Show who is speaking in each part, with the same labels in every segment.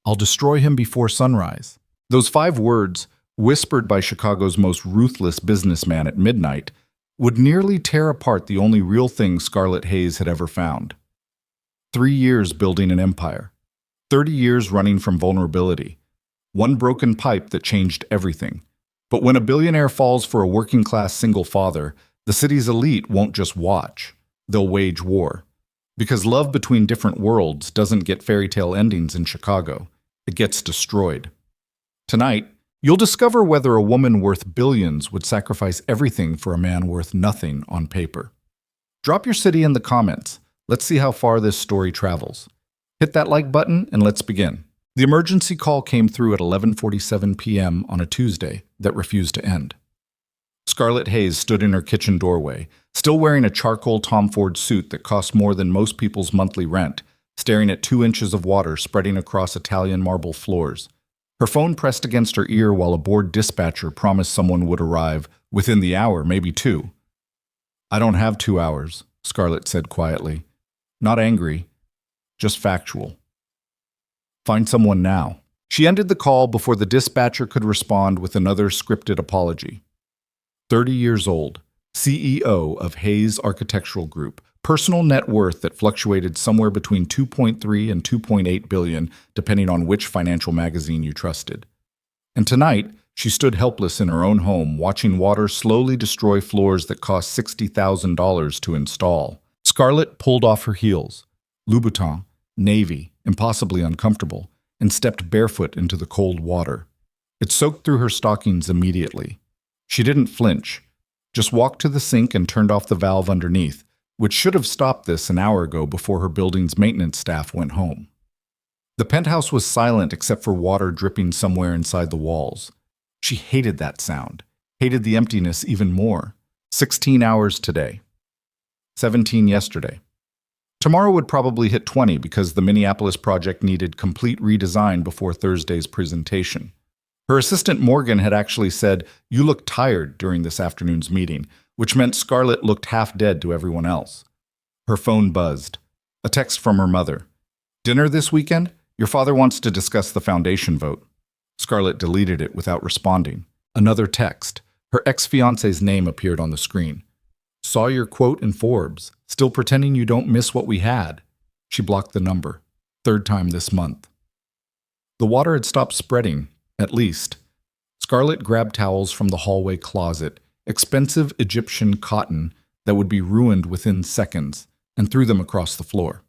Speaker 1: I'll destroy him before sunrise. Those 5 words, whispered by Chicago's most ruthless businessman at midnight, would nearly tear apart the only real thing Scarlett Hayes had ever found. 3 years building an empire. 30 years running from vulnerability. One broken pipe that changed everything. But when a billionaire falls for a working-class single father, the city's elite won't just watch. They'll wage war. Because love between different worlds doesn't get fairy tale endings in Chicago. It gets destroyed. Tonight, you'll discover whether a woman worth billions would sacrifice everything for a man worth nothing on paper. Drop your city in the comments. Let's see how far this story travels. Hit that like button and let's begin. The emergency call came through at 11:47 p.m. on a Tuesday that refused to end. Scarlett Hayes stood in her kitchen doorway, still wearing a charcoal Tom Ford suit that cost more than most people's monthly rent, staring at 2 inches of water spreading across Italian marble floors. Her phone pressed against her ear while a bored dispatcher promised someone would arrive within the hour, maybe 2. "I don't have 2 hours," Scarlett said quietly. Not angry, just factual. "Find someone now." She ended the call before the dispatcher could respond with another scripted apology. 30 years old, CEO of Hayes Architectural Group, personal net worth that fluctuated somewhere between 2.3 and 2.8 billion, depending on which financial magazine you trusted. And tonight, she stood helpless in her own home, watching water slowly destroy floors that cost $60,000 to install. Scarlett pulled off her heels, Louboutin, navy, impossibly uncomfortable, and stepped barefoot into the cold water. It soaked through her stockings immediately. She didn't flinch, just walked to the sink and turned off the valve underneath, which should have stopped this an hour ago before her building's maintenance staff went home. The penthouse was silent except for water dripping somewhere inside the walls. She hated that sound, hated the emptiness even more. 16 hours today. 17 yesterday. Tomorrow would probably hit 20 because the Minneapolis project needed complete redesign before Thursday's presentation. Her assistant Morgan had actually said, "You look tired," during this afternoon's meeting, which meant Scarlett looked half dead to everyone else. Her phone buzzed. A text from her mother. "Dinner this weekend? Your father wants to discuss the foundation vote." Scarlett deleted it without responding. Another text. Her ex-fiancé's name appeared on the screen. "Saw your quote in Forbes. Still pretending you don't miss what we had." She blocked the number. 3rd time this month. The water had stopped spreading, at least. Scarlett grabbed towels from the hallway closet, expensive Egyptian cotton that would be ruined within seconds, and threw them across the floor.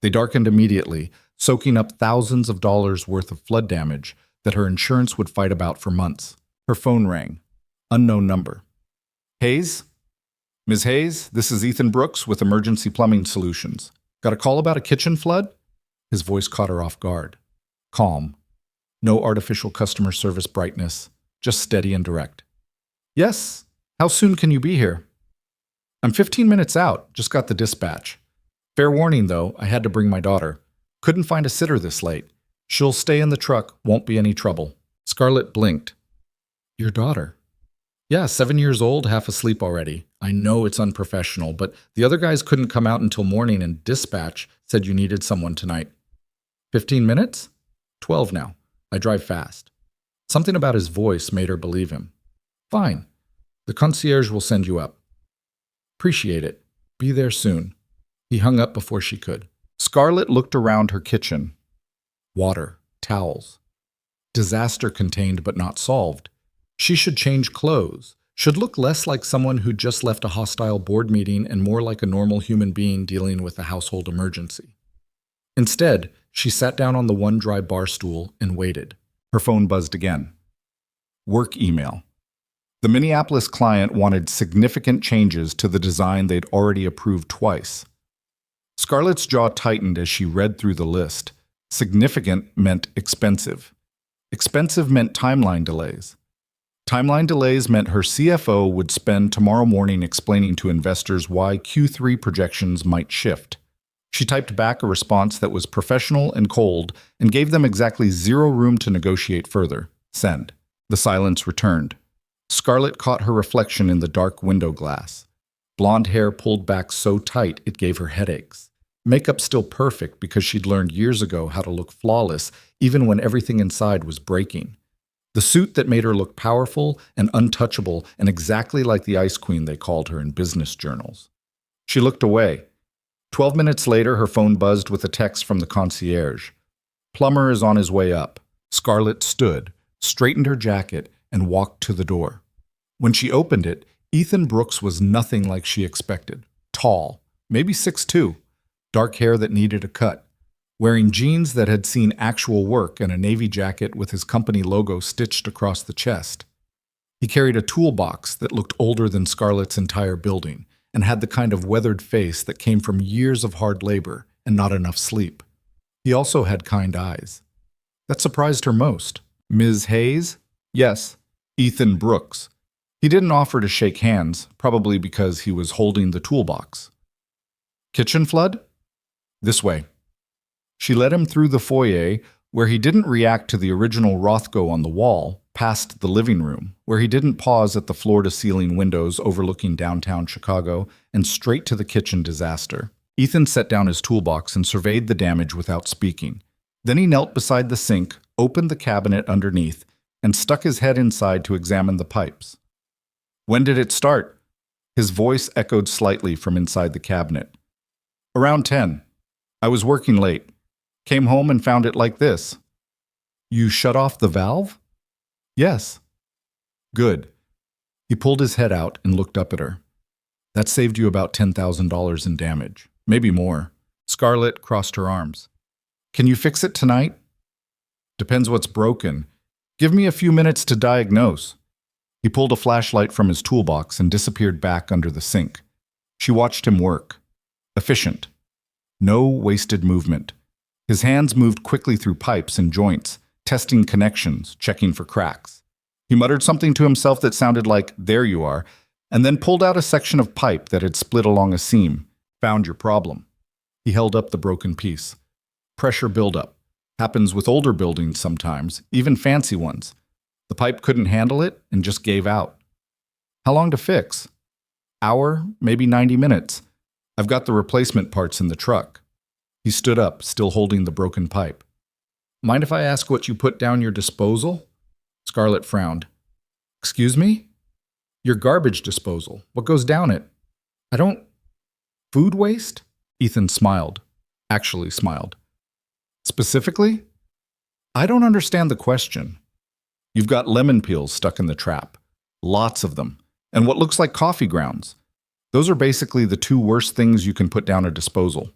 Speaker 1: They darkened immediately, soaking up thousands of dollars worth of flood damage that her insurance would fight about for months. Her phone rang. Unknown number. "Hayes? Ms. Hayes, this is Ethan Brooks with Emergency Plumbing Solutions. Got a call about a kitchen flood?" His voice caught her off guard. Calm. No artificial customer service brightness, just steady and direct. "Yes. How soon can you be here?" "I'm 15 minutes out. Just got the dispatch. Fair warning, though, I had to bring my daughter. Couldn't find a sitter this late. She'll stay in the truck, won't be any trouble." Scarlett blinked. "Your daughter?" "Yeah, 7 years old, half asleep already. I know it's unprofessional, but the other guys couldn't come out until morning and dispatch said you needed someone tonight." 15 minutes? 12 now. I drive fast. Something about his voice made her believe him. "Fine. The concierge will send you up." "Appreciate it. Be there soon." He hung up before she could. Scarlett looked around her kitchen. Water, towels. Disaster contained but not solved. She should change clothes, should look less like someone who just left a hostile board meeting and more like a normal human being dealing with a household emergency. Instead, she sat down on the one dry bar stool and waited. Her phone buzzed again. Work email. The Minneapolis client wanted significant changes to the design they'd already approved twice. Scarlett's jaw tightened as she read through the list. Significant meant expensive. Expensive meant timeline delays. Timeline delays meant her CFO would spend tomorrow morning explaining to investors why Q3 projections might shift. She typed back a response that was professional and cold and gave them exactly 0 room to negotiate further. Send. The silence returned. Scarlett caught her reflection in the dark window glass. Blonde hair pulled back so tight it gave her headaches. Makeup still perfect because she'd learned years ago how to look flawless even when everything inside was breaking. The suit that made her look powerful and untouchable and exactly like the Ice Queen they called her in business journals. She looked away. 12 minutes later, her phone buzzed with a text from the concierge. Plumber is on his way up. Scarlett stood, straightened her jacket, and walked to the door. When she opened it, Ethan Brooks was nothing like she expected. Tall, maybe 6'2", dark hair that needed a cut, wearing jeans that had seen actual work and a navy jacket with his company logo stitched across the chest. He carried a toolbox that looked older than Scarlett's entire building and had the kind of weathered face that came from years of hard labor and not enough sleep. He also had kind eyes. That surprised her most. Ms. Hayes? Yes, Ethan Brooks. He didn't offer to shake hands, probably because he was holding the toolbox. Kitchen flood? This way. She led him through the foyer, where he didn't react to the original Rothko on the wall, past the living room, where he didn't pause at the floor-to-ceiling windows overlooking downtown Chicago, and straight to the kitchen disaster. Ethan set down his toolbox and surveyed the damage without speaking. Then he knelt beside the sink, opened the cabinet underneath, and stuck his head inside to examine the pipes. When did it start? His voice echoed slightly from inside the cabinet. Around 10. I was working late. Came home and found it like this. You shut off the valve? Yes. Good. He pulled his head out and looked up at her. That saved you about $10,000 in damage. Maybe more. Scarlett crossed her arms. Can you fix it tonight? Depends what's broken. Give me a few minutes to diagnose. He pulled a flashlight from his toolbox and disappeared back under the sink. She watched him work. Efficient. No wasted movement. His hands moved quickly through pipes and joints, testing connections, checking for cracks. He muttered something to himself that sounded like, "There you are," and then pulled out a section of pipe that had split along a seam. Found your problem. He held up the broken piece. Pressure buildup. Happens with older buildings sometimes, even fancy ones. The pipe couldn't handle it and just gave out. How long to fix? Hour, maybe 90 minutes. I've got the replacement parts in the truck. He stood up, still holding the broken pipe. Mind if I ask what you put down your disposal? Scarlett frowned. Excuse me? Your garbage disposal. What goes down it? I don't... Food waste? Ethan smiled. Actually smiled. Specifically? I don't understand the question. You've got lemon peels stuck in the trap. Lots of them. And what looks like coffee grounds. Those are basically the two worst things you can put down a disposal.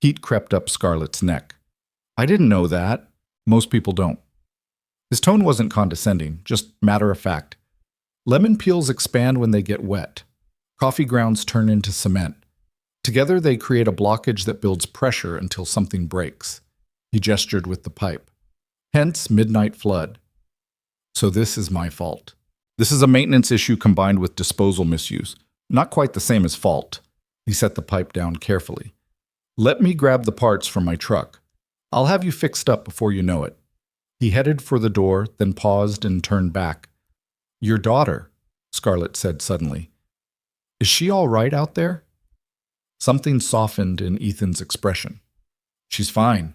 Speaker 1: Heat crept up Scarlett's neck. I didn't know that. Most people don't. His tone wasn't condescending, just matter of fact. Lemon peels expand when they get wet. Coffee grounds turn into cement. Together they create a blockage that builds pressure until something breaks. He gestured with the pipe. Hence, midnight flood. So this is my fault. This is a maintenance issue combined with disposal misuse. Not quite the same as fault. He set the pipe down carefully. Let me grab the parts from my truck. I'll have you fixed up before you know it. He headed for the door, then paused and turned back. Your daughter, Scarlett said suddenly. Is she all right out there? Something softened in Ethan's expression. She's fine.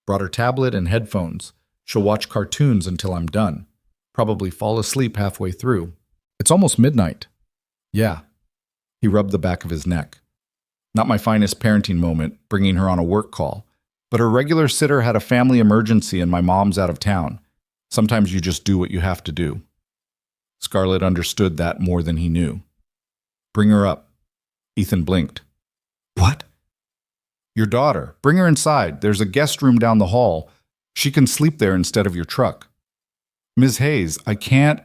Speaker 1: Brought her tablet and headphones. She'll watch cartoons until I'm done. Probably fall asleep halfway through. It's almost midnight. Yeah. He rubbed the back of his neck. Not my finest parenting moment, bringing her on a work call. But her regular sitter had a family emergency and my mom's out of town. Sometimes you just do what you have to do. Scarlett understood that more than he knew. Bring her up. Ethan blinked. What? Your daughter. Bring her inside. There's a guest room down the hall. She can sleep there instead of your truck. Ms. Hayes, I can't...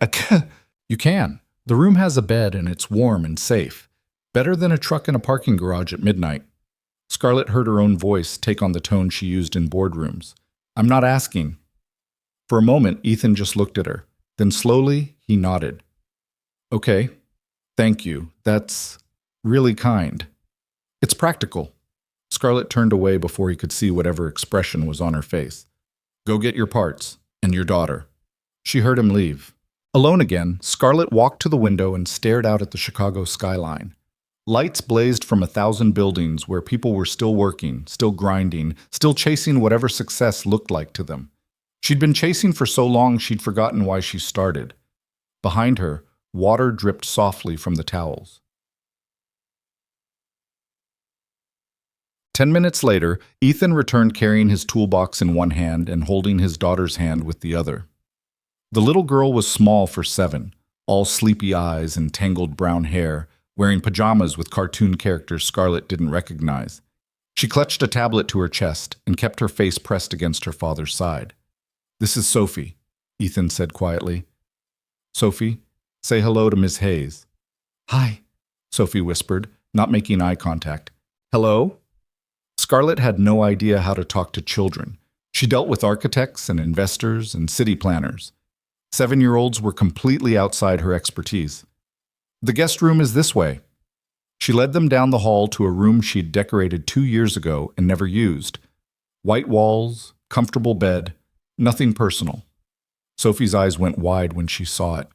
Speaker 1: You can. The room has a bed and it's warm and safe. Better than a truck in a parking garage at midnight. Scarlett heard her own voice take on the tone she used in boardrooms. I'm not asking. For a moment, Ethan just looked at her. Then slowly, he nodded. Okay. Thank you. That's really kind. It's practical. Scarlett turned away before he could see whatever expression was on her face. Go get your parts. And your daughter. She heard him leave. Alone again, Scarlett walked to the window and stared out at the Chicago skyline. Lights blazed from 1,000 buildings where people were still working, still grinding, still chasing whatever success looked like to them. She'd been chasing for so long she'd forgotten why she started. Behind her, water dripped softly from the towels. 10 minutes later, Ethan returned carrying his toolbox in one hand and holding his daughter's hand with the other. The little girl was small for 7, all sleepy eyes and tangled brown hair, wearing pajamas with cartoon characters Scarlett didn't recognize. She clutched a tablet to her chest and kept her face pressed against her father's side. "This is Sophie," Ethan said quietly. "Sophie, say hello to Miss Hayes." "Hi," Sophie whispered, not making eye contact. "Hello?" Scarlett had no idea how to talk to children. She dealt with architects and investors and city planners. 7-year-olds were completely outside her expertise. "The guest room is this way." She led them down the hall to a room she'd decorated 2 years ago and never used. White walls, comfortable bed, nothing personal. Sophie's eyes went wide when she saw it.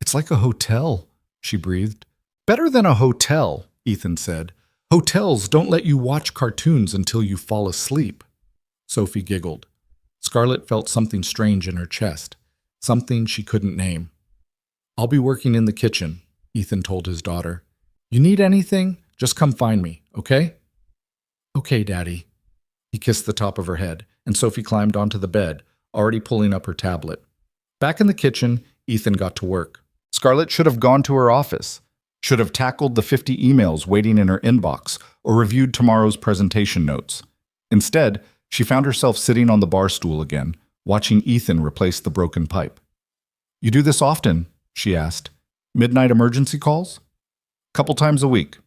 Speaker 1: "It's like a hotel," she breathed. "Better than a hotel," Ethan said. "Hotels don't let you watch cartoons until you fall asleep." Sophie giggled. Scarlett felt something strange in her chest, something she couldn't name. "I'll be working in the kitchen," Ethan told his daughter. "You need anything? Just come find me, okay?" "Okay, Daddy." He kissed the top of her head, and Sophie climbed onto the bed, already pulling up her tablet. Back in the kitchen, Ethan got to work. Scarlett should have gone to her office, should have tackled the 50 emails waiting in her inbox, or reviewed tomorrow's presentation notes. Instead, she found herself sitting on the bar stool again, watching Ethan replace the broken pipe. "You do this often?" she asked. "Midnight emergency calls?" "Couple times a week."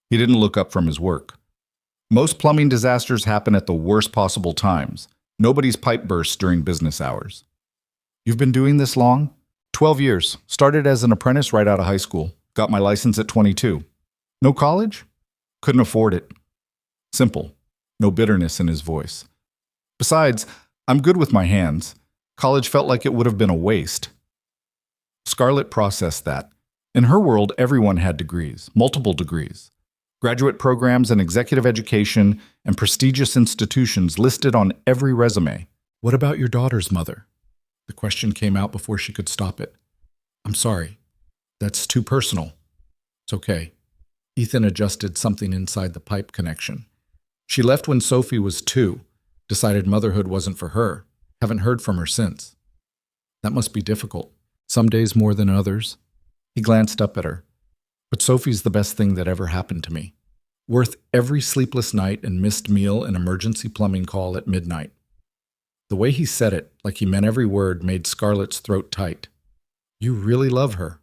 Speaker 1: He didn't look up from his work. "Most plumbing disasters happen at the worst possible times. Nobody's pipe bursts during business hours." "You've been doing this long?" 12 years. Started as an apprentice right out of high school. Got my license at 22. "No college?" "Couldn't afford it." Simple. No bitterness in his voice. "Besides, I'm good with my hands. College felt like it would have been a waste." Scarlett processed that. In her world, everyone had degrees, multiple degrees. Graduate programs and executive education and prestigious institutions listed on every resume. "What about your daughter's mother?" The question came out before she could stop it. "I'm sorry. That's too personal." "It's okay." Ethan adjusted something inside the pipe connection. "She left when Sophie was 2. Decided motherhood wasn't for her. Haven't heard from her since." "That must be difficult. Some days more than others." He glanced up at her. "But Sophie's the best thing that ever happened to me. Worth every sleepless night and missed meal and emergency plumbing call at midnight." The way he said it, like he meant every word, made Scarlett's throat tight. "You really love her."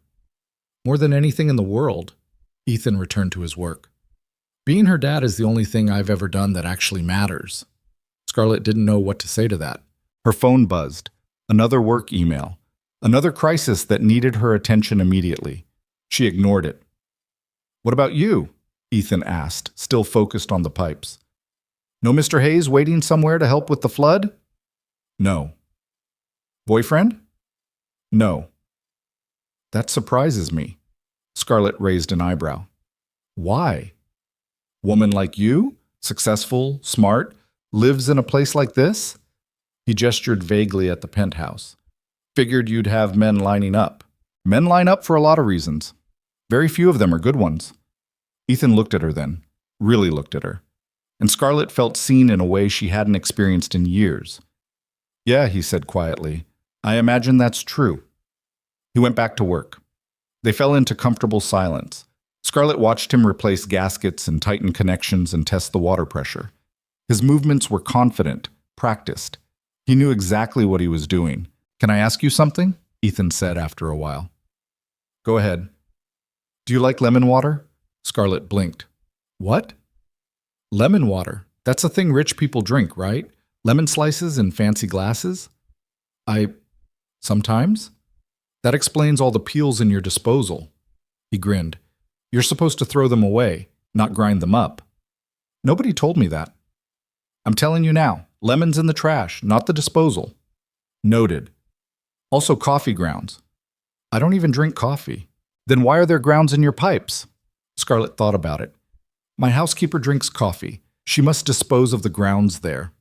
Speaker 1: "More than anything in the world." Ethan returned to his work. "Being her dad is the only thing I've ever done that actually matters." Scarlett didn't know what to say to that. Her phone buzzed. Another work email. Another crisis that needed her attention immediately. She ignored it. "What about you?" Ethan asked, still focused on the pipes. "No Mr. Hayes waiting somewhere to help with the flood?" "No." "Boyfriend?" "No." "That surprises me." Scarlett raised an eyebrow. "Why? Woman like you? Successful, smart, lives in a place like this?" He gestured vaguely at the penthouse. "Figured you'd have men lining up. Men line up for a lot of reasons. Very few of them are good ones." Ethan looked at her then, really looked at her. And Scarlett felt seen in a way she hadn't experienced in years. "Yeah," he said quietly. "I imagine that's true." He went back to work. They fell into comfortable silence. Scarlett watched him replace gaskets and tighten connections and test the water pressure. His movements were confident, practiced. He knew exactly what he was doing. "Can I ask you something?" Ethan said after a while. "Go ahead." "Do you like lemon water?" Scarlett blinked. "What?" "Lemon water. That's a thing rich people drink, right? Lemon slices in fancy glasses?" Sometimes? That explains all the peels in your disposal." He grinned. "You're supposed to throw them away, not grind them up." "Nobody told me that." "I'm telling you now. Lemons in the trash, not the disposal." "Noted." "Also coffee grounds." "I don't even drink coffee." "Then why are there grounds in your pipes?" Scarlett thought about it. My housekeeper drinks coffee. She must dispose of the grounds there.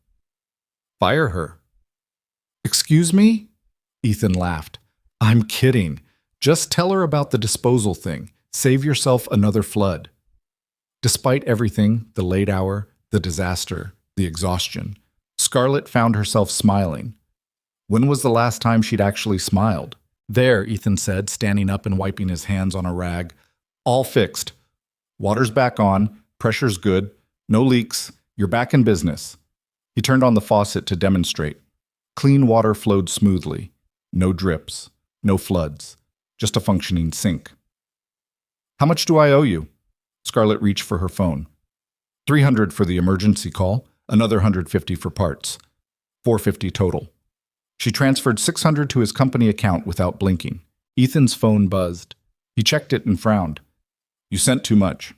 Speaker 1: Fire her. Excuse me? Ethan laughed. I'm kidding. Just tell her about the disposal thing. Save yourself another flood. Despite everything, the late hour, the disaster, the exhaustion, Scarlett found herself smiling. When was the last time she'd actually smiled? There, Ethan said, standing up and wiping his hands on a rag. All fixed. Water's back on, pressure's good, no leaks, you're back in business. He turned on the faucet to demonstrate. Clean water flowed smoothly. No drips, no floods, just a functioning sink. How much do I owe you? Scarlett reached for her phone. $300 for the emergency call, another $150 for parts. $450 total. She transferred $600 to his company account without blinking. Ethan's phone buzzed. He checked it and frowned. You sent too much.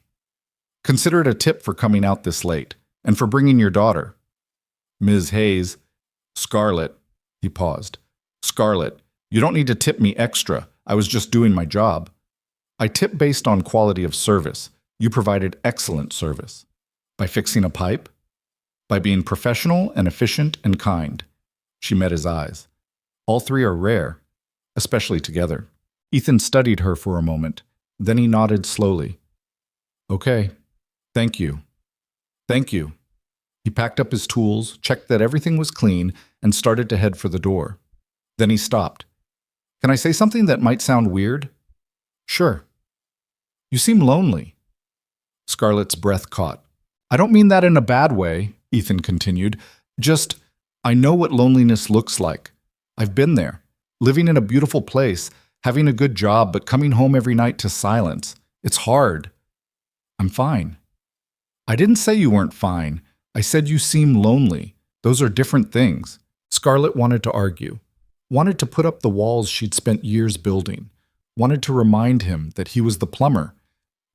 Speaker 1: Consider it a tip for coming out this late, and for bringing your daughter. Ms. Hayes. Scarlett. He paused. Scarlett, you don't need to tip me extra. I was just doing my job. I tip based on quality of service. You provided excellent service. By fixing a pipe? By being professional and efficient and kind. She met his eyes. All three are rare, especially together. Ethan studied her for a moment. Then he nodded slowly. Okay. Thank you. Thank you. He packed up his tools, checked that everything was clean, and started to head for the door. Then he stopped. Can I say something that might sound weird? Sure. You seem lonely. Scarlett's breath caught. I don't mean that in a bad way, Ethan continued. Just, I know what loneliness looks like. I've been there, living in a beautiful place, having a good job, but coming home every night to silence. It's hard. I'm fine. I didn't say you weren't fine. I said you seem lonely. Those are different things. Scarlett wanted to argue, wanted to put up the walls she'd spent years building, wanted to remind him that he was the plumber,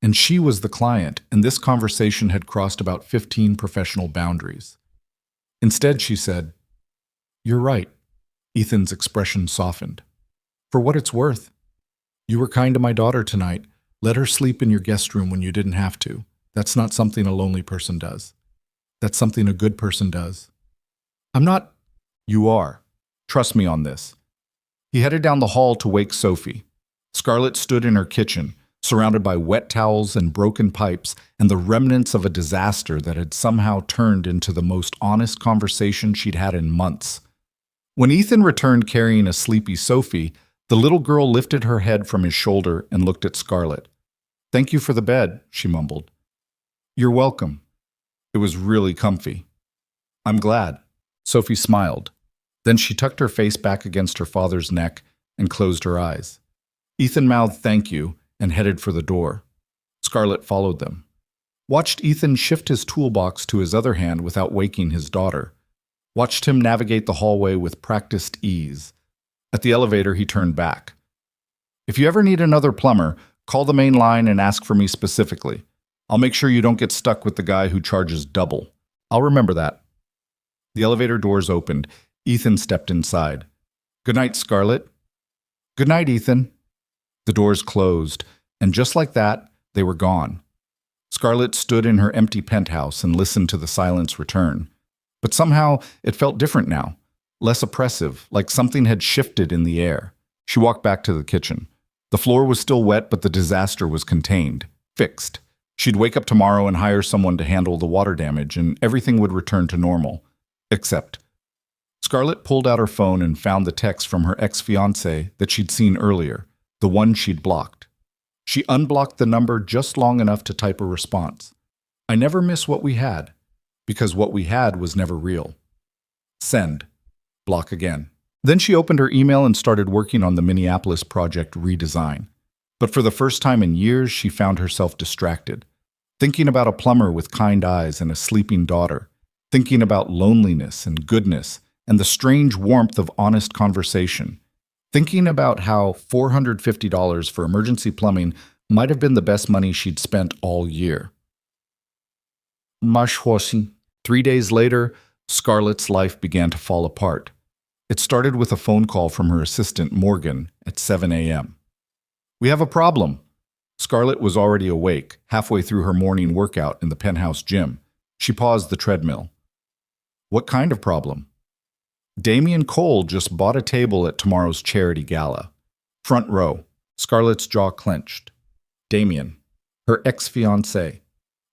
Speaker 1: and she was the client, and this conversation had crossed about 15 professional boundaries. Instead, she said, You're right. Ethan's expression softened. For what it's worth. You were kind to my daughter tonight. Let her sleep in your guest room when you didn't have to. That's not something a lonely person does. That's something a good person does. I'm not. You are. Trust me on this. He headed down the hall to wake Sophie. Scarlett stood in her kitchen, surrounded by wet towels and broken pipes and the remnants of a disaster that had somehow turned into the most honest conversation she'd had in months. When Ethan returned carrying a sleepy Sophie, the little girl lifted her head from his shoulder and looked at Scarlett. Thank you for the bed, she mumbled. You're welcome. It was really comfy. I'm glad. Sophie smiled. Then she tucked her face back against her father's neck and closed her eyes. Ethan mouthed thank you and headed for the door. Scarlett followed them. Watched Ethan shift his toolbox to his other hand without waking his daughter. Watched him navigate the hallway with practiced ease. At the elevator, he turned back. If you ever need another plumber, call the main line and ask for me specifically. I'll make sure you don't get stuck with the guy who charges double. I'll remember that. The elevator doors opened. Ethan stepped inside. Good night, Scarlett. Good night, Ethan. The doors closed, and just like that, they were gone. Scarlett stood in her empty penthouse and listened to the silence return. But somehow, it felt different now. Less oppressive, like something had shifted in the air. She walked back to the kitchen. The floor was still wet, but the disaster was contained, fixed. She'd wake up tomorrow and hire someone to handle the water damage, and everything would return to normal. Except, Scarlett pulled out her phone and found the text from her ex-fiancé that she'd seen earlier, the one she'd blocked. She unblocked the number just long enough to type a response. I never miss what we had, because what we had was never real. Send. Block again. Then she opened her email and started working on the Minneapolis project redesign. But for the first time in years, she found herself distracted. Thinking about a plumber with kind eyes and a sleeping daughter. Thinking about loneliness and goodness and the strange warmth of honest conversation. Thinking about how $450 for emergency plumbing might have been the best money she'd spent all year. 3 days later, Scarlett's life began to fall apart. It started with a phone call from her assistant, Morgan, at 7 a.m. We have a problem. Scarlett was already awake, halfway through her morning workout in the penthouse gym. She paused the treadmill. What kind of problem? Damien Cole just bought a table at tomorrow's charity gala. Front row. Scarlett's jaw clenched. Damien, her ex-fiancé.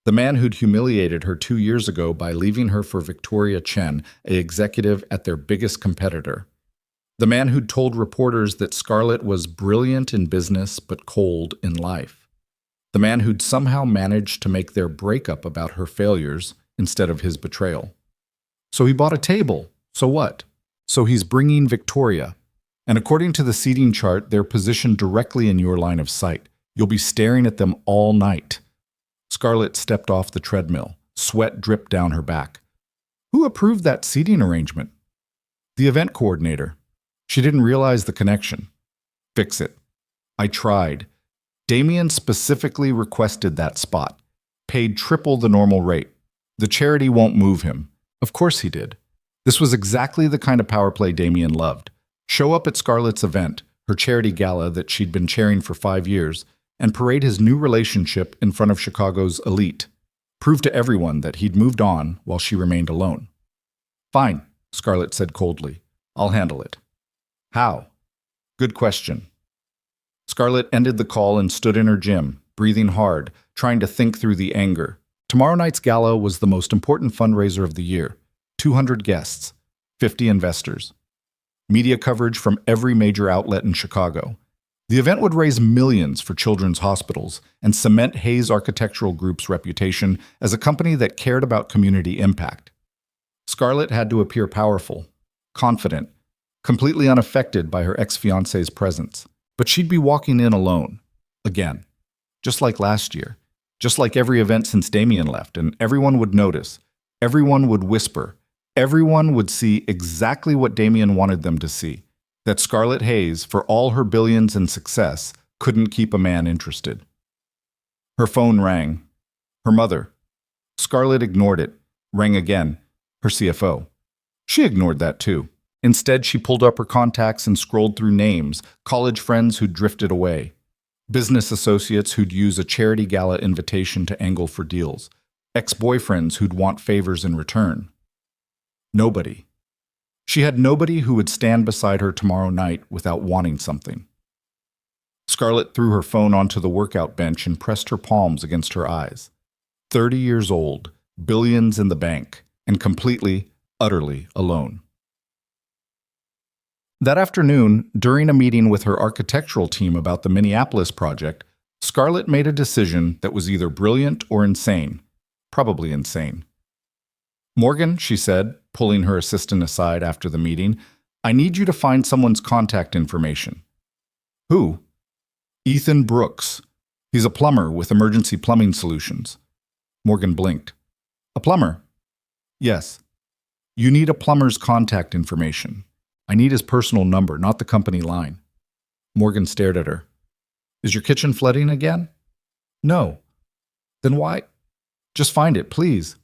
Speaker 1: The man who'd humiliated her 2 years ago by leaving her for Victoria Chen, an executive at their biggest competitor. The man who'd told reporters that Scarlett was brilliant in business but cold in life. The man who'd somehow managed to make their breakup about her failures instead of his betrayal. So he bought a table. So what? So he's bringing Victoria. And according to the seating chart, they're positioned directly in your line of sight. You'll be staring at them all night. Scarlett stepped off the treadmill. Sweat dripped down her back. Who approved that seating arrangement? The event coordinator. She didn't realize the connection. Fix it. I tried. Damien specifically requested that spot. Paid triple the normal rate. The charity won't move him. Of course he did. This was exactly the kind of power play Damien loved. Show up at Scarlett's event, her charity gala that she'd been chairing for 5 years, and parade his new relationship in front of Chicago's elite. Prove to everyone that he'd moved on while she remained alone. Fine, Scarlett said coldly. I'll handle it. How? Good question. Scarlett ended the call and stood in her gym, breathing hard, trying to think through the anger. Tomorrow night's gala was the most important fundraiser of the year. 200 guests, 50 investors. Media coverage from every major outlet in Chicago. The event would raise millions for children's hospitals and cement Hayes Architectural Group's reputation as a company that cared about community impact. Scarlett had to appear powerful, confident, completely unaffected by her ex-fiancé's presence. But she'd be walking in alone. Again. Just like last year. Just like every event since Damien left, and everyone would notice. Everyone would whisper. Everyone would see exactly what Damien wanted them to see. That Scarlett Hayes, for all her billions and success, couldn't keep a man interested. Her phone rang. Her mother. Scarlett ignored it. Rang again. Her CFO. She ignored that too. Instead, she pulled up her contacts and scrolled through names, college friends who'd drifted away, business associates who'd use a charity gala invitation to angle for deals, ex-boyfriends who'd want favors in return. Nobody. She had nobody who would stand beside her tomorrow night without wanting something. Scarlett threw her phone onto the workout bench and pressed her palms against her eyes. 30 years old, billions in the bank, and completely, utterly alone. That afternoon, during a meeting with her architectural team about the Minneapolis project, Scarlett made a decision that was either brilliant or insane. Probably insane. Morgan, she said, pulling her assistant aside after the meeting, I need you to find someone's contact information. Who? Ethan Brooks. He's a plumber with emergency plumbing solutions. Morgan blinked. A plumber? Yes. You need a plumber's contact information. I need his personal number, not the company line. Morgan stared at her. Is your kitchen flooding again? No. Then why? Just find it, please.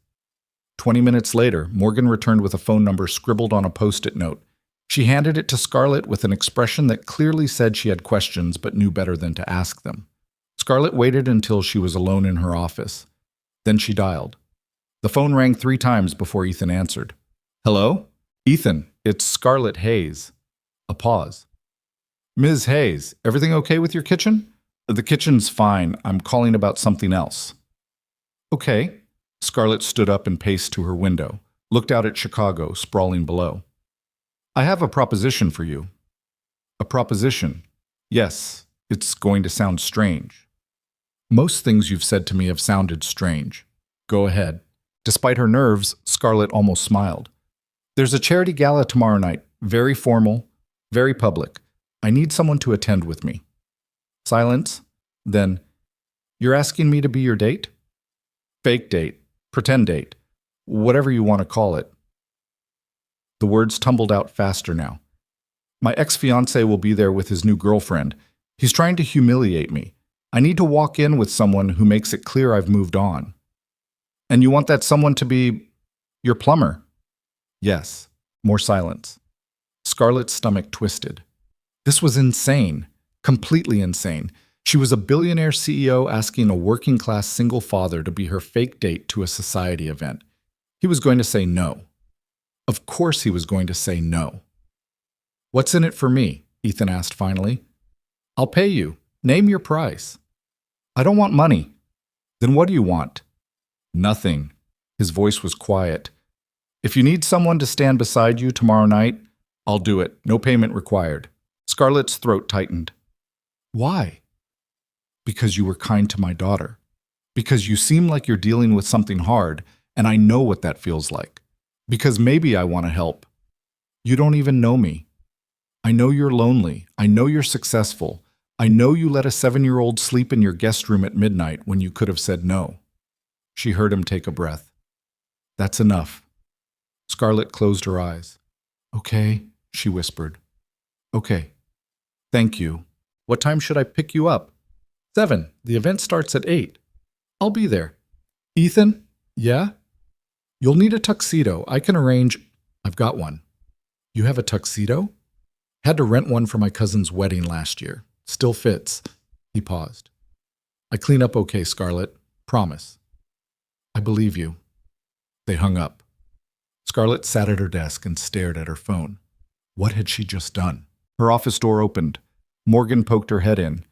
Speaker 1: 20 minutes later, Morgan returned with a phone number scribbled on a Post-it note. She handed it to Scarlett with an expression that clearly said she had questions but knew better than to ask them. Scarlett waited until she was alone in her office. Then she dialed. The phone rang 3 times before Ethan answered. Hello? Ethan, it's Scarlett Hayes. A pause. Ms. Hayes, everything okay with your kitchen? The kitchen's fine. I'm calling about something else. Okay. Scarlett stood up and paced to her window, looked out at Chicago, sprawling below. I have a proposition for you. A proposition? Yes, it's going to sound strange. Most things you've said to me have sounded strange. Go ahead. Despite her nerves, Scarlett almost smiled. There's a charity gala tomorrow night, very formal, very public. I need someone to attend with me. Silence. Then, you're asking me to be your date? Fake date. Pretend date. Whatever you want to call it. The words tumbled out faster now. My ex-fiancé will be there with his new girlfriend. He's trying to humiliate me. I need to walk in with someone who makes it clear I've moved on. And you want that someone to be your plumber? Yes. More silence. Scarlett's stomach twisted. This was insane. Completely insane. She was a billionaire CEO asking a working-class single father to be her fake date to a society event. He was going to say no. Of course he was going to say no. "What's in it for me?" Ethan asked finally. "I'll pay you. Name your price." "I don't want money." "Then what do you want?" "Nothing." His voice was quiet. "If you need someone to stand beside you tomorrow night, I'll do it. No payment required." Scarlett's throat tightened. "Why?" "Because you were kind to my daughter. Because you seem like you're dealing with something hard, and I know what that feels like. Because maybe I want to help. You don't even know me. I know you're lonely. I know you're successful. I know you let a 7-year-old sleep in your guest room at midnight when you could have said no." She heard him take a breath. "That's enough." Scarlett closed her eyes. "Okay," she whispered. "Okay. Thank you. What time should I pick you up?" 7. The event starts at 8. "I'll be there." "Ethan?" "Yeah?" "You'll need a tuxedo. I can arrange." "I've got one." "You have a tuxedo?" "Had to rent one for my cousin's wedding last year. Still fits." He paused. "I clean up okay, Scarlett. Promise." "I believe you." They hung up. Scarlett sat at her desk and stared at her phone. What had she just done? Her office door opened. Morgan poked her head in.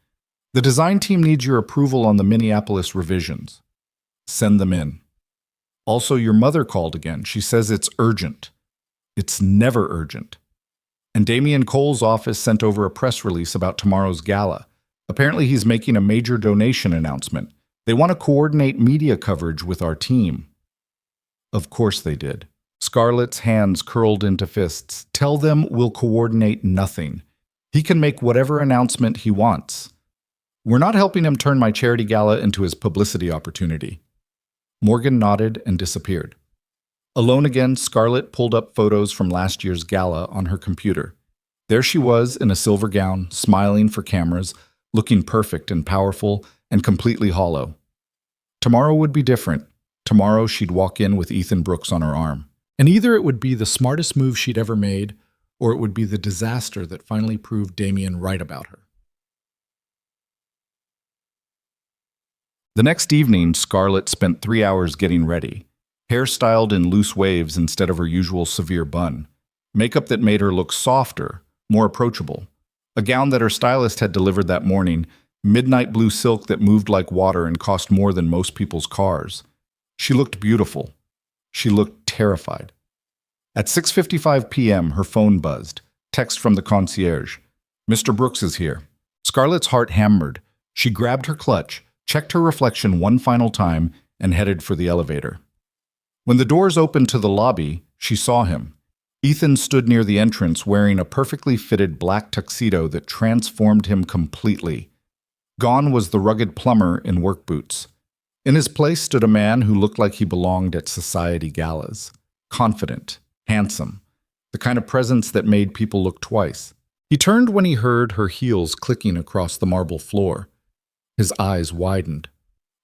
Speaker 1: "The design team needs your approval on the Minneapolis revisions." "Send them in." "Also, your mother called again. She says it's urgent." "It's never urgent." And Damian Cole's office sent over a press release about tomorrow's gala. Apparently he's making a major donation announcement. They want to coordinate media coverage with our team. Of course they did. Scarlett's hands curled into fists. "Tell them we'll coordinate nothing. He can make whatever announcement he wants. We're not helping him turn my charity gala into his publicity opportunity." Morgan nodded and disappeared. Alone again, Scarlett pulled up photos from last year's gala on her computer. There she was in a silver gown, smiling for cameras, looking perfect and powerful and completely hollow. Tomorrow would be different. Tomorrow she'd walk in with Ethan Brooks on her arm. And either it would be the smartest move she'd ever made, or it would be the disaster that finally proved Damian right about her. The next evening, Scarlett spent 3 hours getting ready. Hair styled in loose waves instead of her usual severe bun. Makeup that made her look softer, more approachable. A gown that her stylist had delivered that morning, midnight blue silk that moved like water and cost more than most people's cars. She looked beautiful. She looked terrified. At 6:55 p.m., her phone buzzed. Text from the concierge. "Mr. Brooks is here." Scarlett's heart hammered. She grabbed her clutch, checked her reflection one final time, and headed for the elevator. When the doors opened to the lobby, she saw him. Ethan stood near the entrance wearing a perfectly fitted black tuxedo that transformed him completely. Gone was the rugged plumber in work boots. In his place stood a man who looked like he belonged at society galas. Confident, handsome, the kind of presence that made people look twice. He turned when he heard her heels clicking across the marble floor. His eyes widened.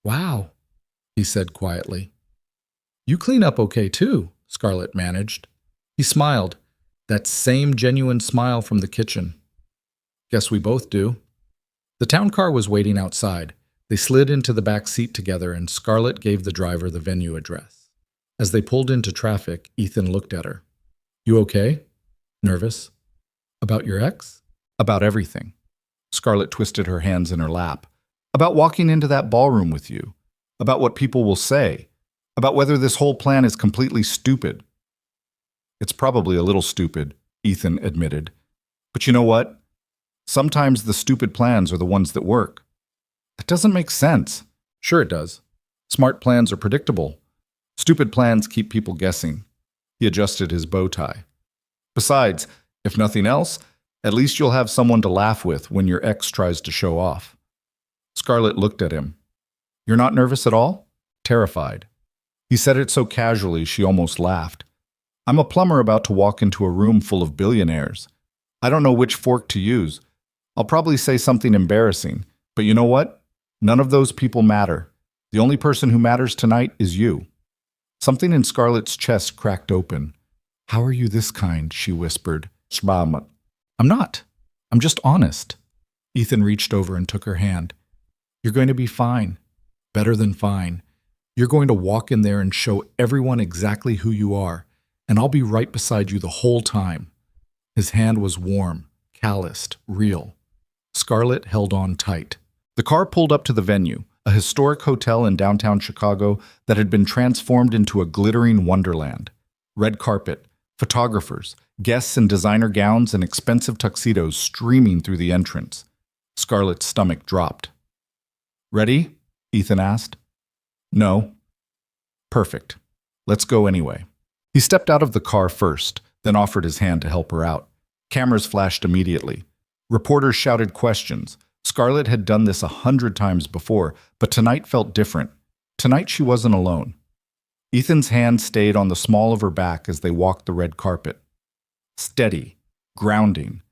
Speaker 1: "Wow," he said quietly. "You clean up okay too," Scarlett managed. He smiled, that same genuine smile from the kitchen. "Guess we both do." The town car was waiting outside. They slid into the back seat together and Scarlett gave the driver the venue address. As they pulled into traffic, Ethan looked at her. "You okay?" "Nervous." "About your ex?" "About everything." Scarlett twisted her hands in her lap. "About walking into that ballroom with you. About what people will say. About whether this whole plan is completely stupid." "It's probably a little stupid," Ethan admitted. "But you know what? Sometimes the stupid plans are the ones that work." "That doesn't make sense." "Sure it does. Smart plans are predictable. Stupid plans keep people guessing." He adjusted his bow tie. "Besides, if nothing else, at least you'll have someone to laugh with when your ex tries to show off." Scarlett looked at him. "You're not nervous at all?" "Terrified." He said it so casually she almost laughed. "I'm a plumber about to walk into a room full of billionaires. I don't know which fork to use. I'll probably say something embarrassing, but you know what? None of those people matter. The only person who matters tonight is you." Something in Scarlett's chest cracked open. "How are you this kind?" she whispered. "I'm not. I'm just honest." Ethan reached over and took her hand. You're going to be fine. Better than fine. You're going to walk in there and show everyone exactly who you are, and I'll be right beside you the whole time. His hand was warm, calloused, real. Scarlett held on tight. The car pulled up to the venue, a historic hotel in downtown Chicago that had been transformed into a glittering wonderland. Red carpet, photographers, guests in designer gowns and expensive tuxedos streaming through the entrance. Scarlett's stomach dropped. Ready? Ethan asked. No. Perfect. Let's go anyway. He stepped out of the car first, then offered his hand to help her out. Cameras flashed immediately. Reporters shouted questions. Scarlett had done this 100 times before, but tonight felt different. Tonight she wasn't alone. Ethan's hand stayed on the small of her back as they walked the red carpet. Steady, grounding.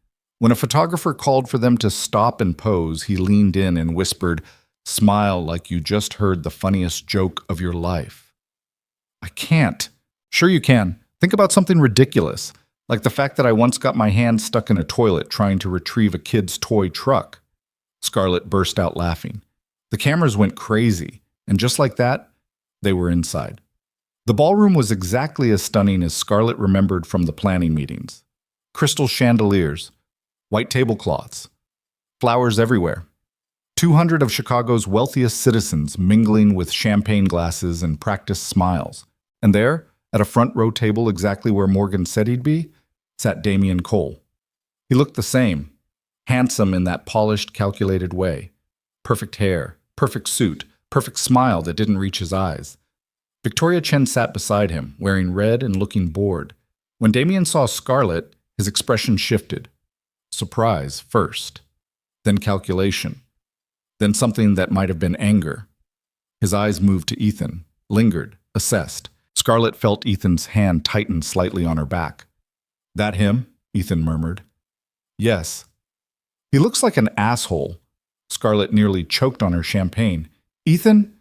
Speaker 1: When a photographer called for them to stop and pose, he leaned in and whispered, "Smile like you just heard the funniest joke of your life." I can't. Sure you can. Think about something ridiculous, like the fact that I once got my hand stuck in a toilet trying to retrieve a kid's toy truck. Scarlett burst out laughing. The cameras went crazy, and just like that, they were inside. The ballroom was exactly as stunning as Scarlett remembered from the planning meetings. Crystal chandeliers, white tablecloths, flowers everywhere. 200 of Chicago's wealthiest citizens mingling with champagne glasses and practiced smiles. And there, at a front row table exactly where Morgan said he'd be, sat Damian Cole. He looked the same, handsome in that polished, calculated way. Perfect hair, perfect suit, perfect smile that didn't reach his eyes. Victoria Chen sat beside him, wearing red and looking bored. When Damian saw Scarlett, his expression shifted. Surprise first, then calculation, then something that might have been anger. His eyes moved to Ethan, lingered, assessed. Scarlett felt Ethan's hand tighten slightly on her back. That him? Ethan murmured. Yes. He looks like an asshole. Scarlett nearly choked on her champagne. Ethan?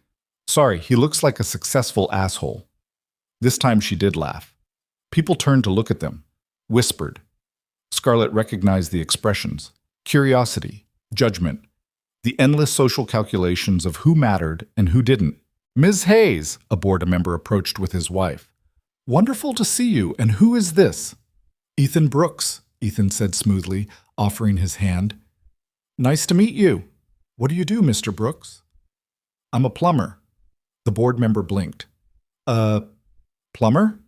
Speaker 1: Sorry, he looks like a successful asshole. This time she did laugh. People turned to look at them, whispered. Scarlett recognized the expressions. Curiosity, judgment, the endless social calculations of who mattered and who didn't. Ms. Hayes, a board member approached with his wife. Wonderful to see you, and who is this? Ethan Brooks, Ethan said smoothly, offering his hand. Nice to meet you. What do you do, Mr. Brooks? I'm a plumber. The board member blinked. Plumber?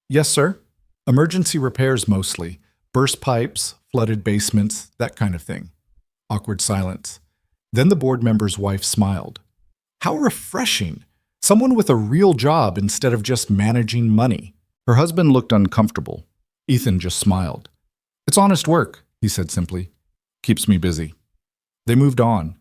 Speaker 1: Yes, sir. Emergency repairs mostly. Burst pipes, flooded basements, that kind of thing. Awkward silence. Then the board member's wife smiled. How refreshing! Someone with a real job instead of just managing money. Her husband looked uncomfortable. Ethan just smiled. It's honest work, he said simply. Keeps me busy. They moved on.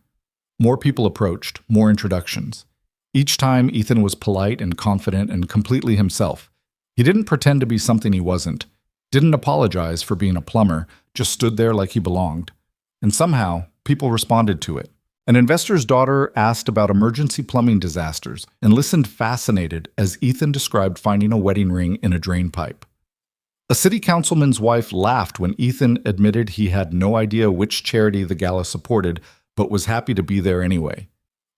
Speaker 1: More people approached, more introductions. Each time, Ethan was polite and confident and completely himself. He didn't pretend to be something he wasn't, didn't apologize for being a plumber, just stood there like he belonged. And somehow, people responded to it. An investor's daughter asked about emergency plumbing disasters and listened fascinated as Ethan described finding a wedding ring in a drain pipe. A city councilman's wife laughed when Ethan admitted he had no idea which charity the gala supported, but was happy to be there anyway.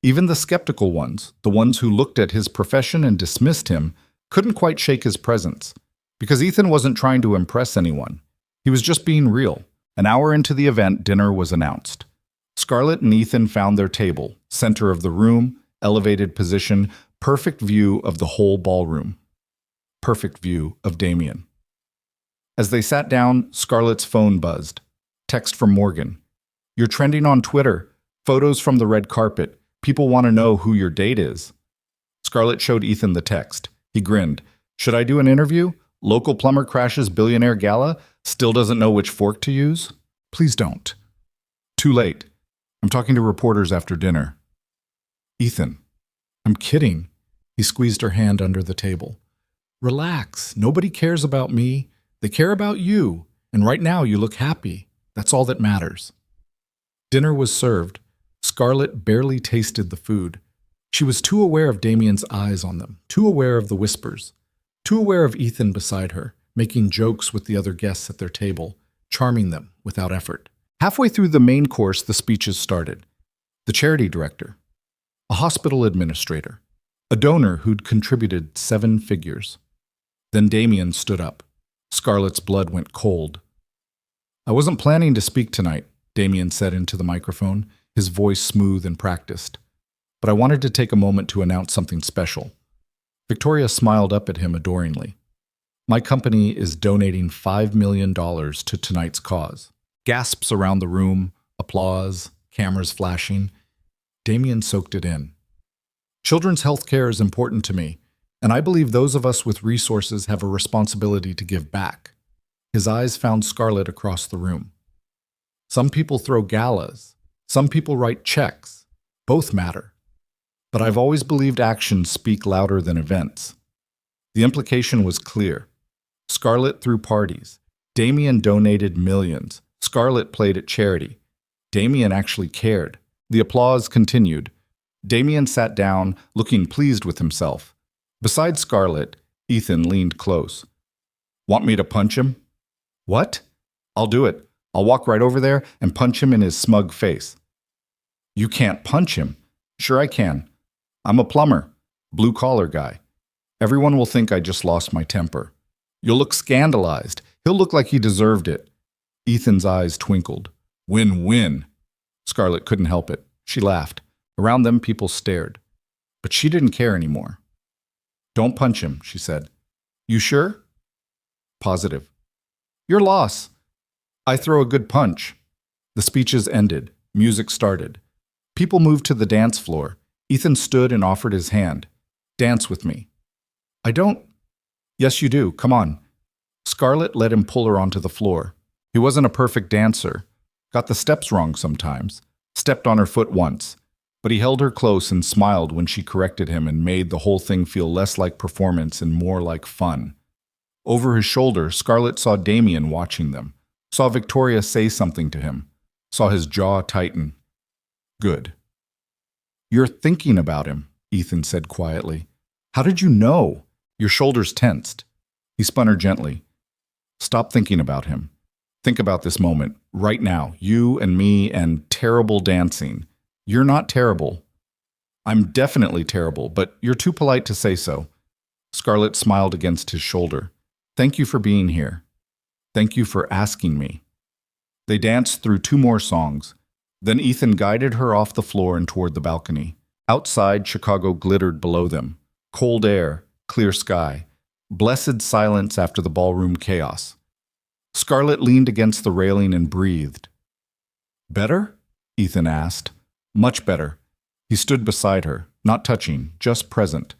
Speaker 1: Even the skeptical ones, the ones who looked at his profession and dismissed him, couldn't quite shake his presence. Because Ethan wasn't trying to impress anyone. He was just being real. An hour into the event, dinner was announced. Scarlett and Ethan found their table, center of the room, elevated position, perfect view of the whole ballroom. Perfect view of Damian. As they sat down, Scarlett's phone buzzed. Text from Morgan. You're trending on Twitter. Photos from the red carpet. People want to know who your date is. Scarlett showed Ethan the text. He grinned. Should I do an interview? Local plumber crashes Billionaire Gala? Still doesn't know which fork to use? Please don't. Too late. I'm talking to reporters after dinner. Ethan. I'm kidding. He squeezed her hand under the table. Relax. Nobody cares about me. They care about you. And right now you look happy. That's all that matters. Dinner was served. Scarlett barely tasted the food. She was too aware of Damian's eyes on them, too aware of the whispers, too aware of Ethan beside her, making jokes with the other guests at their table, charming them without effort. Halfway through the main course, the speeches started. The charity director, a hospital administrator, a donor who'd contributed 7 figures. Then Damien stood up. Scarlett's blood went cold. "I wasn't planning to speak tonight," Damien said into the microphone, his voice smooth and practiced. "But I wanted to take a moment to announce something special." Victoria smiled up at him adoringly. "My company is donating $5 million to tonight's cause." Gasps around the room, applause, cameras flashing. Damien soaked it in. "Children's health care is important to me, and I believe those of us with resources have a responsibility to give back." His eyes found Scarlett across the room. "Some people throw galas. Some people write checks. Both matter. But I've always believed actions speak louder than events." The implication was clear. Scarlett threw parties. Damien donated millions. Scarlett played at charity. Damien actually cared. The applause continued. Damien sat down, looking pleased with himself. Beside Scarlett, Ethan leaned close. "Want me to punch him?" "What?" "I'll do it. I'll walk right over there and punch him in his smug face." "You can't punch him." "Sure I can. I'm a plumber, blue-collar guy. Everyone will think I just lost my temper. You'll look scandalized. He'll look like he deserved it." Ethan's eyes twinkled. "Win-win." Scarlett couldn't help it. She laughed. Around them, people stared. But she didn't care anymore. "Don't punch him," she said. "You sure?" "Positive." "Your loss." "I throw a good punch." The speeches ended. Music started. People moved to the dance floor. Ethan stood and offered his hand. "Dance with me." "I don't." "Yes, you do. Come on." Scarlett let him pull her onto the floor. He wasn't a perfect dancer. Got the steps wrong sometimes. Stepped on her foot once. But he held her close and smiled when she corrected him and made the whole thing feel less like performance and more like fun. Over his shoulder, Scarlett saw Damien watching them. Saw Victoria say something to him. Saw his jaw tighten. "Good." "You're thinking about him," Ethan said quietly. "How did you know?" Your shoulders tensed. He spun her gently. "Stop thinking about him. Think about this moment, right now, you and me and terrible dancing. You're not terrible. I'm definitely terrible, but you're too polite to say so." Scarlett smiled against his shoulder. "Thank you for being here. Thank you for asking me." They danced through 2 more songs. Then Ethan guided her off the floor and toward the balcony. Outside, Chicago glittered below them. Cold air, clear sky, blessed silence after the ballroom chaos. Scarlett leaned against the railing and breathed. "Better?" Ethan asked. "Much better." He stood beside her, not touching, just present.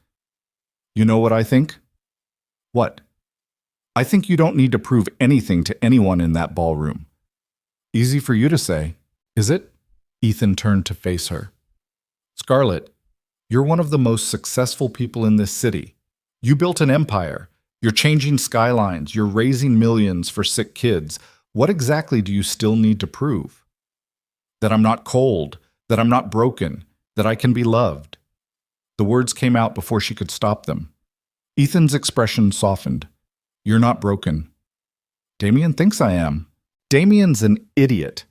Speaker 1: "You know what I think?" "What?" "I think you don't need to prove anything to anyone in that ballroom." "Easy for you to say. Is it?" Ethan turned to face her. "Scarlett, you're one of the most successful people in this city. You built an empire. You're changing skylines. You're raising millions for sick kids. What exactly do you still need to prove?" "That I'm not cold, that I'm not broken, that I can be loved." The words came out before she could stop them. Ethan's expression softened. "You're not broken." "Damien thinks I am." "Damien's an idiot."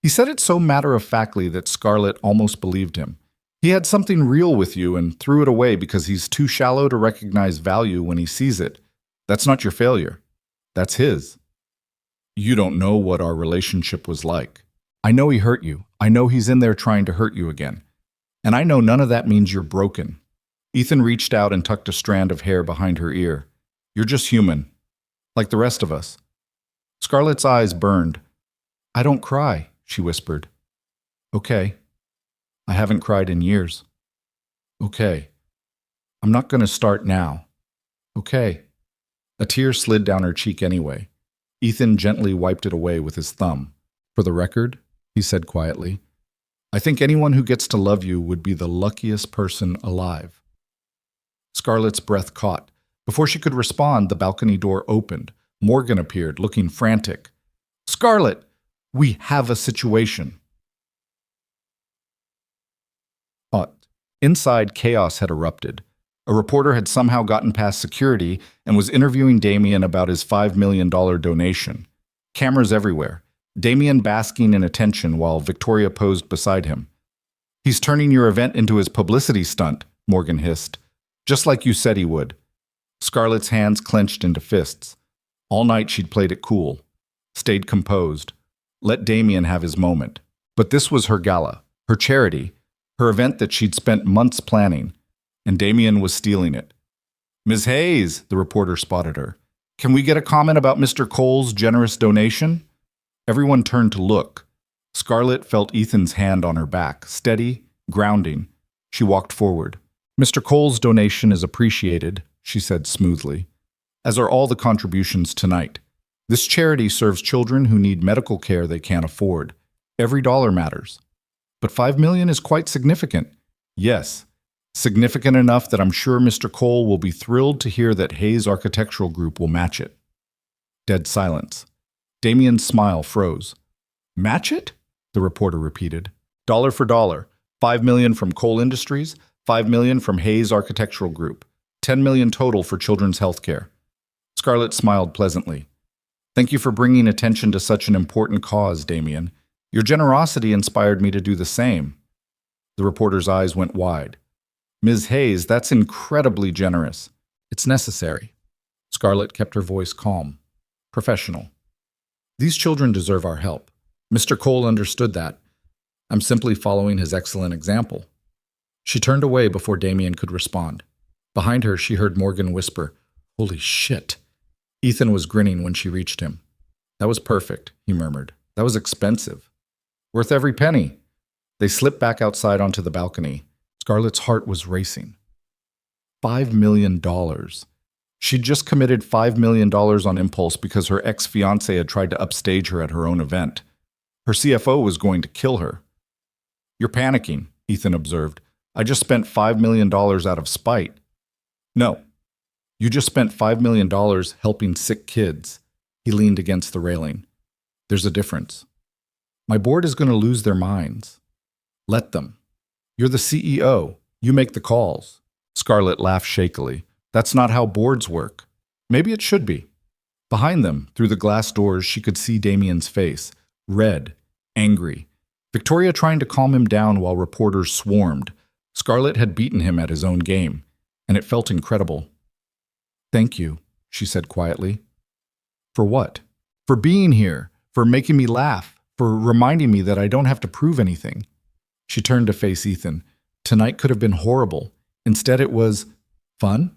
Speaker 1: He said it so matter-of-factly that Scarlett almost believed him. He had something real with you and threw it away because he's too shallow to recognize value when he sees it. That's not your failure. That's his. "You don't know what our relationship was like. I know he hurt you. I know he's in there trying to hurt you again. And I know none of that means you're broken." Ethan reached out and tucked a strand of hair behind her ear. "You're just human, like the rest of us." Scarlett's eyes burned. "I don't cry," she whispered. "Okay. I haven't cried in years." "Okay. I'm not going to start now." "Okay." A tear slid down her cheek anyway. Ethan gently wiped it away with his thumb. "For the record," he said quietly, "I think anyone who gets to love you would be the luckiest person alive." Scarlett's breath caught. Before she could respond, the balcony door opened. Morgan appeared, looking frantic. "Scarlett, we have a situation." Inside, chaos had erupted. A reporter had somehow gotten past security and was interviewing Damien about his $5 million donation. Cameras everywhere. Damien basking in attention while Victoria posed beside him. "He's turning your event into his publicity stunt," Morgan hissed. "Just like you said he would." Scarlett's hands clenched into fists. All night she'd played it cool, stayed composed, let Damien have his moment. But this was her gala, her charity, her event that she'd spent months planning, and Damien was stealing it. "Ms. Hayes," the reporter spotted her. "Can we get a comment about Mr. Cole's generous donation?" Everyone turned to look. Scarlett felt Ethan's hand on her back, steady, grounding. She walked forward. "Mr. Cole's donation is appreciated," she said smoothly, "as are all the contributions tonight. This charity serves children who need medical care they can't afford. Every dollar matters. But $5 million is quite significant. Yes, significant enough that I'm sure Mr. Cole will be thrilled to hear that Hayes Architectural Group will match it." Dead silence. Damien's smile froze. "Match it?" the reporter repeated. "Dollar for dollar. $5 million from Cole Industries, $5 million from Hayes Architectural Group. $10 million total for children's health care." Scarlett smiled pleasantly. "Thank you for bringing attention to such an important cause, Damien. Your generosity inspired me to do the same." The reporter's eyes went wide. "Ms. Hayes, that's incredibly generous. It's necessary." Scarlett kept her voice calm, professional. "These children deserve our help. Mr. Cole understood that. I'm simply following his excellent example." She turned away before Damien could respond. Behind her, she heard Morgan whisper, "Holy shit." Ethan was grinning when she reached him. "That was perfect," he murmured. "That was expensive. Worth every penny." They slipped back outside onto the balcony. Scarlett's heart was racing. $5 million. She'd just committed $5 million on impulse because her ex-fiancé had tried to upstage her at her own event. Her CFO was going to kill her. "You're panicking," Ethan observed. "I just spent $5 million out of spite." "No. You just spent $5 million helping sick kids." He leaned against the railing. "There's a difference. My board is going to lose their minds. Let them. You're the CEO. You make the calls." Scarlett laughed shakily. "That's not how boards work." Maybe it should be. Behind them, through the glass doors, she could see Damien's face, red, angry. Victoria trying to calm him down while reporters swarmed. Scarlett had beaten him at his own game, and it felt incredible. "Thank you," she said quietly. "For what?" "For being here, for making me laugh, for reminding me that I don't have to prove anything." She turned to face Ethan. Tonight could have been horrible. Instead it was fun?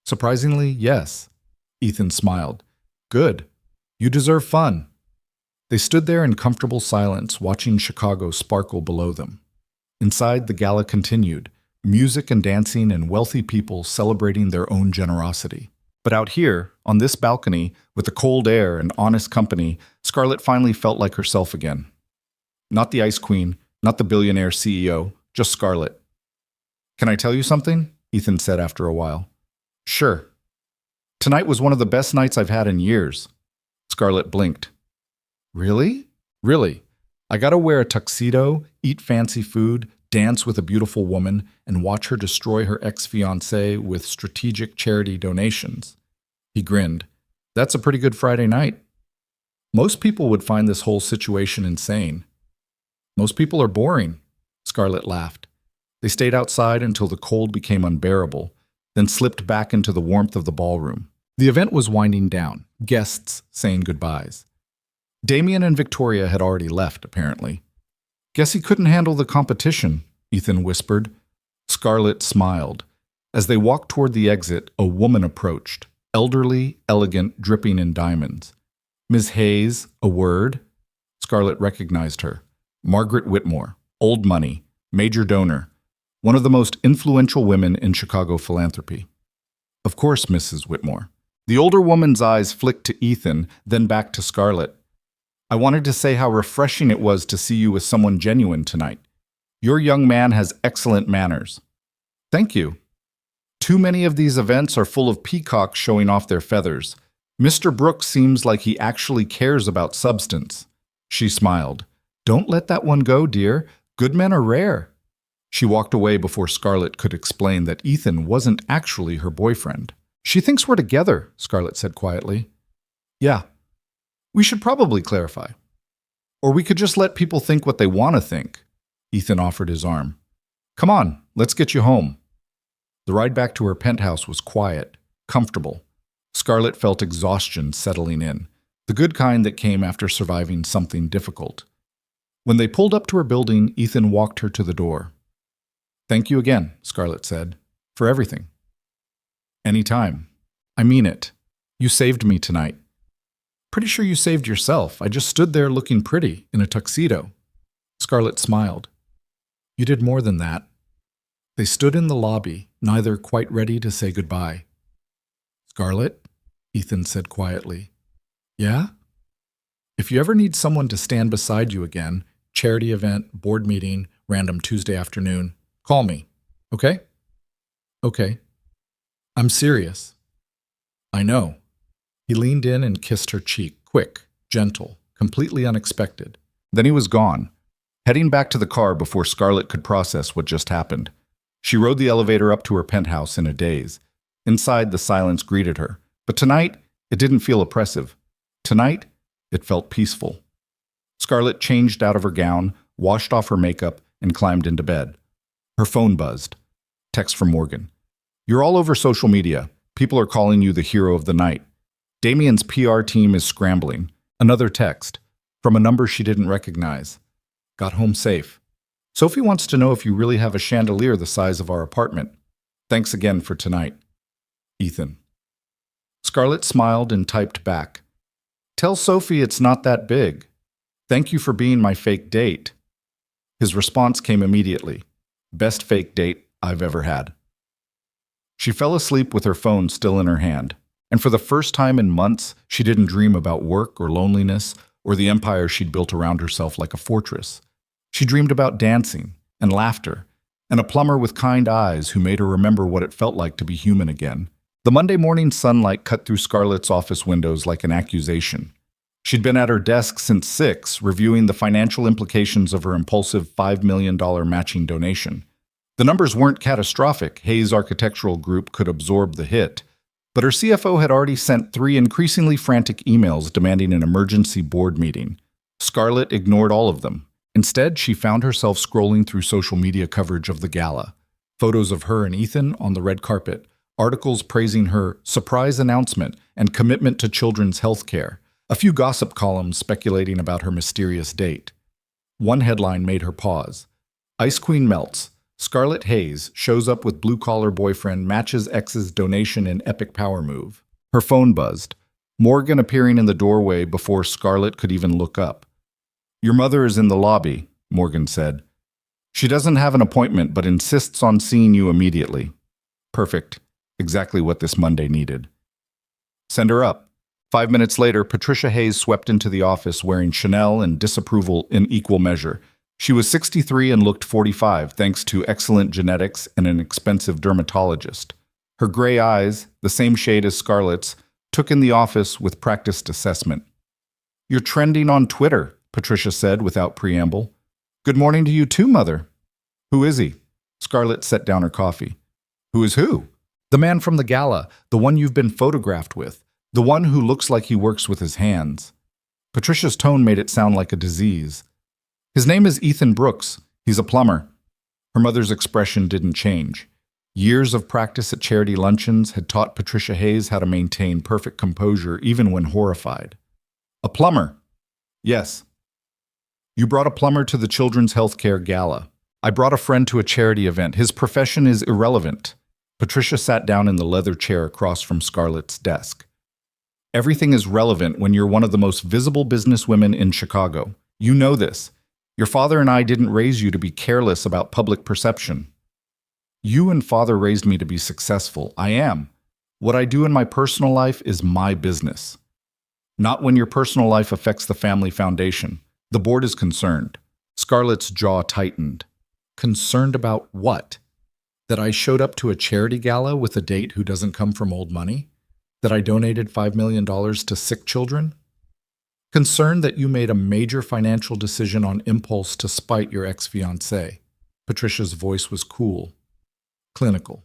Speaker 1: Surprisingly, yes. Ethan smiled. "Good. You deserve fun." They stood there in comfortable silence, watching Chicago sparkle below them. Inside, the gala continued, music and dancing and wealthy people celebrating their own generosity. But out here, on this balcony, with the cold air and honest company, Scarlett finally felt like herself again. Not the Ice Queen, not the billionaire CEO, just Scarlett. "Can I tell you something?" Ethan said after a while. "Sure." "Tonight was one of the best nights I've had in years." Scarlett blinked. "Really?" "Really. I got to wear a tuxedo, eat fancy food, dance with a beautiful woman, and watch her destroy her ex-fiancé with strategic charity donations." He grinned. "That's a pretty good Friday night." "Most people would find this whole situation insane." "Most people are boring." Scarlett laughed. They stayed outside until the cold became unbearable, then slipped back into the warmth of the ballroom. The event was winding down, guests saying goodbyes. Damien and Victoria had already left, apparently. "Guess he couldn't handle the competition," Ethan whispered. Scarlett smiled. As they walked toward the exit, a woman approached, elderly, elegant, dripping in diamonds. "Ms. Hayes, a word?" Scarlett recognized her. Margaret Whitmore, old money, major donor, one of the most influential women in Chicago philanthropy. "Of course, Mrs. Whitmore." The older woman's eyes flicked to Ethan, then back to Scarlett. "I wanted to say how refreshing it was to see you with someone genuine tonight. Your young man has excellent manners." "Thank you." "Too many of these events are full of peacocks showing off their feathers. Mr. Brooks seems like he actually cares about substance." She smiled. "Don't let that one go, dear. Good men are rare." She walked away before Scarlett could explain that Ethan wasn't actually her boyfriend. "She thinks we're together," Scarlett said quietly. "Yeah. We should probably clarify." Or we could just let people think what they want to think. Ethan offered his arm. Come on, let's get you home. The ride back to her penthouse was quiet, comfortable. Scarlett felt exhaustion settling in, the good kind that came after surviving something difficult. When they pulled up to her building, Ethan walked her to the door. Thank you again, Scarlett said, for everything. Anytime. I mean it. You saved me tonight. Pretty sure you saved yourself. I just stood there looking pretty in a tuxedo. Scarlett smiled. You did more than that. They stood in the lobby, neither quite ready to say goodbye. Scarlett, Ethan said quietly. Yeah? If you ever need someone to stand beside you again, charity event, board meeting, random Tuesday afternoon, call me, okay? Okay. I'm serious. I know. He leaned in and kissed her cheek, quick, gentle, completely unexpected. Then he was gone, heading back to the car before Scarlett could process what just happened. She rode the elevator up to her penthouse in a daze. Inside, the silence greeted her. But tonight, it didn't feel oppressive. Tonight, it felt peaceful. Scarlett changed out of her gown, washed off her makeup, and climbed into bed. Her phone buzzed. Text from Morgan. You're all over social media. People are calling you the hero of the night. Damien's PR team is scrambling. Another text. From a number she didn't recognize. Got home safe. Sophie wants to know if you really have a chandelier the size of our apartment. Thanks again for tonight. Ethan. Scarlett smiled and typed back. Tell Sophie it's not that big. Thank you for being my fake date. His response came immediately. Best fake date I've ever had. She fell asleep with her phone still in her hand, and for the first time in months, she didn't dream about work or loneliness or the empire she'd built around herself like a fortress. She dreamed about dancing and laughter and a plumber with kind eyes who made her remember what it felt like to be human again. The Monday morning sunlight cut through Scarlett's office windows like an accusation. She'd been at her desk since 6, reviewing the financial implications of her impulsive $5 million matching donation. The numbers weren't catastrophic. Hayes Architectural Group could absorb the hit. But her CFO had already sent 3 increasingly frantic emails demanding an emergency board meeting. Scarlett ignored all of them. Instead, she found herself scrolling through social media coverage of the gala. Photos of her and Ethan on the red carpet, articles praising her surprise announcement and commitment to children's health care, a few gossip columns speculating about her mysterious date. One headline made her pause. Ice Queen melts. Scarlett Hayes shows up with blue-collar boyfriend matches ex's donation in epic power move. Her phone buzzed. Morgan appearing in the doorway before Scarlett could even look up. Your mother is in the lobby, Morgan said. She doesn't have an appointment but insists on seeing you immediately. Perfect. Exactly what this Monday needed. Send her up. 5 minutes later, Patricia Hayes swept into the office wearing Chanel and disapproval in equal measure. She was 63 and looked 45 thanks to excellent genetics and an expensive dermatologist. Her gray eyes, the same shade as Scarlett's, took in the office with practiced assessment. You're trending on Twitter, Patricia said without preamble. Good morning to you too, Mother. Who is he? Scarlett set down her coffee. Who is who? The man from the gala, the one you've been photographed with, the one who looks like he works with his hands. Patricia's tone made it sound like a disease. His name is Ethan Brooks. He's a plumber. Her mother's expression didn't change. Years of practice at charity luncheons had taught Patricia Hayes how to maintain perfect composure even when horrified. A plumber? Yes. You brought a plumber to the Children's Healthcare Gala. I brought a friend to a charity event. His profession is irrelevant. Patricia sat down in the leather chair across from Scarlett's desk. Everything is relevant when you're one of the most visible businesswomen in Chicago. You know this. Your father and I didn't raise you to be careless about public perception. You and Father raised me to be successful. I am. What I do in my personal life is my business. Not when your personal life affects the family foundation. The board is concerned. Scarlett's jaw tightened. Concerned about what? That I showed up to a charity gala with a date who doesn't come from old money? That I donated $5 million to sick children? Concerned that you made a major financial decision on impulse to spite your ex-fiancé. Patricia's voice was cool, clinical.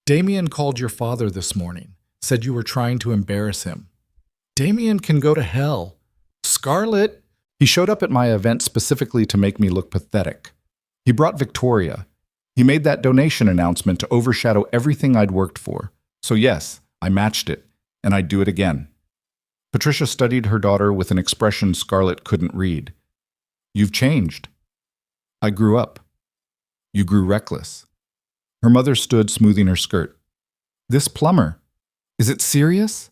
Speaker 1: Damien called your father this morning, said you were trying to embarrass him. Damien can go to hell. Scarlett, He showed up at my event specifically to make me look pathetic. He brought Victoria. He made that donation announcement to overshadow everything I'd worked for. So yes, I matched it, and I'd do it again. Patricia studied her daughter with an expression Scarlett couldn't read. You've changed. I grew up. You grew reckless. Her mother stood smoothing her skirt. This plumber. Is it serious?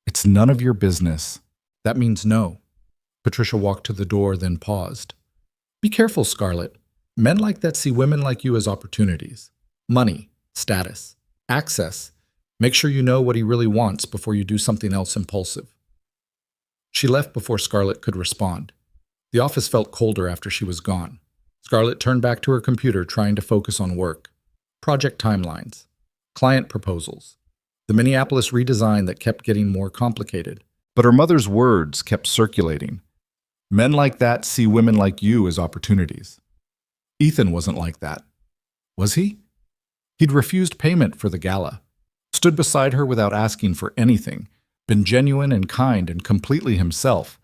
Speaker 1: It's none of your business. That means no. Patricia walked to the door, then paused. Be careful, Scarlett. Men like that see women like you as opportunities. Money, status, access. Make sure you know what he really wants before you do something else impulsive. She left before Scarlett could respond. The office felt colder after she was gone. Scarlett turned back to her computer, trying to focus on work. Project timelines. Client proposals. The Minneapolis redesign that kept getting more complicated. But her mother's words kept circulating. Men like that see women like you as opportunities. Ethan wasn't like that. Was he? He'd refused payment for the gala, stood beside her without asking for anything, been genuine and kind and completely himself,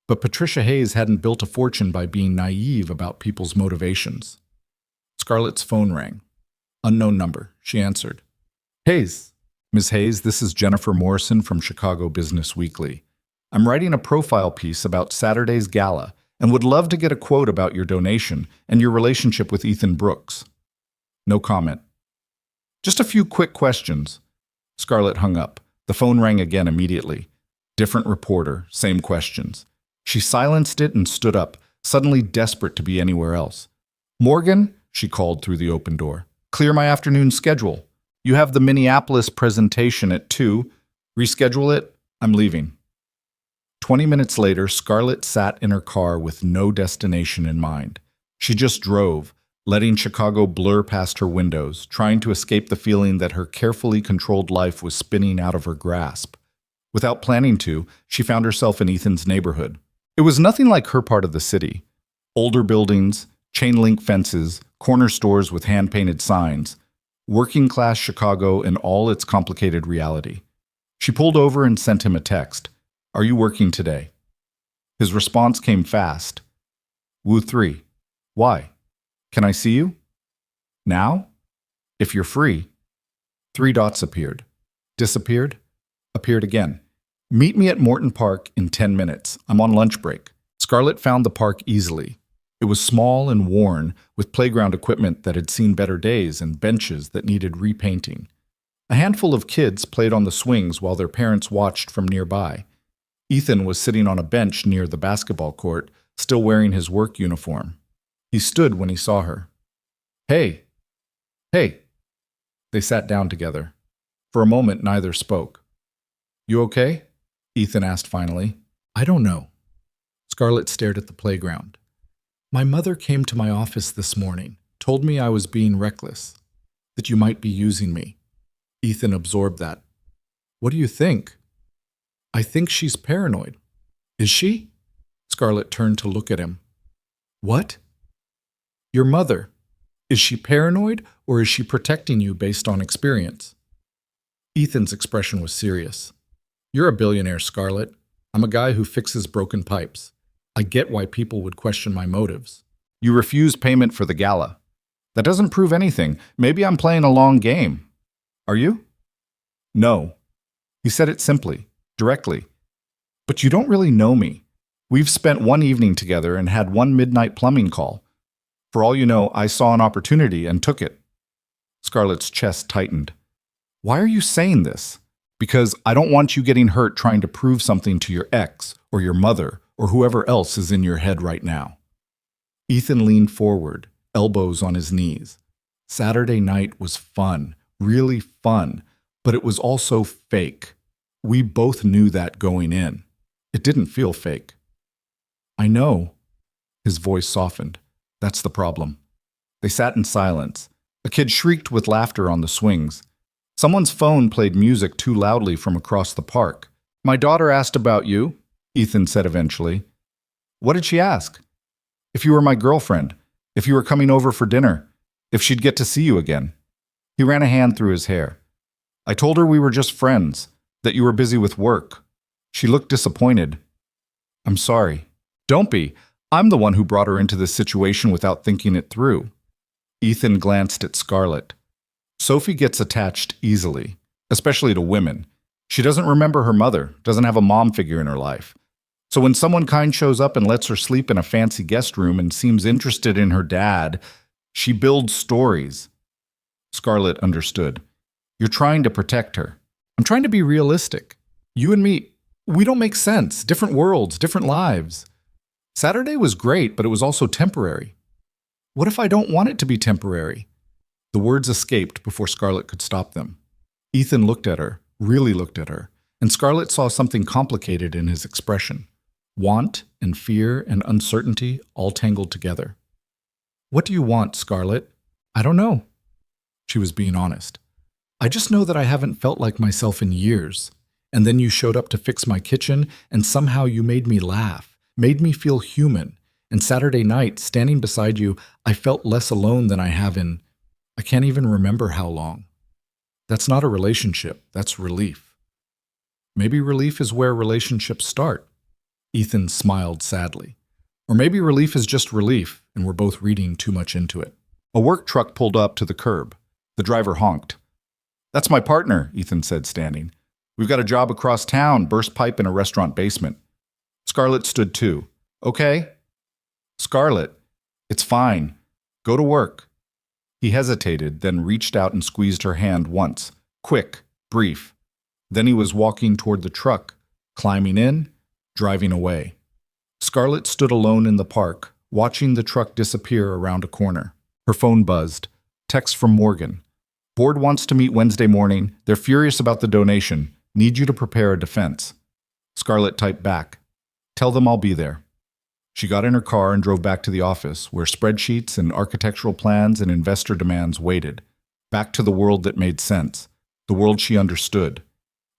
Speaker 1: but Patricia Hayes hadn't built a fortune by being naive about people's motivations. Scarlett's phone rang. Unknown number. She answered. Hayes. Ms. Hayes, this is Jennifer Morrison from Chicago Business Weekly. I'm writing a profile piece about Saturday's gala and would love to get a quote about your donation and your relationship with Ethan Brooks. No comment. Just a few quick questions. Scarlett hung up. The phone rang again immediately. Different reporter, same questions. She silenced it and stood up, suddenly desperate to be anywhere else. Morgan, she called through the open door. Clear my afternoon schedule. You have the Minneapolis presentation at 2. Reschedule it. I'm leaving. 20 minutes later, Scarlett sat in her car with no destination in mind. She just drove, letting Chicago blur past her windows, trying to escape the feeling that her carefully controlled life was spinning out of her grasp. Without planning to, she found herself in Ethan's neighborhood. It was nothing like her part of the city. Older buildings, chain-link fences, corner stores with hand-painted signs. Working-class Chicago in all its complicated reality. She pulled over and sent him a text. Are you working today? His response came fast. Woo 3. Why? Can I see you? Now? If you're free. 3 dots appeared. Disappeared. Appeared again. Meet me at Morton Park in 10 minutes. I'm on lunch break. Scarlett found the park easily. It was small and worn, with playground equipment that had seen better days and benches that needed repainting. A handful of kids played on the swings while their parents watched from nearby. Ethan was sitting on a bench near the basketball court, still wearing his work uniform. He stood when he saw her. Hey! Hey! They sat down together. For a moment, neither spoke. You okay? Ethan asked finally. I don't know. Scarlett stared at the playground. My mother came to my office this morning, told me I was being reckless, that you might be using me. Ethan absorbed that. What do you think? I think she's paranoid. Is she? Scarlett turned to look at him. What? Your mother. Is she paranoid or is she protecting you based on experience? Ethan's expression was serious. You're a billionaire, Scarlett. I'm a guy who fixes broken pipes. I get why people would question my motives. You refused payment for the gala. That doesn't prove anything. Maybe I'm playing a long game. Are you? No. He said it simply, directly. But you don't really know me. We've spent one evening together and had one midnight plumbing call. For all you know, I saw an opportunity and took it. Scarlett's chest tightened. Why are you saying this? Because I don't want you getting hurt trying to prove something to your ex or your mother or whoever else is in your head right now. Ethan leaned forward, elbows on his knees. Saturday night was fun, really fun, but it was also fake. We both knew that going in. It didn't feel fake. I know. His voice softened. That's the problem. They sat in silence. A kid shrieked with laughter on the swings. Someone's phone played music too loudly from across the park. My daughter asked about you, Ethan said eventually. What did she ask? If you were my girlfriend, if you were coming over for dinner, if she'd get to see you again. He ran a hand through his hair. I told her we were just friends, that you were busy with work. She looked disappointed. I'm sorry. Don't be. I'm the one who brought her into this situation without thinking it through. Ethan glanced at Scarlett. Sophie gets attached easily, especially to women. She doesn't remember her mother, doesn't have a mom figure in her life. So when someone kind shows up and lets her sleep in a fancy guest room and seems interested in her dad, she builds stories. Scarlett understood. You're trying to protect her. I'm trying to be realistic. You and me, we don't make sense. Different worlds, different lives. Saturday was great, but it was also temporary. What if I don't want it to be temporary? The words escaped before Scarlett could stop them. Ethan looked at her, really looked at her, and Scarlett saw something complicated in his expression. Want and fear and uncertainty all tangled together. What do you want, Scarlett? I don't know. She was being honest. I just know that I haven't felt like myself in years. And then you showed up to fix my kitchen, and somehow you made me laugh, made me feel human. And Saturday night, standing beside you, I felt less alone than I have in, I can't even remember how long. That's not a relationship, that's relief. Maybe relief is where relationships start. Ethan smiled sadly. Or maybe relief is just relief, and we're both reading too much into it. A work truck pulled up to the curb. The driver honked. That's my partner, Ethan said, standing. We've got a job across town, burst pipe in a restaurant basement. Scarlett stood too. Okay? Scarlett, it's fine. Go to work. He hesitated, then reached out and squeezed her hand once. Quick, brief. Then he was walking toward the truck, climbing in, driving away. Scarlett stood alone in the park, watching the truck disappear around a corner. Her phone buzzed. Text from Morgan. Board wants to meet Wednesday morning. They're furious about the donation. Need you to prepare a defense. Scarlett typed back. Tell them I'll be there. She got in her car and drove back to the office, where spreadsheets and architectural plans and investor demands waited. Back to the world that made sense, the world she understood.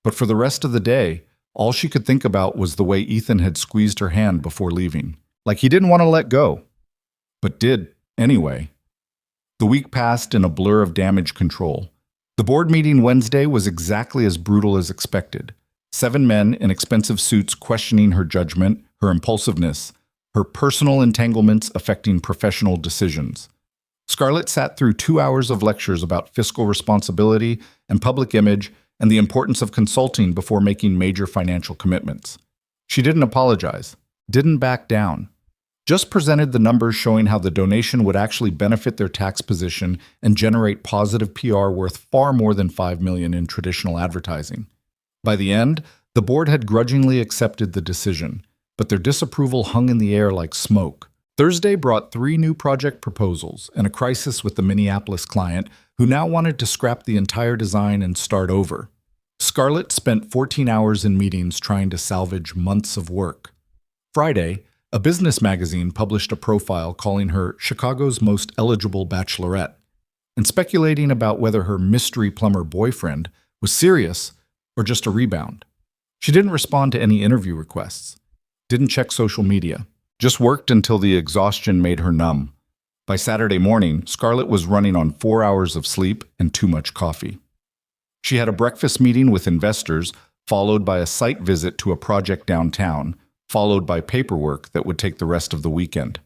Speaker 1: But for the rest of the day, all she could think about was the way Ethan had squeezed her hand before leaving. Like he didn't want to let go. But did, anyway. The week passed in a blur of damage control. The board meeting Wednesday was exactly as brutal as expected. 7 men in expensive suits questioning her judgment, her impulsiveness, her personal entanglements affecting professional decisions. Scarlett sat through 2 hours of lectures about fiscal responsibility and public image and the importance of consulting before making major financial commitments. She didn't apologize, didn't back down, just presented the numbers showing how the donation would actually benefit their tax position and generate positive PR worth far more than $5 million in traditional advertising. By the end, the board had grudgingly accepted the decision, but their disapproval hung in the air like smoke. Thursday brought 3 new project proposals and a crisis with the Minneapolis client, who now wanted to scrap the entire design and start over. Scarlett spent 14 hours in meetings trying to salvage months of work. Friday, a business magazine published a profile calling her Chicago's most eligible bachelorette, and speculating about whether her mystery plumber boyfriend was serious or just a rebound. She didn't respond to any interview requests, didn't check social media, just worked until the exhaustion made her numb. By Saturday morning, Scarlett was running on 4 hours of sleep and too much coffee. She had a breakfast meeting with investors, followed by a site visit to a project downtown, followed by paperwork that would take the rest of the weekend.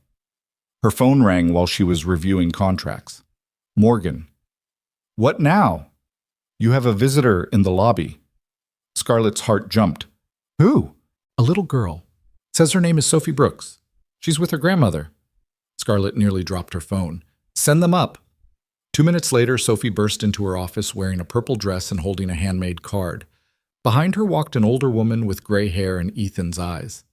Speaker 1: Her phone rang while she was reviewing contracts. Morgan. What now? You have a visitor in the lobby. Scarlett's heart jumped. Who? A little girl. Says her name is Sophie Brooks. She's with her grandmother. Scarlett nearly dropped her phone. Send them up. 2 minutes later, Sophie burst into her office wearing a purple dress and holding a handmade card. Behind her walked an older woman with gray hair and Ethan's eyes.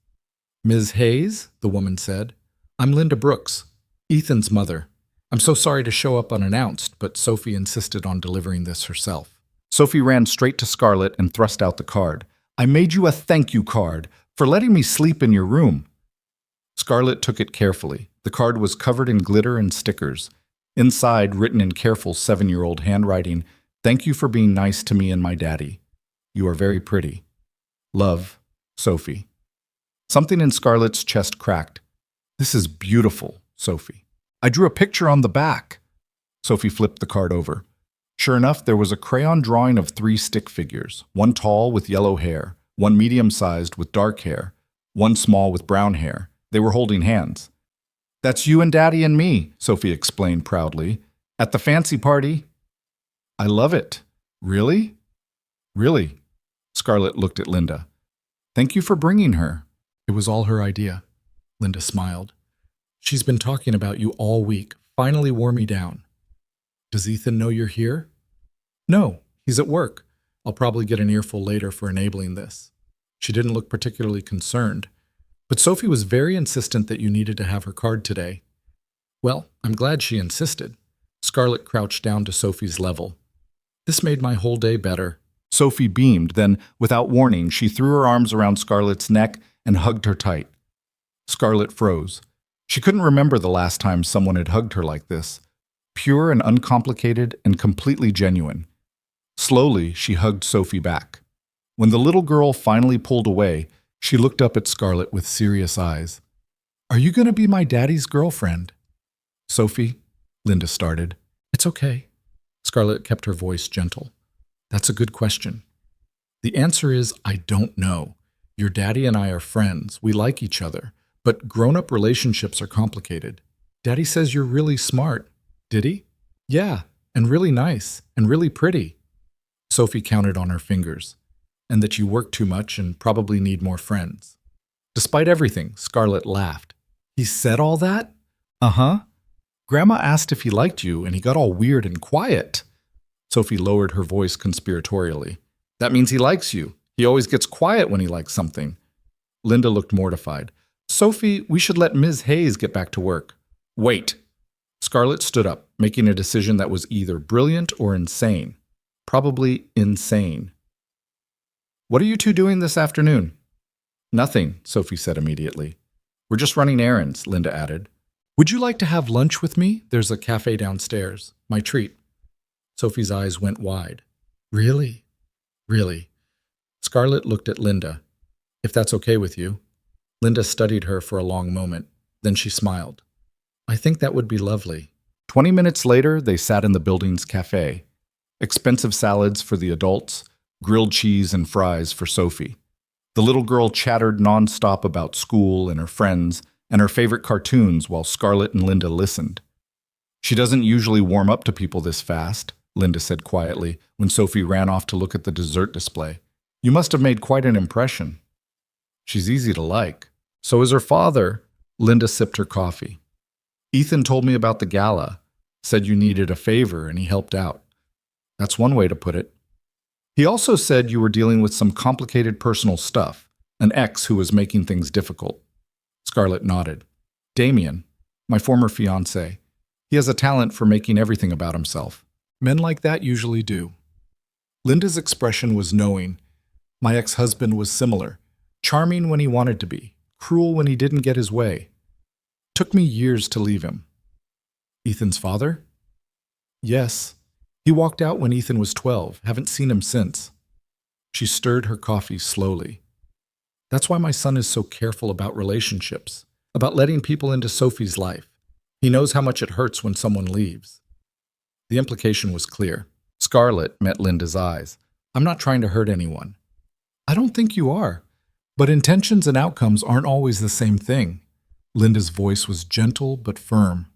Speaker 1: Ms. Hayes, the woman said. I'm Linda Brooks, Ethan's mother. I'm so sorry to show up unannounced, but Sophie insisted on delivering this herself. Sophie ran straight to Scarlett and thrust out the card. I made you a thank you card for letting me sleep in your room. Scarlett took it carefully. The card was covered in glitter and stickers. Inside, written in careful 7-year-old handwriting, thank you for being nice to me and my daddy. You are very pretty. Love, Sophie. Something in Scarlett's chest cracked. This is beautiful, Sophie. I drew a picture on the back. Sophie flipped the card over. Sure enough, there was a crayon drawing of 3 stick figures, one tall with yellow hair, one medium-sized with dark hair, one small with brown hair, They were holding hands. "That's you and Daddy and me," Sophie explained proudly. "At the fancy party." "I love it." "Really?" "Really." Scarlett looked at Linda. "Thank you for bringing her."
Speaker 2: It was all her idea. Linda smiled. "She's been talking about you all week. Finally wore me down." "Does Ethan know you're here?" "No, he's at work. I'll probably get an earful later for enabling this." She didn't look particularly concerned, but Sophie was very insistent that you needed to have her card today. "Well, I'm glad she insisted." Scarlett crouched down to Sophie's level. "This made my whole day better."
Speaker 1: Sophie beamed, then, without warning, she threw her arms around Scarlett's neck and hugged her tight. Scarlett froze. She couldn't remember the last time someone had hugged her like this. Pure and uncomplicated and completely genuine. Slowly, she hugged Sophie back. When the little girl finally pulled away, she looked up at Scarlett with serious eyes. "Are you going to be my daddy's girlfriend?" "Sophie," Linda started. "It's okay." Scarlett kept her voice gentle. "That's a good question. The answer is I don't know. Your daddy and I are friends. We like each other. But grown-up relationships are complicated. Daddy says you're really smart." "Did he?" "Yeah, and really nice, and really pretty." Sophie counted on her fingers. "And that you work too much and probably need more friends." Despite everything, Scarlett laughed. "He said all that?" "Uh-huh. Grandma asked if he liked you, and he got all weird and quiet." Sophie lowered her voice conspiratorially. "That means he likes you. He always gets quiet when he likes something." Linda looked mortified. "Sophie, we should let Ms. Hayes get back to work." "Wait." Scarlett stood up, making a decision that was either brilliant or insane. Probably insane. "What are you two doing this afternoon?" "Nothing," Sophie said immediately. "We're just running errands," Linda added. "Would you like to have lunch with me? There's a cafe downstairs. My treat." Sophie's eyes went wide. "Really? Really?" Scarlett looked at Linda. "If that's okay with you." Linda studied her for a long moment. Then she smiled. "I think that would be lovely." 20 minutes later, they sat in the building's cafe. Expensive salads for the adults, grilled cheese and fries for Sophie. The little girl chattered nonstop about school and her friends and her favorite cartoons while Scarlett and Linda listened. "She doesn't usually warm up to people this fast," Linda said quietly when Sophie ran off to look at the dessert display. "You must have made quite an impression." "She's easy to like." "So is her father." Linda sipped her coffee. "Ethan told me about the gala, said you needed a favor and he helped out." "That's one way to put it." "He also said you were dealing with some complicated personal stuff, an ex who was making things difficult." Scarlett nodded. "Damien, my former fiancé. He has a talent for making everything about himself." "Men like that usually do." Linda's expression was knowing. "My ex-husband was similar. Charming when he wanted to be, cruel when he didn't get his way. Took me years to leave him." "Ethan's father?" "Yes. He walked out when Ethan was 12. Haven't seen him since." She stirred her coffee slowly. "That's why my son is so careful about relationships, about letting people into Sophie's life. He knows how much it hurts when someone leaves." The implication was clear. Scarlett met Linda's eyes. "I'm not trying to hurt anyone." "I don't think you are. But intentions and outcomes aren't always the same thing." Linda's voice was gentle but firm.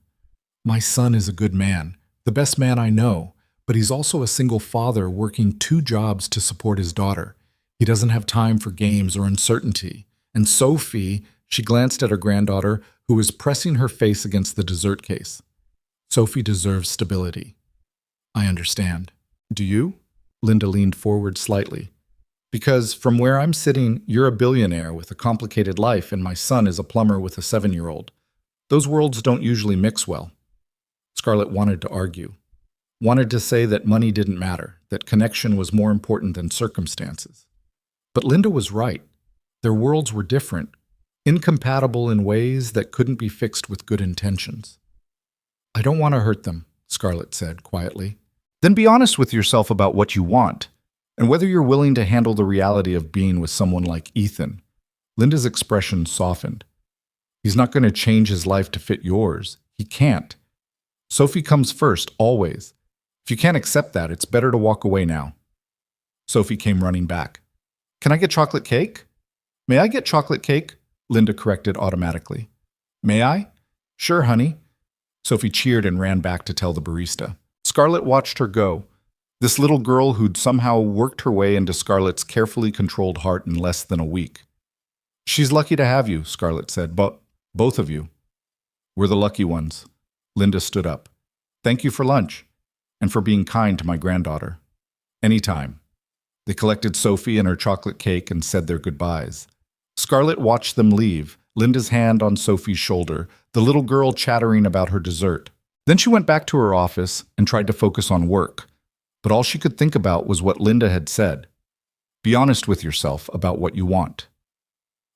Speaker 1: "My son is a good man, the best man I know, but he's also a single father working 2 jobs to support his daughter. He doesn't have time for games or uncertainty. And Sophie," she glanced at her granddaughter, who was pressing her face against the dessert case. "Sophie deserves stability." "I understand." "Do you?" Linda leaned forward slightly. "Because from where I'm sitting, you're a billionaire with a complicated life and my son is a plumber with a 7-year-old. Those worlds don't usually mix well." Scarlett wanted to argue. Wanted to say that money didn't matter, that connection was more important than circumstances. But Linda was right. Their worlds were different, incompatible in ways that couldn't be fixed with good intentions. "I don't want to hurt them," Scarlett said quietly. "Then be honest with yourself about what you want, and whether you're willing to handle the reality of being with someone like Ethan." Linda's expression softened. "He's not going to change his life to fit yours. He can't. Sophie comes first, always. If you can't accept that, it's better to walk away now." Sophie came running back. "Can I get chocolate cake?" "May I get chocolate cake?" Linda corrected automatically. May I? Sure, honey. Sophie cheered and ran back to tell the barista. Scarlett watched her go. This little girl who'd somehow worked her way into Scarlett's carefully controlled heart in less than a week. She's lucky to have you, Scarlett said, but both of you. We're the lucky ones. Linda stood up. Thank you for lunch, and for being kind to my granddaughter. Anytime. They collected Sophie and her chocolate cake and said their goodbyes. Scarlett watched them leave, Linda's hand on Sophie's shoulder, the little girl chattering about her dessert. Then she went back to her office and tried to focus on work, but all she could think about was what Linda had said. Be honest with yourself about what you want.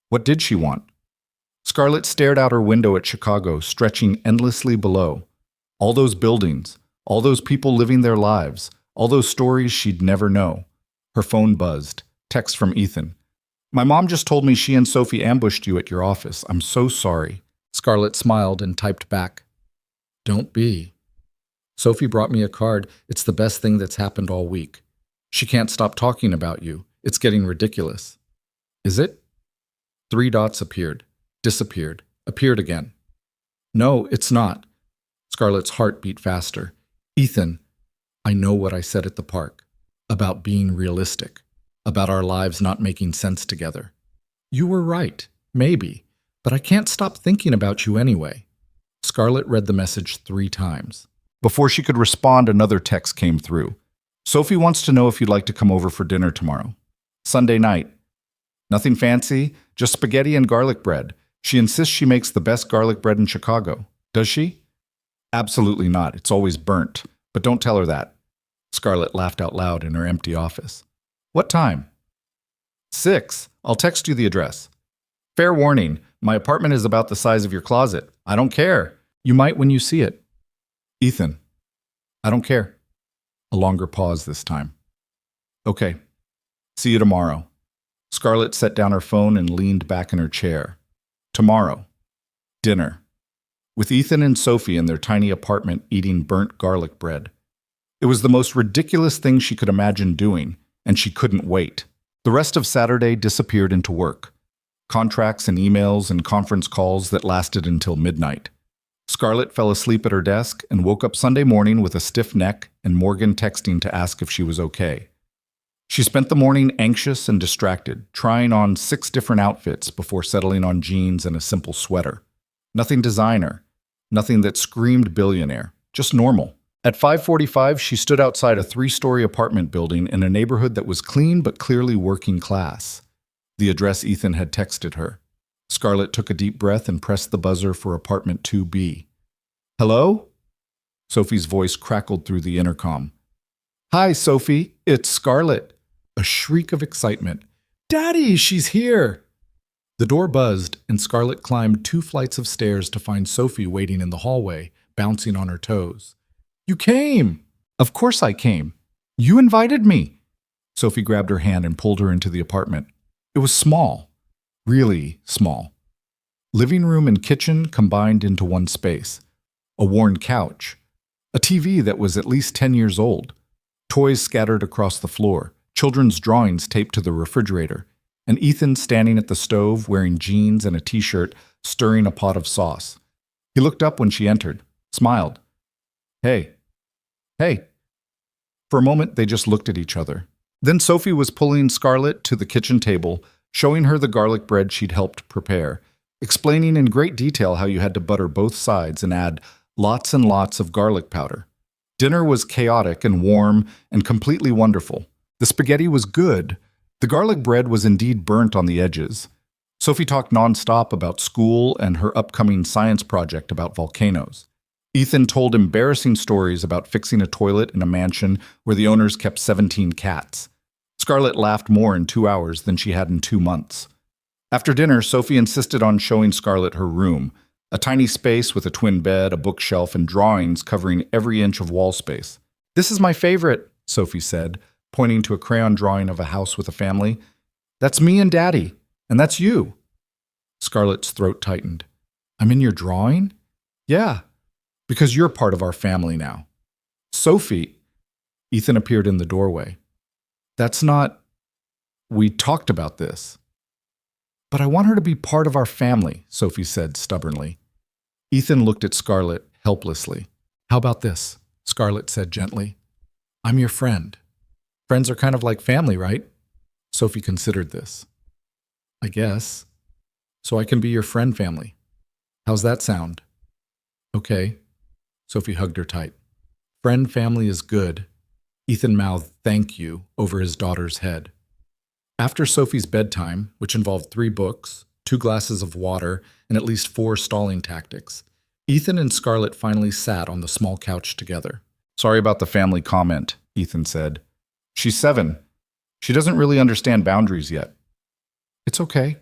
Speaker 1: What did she want? Scarlett stared out her window at Chicago, stretching endlessly below. All those buildings, all those people living their lives, all those stories she'd never know. Her phone buzzed. Text from Ethan. My mom just told me she and Sophie ambushed you at your office. I'm so sorry. Scarlett smiled and typed back. Don't be. Sophie brought me a card. It's the best thing that's happened all week. She can't stop talking about you. It's getting ridiculous. Is it? 3 dots appeared, disappeared, appeared again. No, it's not. Scarlett's heart beat faster. Ethan, I know what I said at the park. About being realistic. About our lives not making sense together. You were right, maybe, but I can't stop thinking about you anyway. Scarlett read the message 3 times. Before she could respond, another text came through. Sophie wants to know if you'd like to come over for dinner tomorrow. Sunday night. Nothing fancy, just spaghetti and garlic bread. She insists she makes the best garlic bread in Chicago. Does she? Absolutely not. It's always burnt. But don't tell her that. Scarlett laughed out loud in her empty office. What time? 6. I'll text you the address. Fair warning, my apartment is about the size of your closet. I don't care. You might when you see it. Ethan, I don't care. A longer pause this time. Okay. See you tomorrow. Scarlett set down her phone and leaned back in her chair. Tomorrow. Dinner. With Ethan and Sophie in their tiny apartment eating burnt garlic bread. It was the most ridiculous thing she could imagine doing, and she couldn't wait. The rest of Saturday disappeared into work. Contracts and emails and conference calls that lasted until midnight. Scarlett fell asleep at her desk and woke up Sunday morning with a stiff neck and Morgan texting to ask if she was okay. She spent the morning anxious and distracted, trying on 6 different outfits before settling on jeans and a simple sweater. Nothing designer, nothing that screamed billionaire, just normal. At 5:45, she stood outside a 3-story apartment building in a neighborhood that was clean but clearly working class. The address Ethan had texted her. Scarlett took a deep breath and pressed the buzzer for apartment 2B. Hello? Sophie's voice crackled through the intercom. Hi, Sophie. It's Scarlett. A shriek of excitement. Daddy, she's here! The door buzzed, and Scarlett climbed 2 flights of stairs to find Sophie waiting in the hallway, bouncing on her toes. You came! Of course I came. You invited me. Sophie grabbed her hand and pulled her into the apartment. It was small. Really small. Living room and kitchen combined into one space. A worn couch. A TV that was at least 10 years old. Toys scattered across the floor. Children's drawings taped to the refrigerator. And Ethan standing at the stove wearing jeans and a t-shirt, stirring a pot of sauce. He looked up when she entered, smiled. Hey. Hey. For a moment, they just looked at each other. Then Sophie was pulling Scarlett to the kitchen table, showing her the garlic bread she'd helped prepare, explaining in great detail how you had to butter both sides and add lots and lots of garlic powder. Dinner was chaotic and warm and completely wonderful. The spaghetti was good. The garlic bread was indeed burnt on the edges. Sophie talked nonstop about school and her upcoming science project about volcanoes. Ethan told embarrassing stories about fixing a toilet in a mansion where the owners kept 17 cats. Scarlett laughed more in 2 hours than she had in 2 months. After dinner, Sophie insisted on showing Scarlett her room, a tiny space with a twin bed, a bookshelf, and drawings covering every inch of wall space. This is my favorite, Sophie said, pointing to a crayon drawing of a house with a family. That's me and Daddy, and that's you. Scarlett's throat tightened. I'm in your drawing? Yeah, because you're part of our family now. Sophie, Ethan appeared in the doorway. That's not... We talked about this. But I want her to be part of our family, Sophie said stubbornly. Ethan looked at Scarlett helplessly.
Speaker 2: How about this? Scarlett said gently. I'm your friend. Friends are kind of like family, right? Sophie considered this. I guess. So I can be your friend family. How's that sound? Okay. Sophie hugged her tight. Friend family is good. Ethan mouthed thank you over his daughter's head. After Sophie's bedtime, which involved 3 books, 2 glasses of water, and at least 4 stalling tactics, Ethan and Scarlett finally sat on the small couch together.
Speaker 1: Sorry about the family comment, Ethan said. She's 7. She doesn't really understand boundaries yet. It's okay.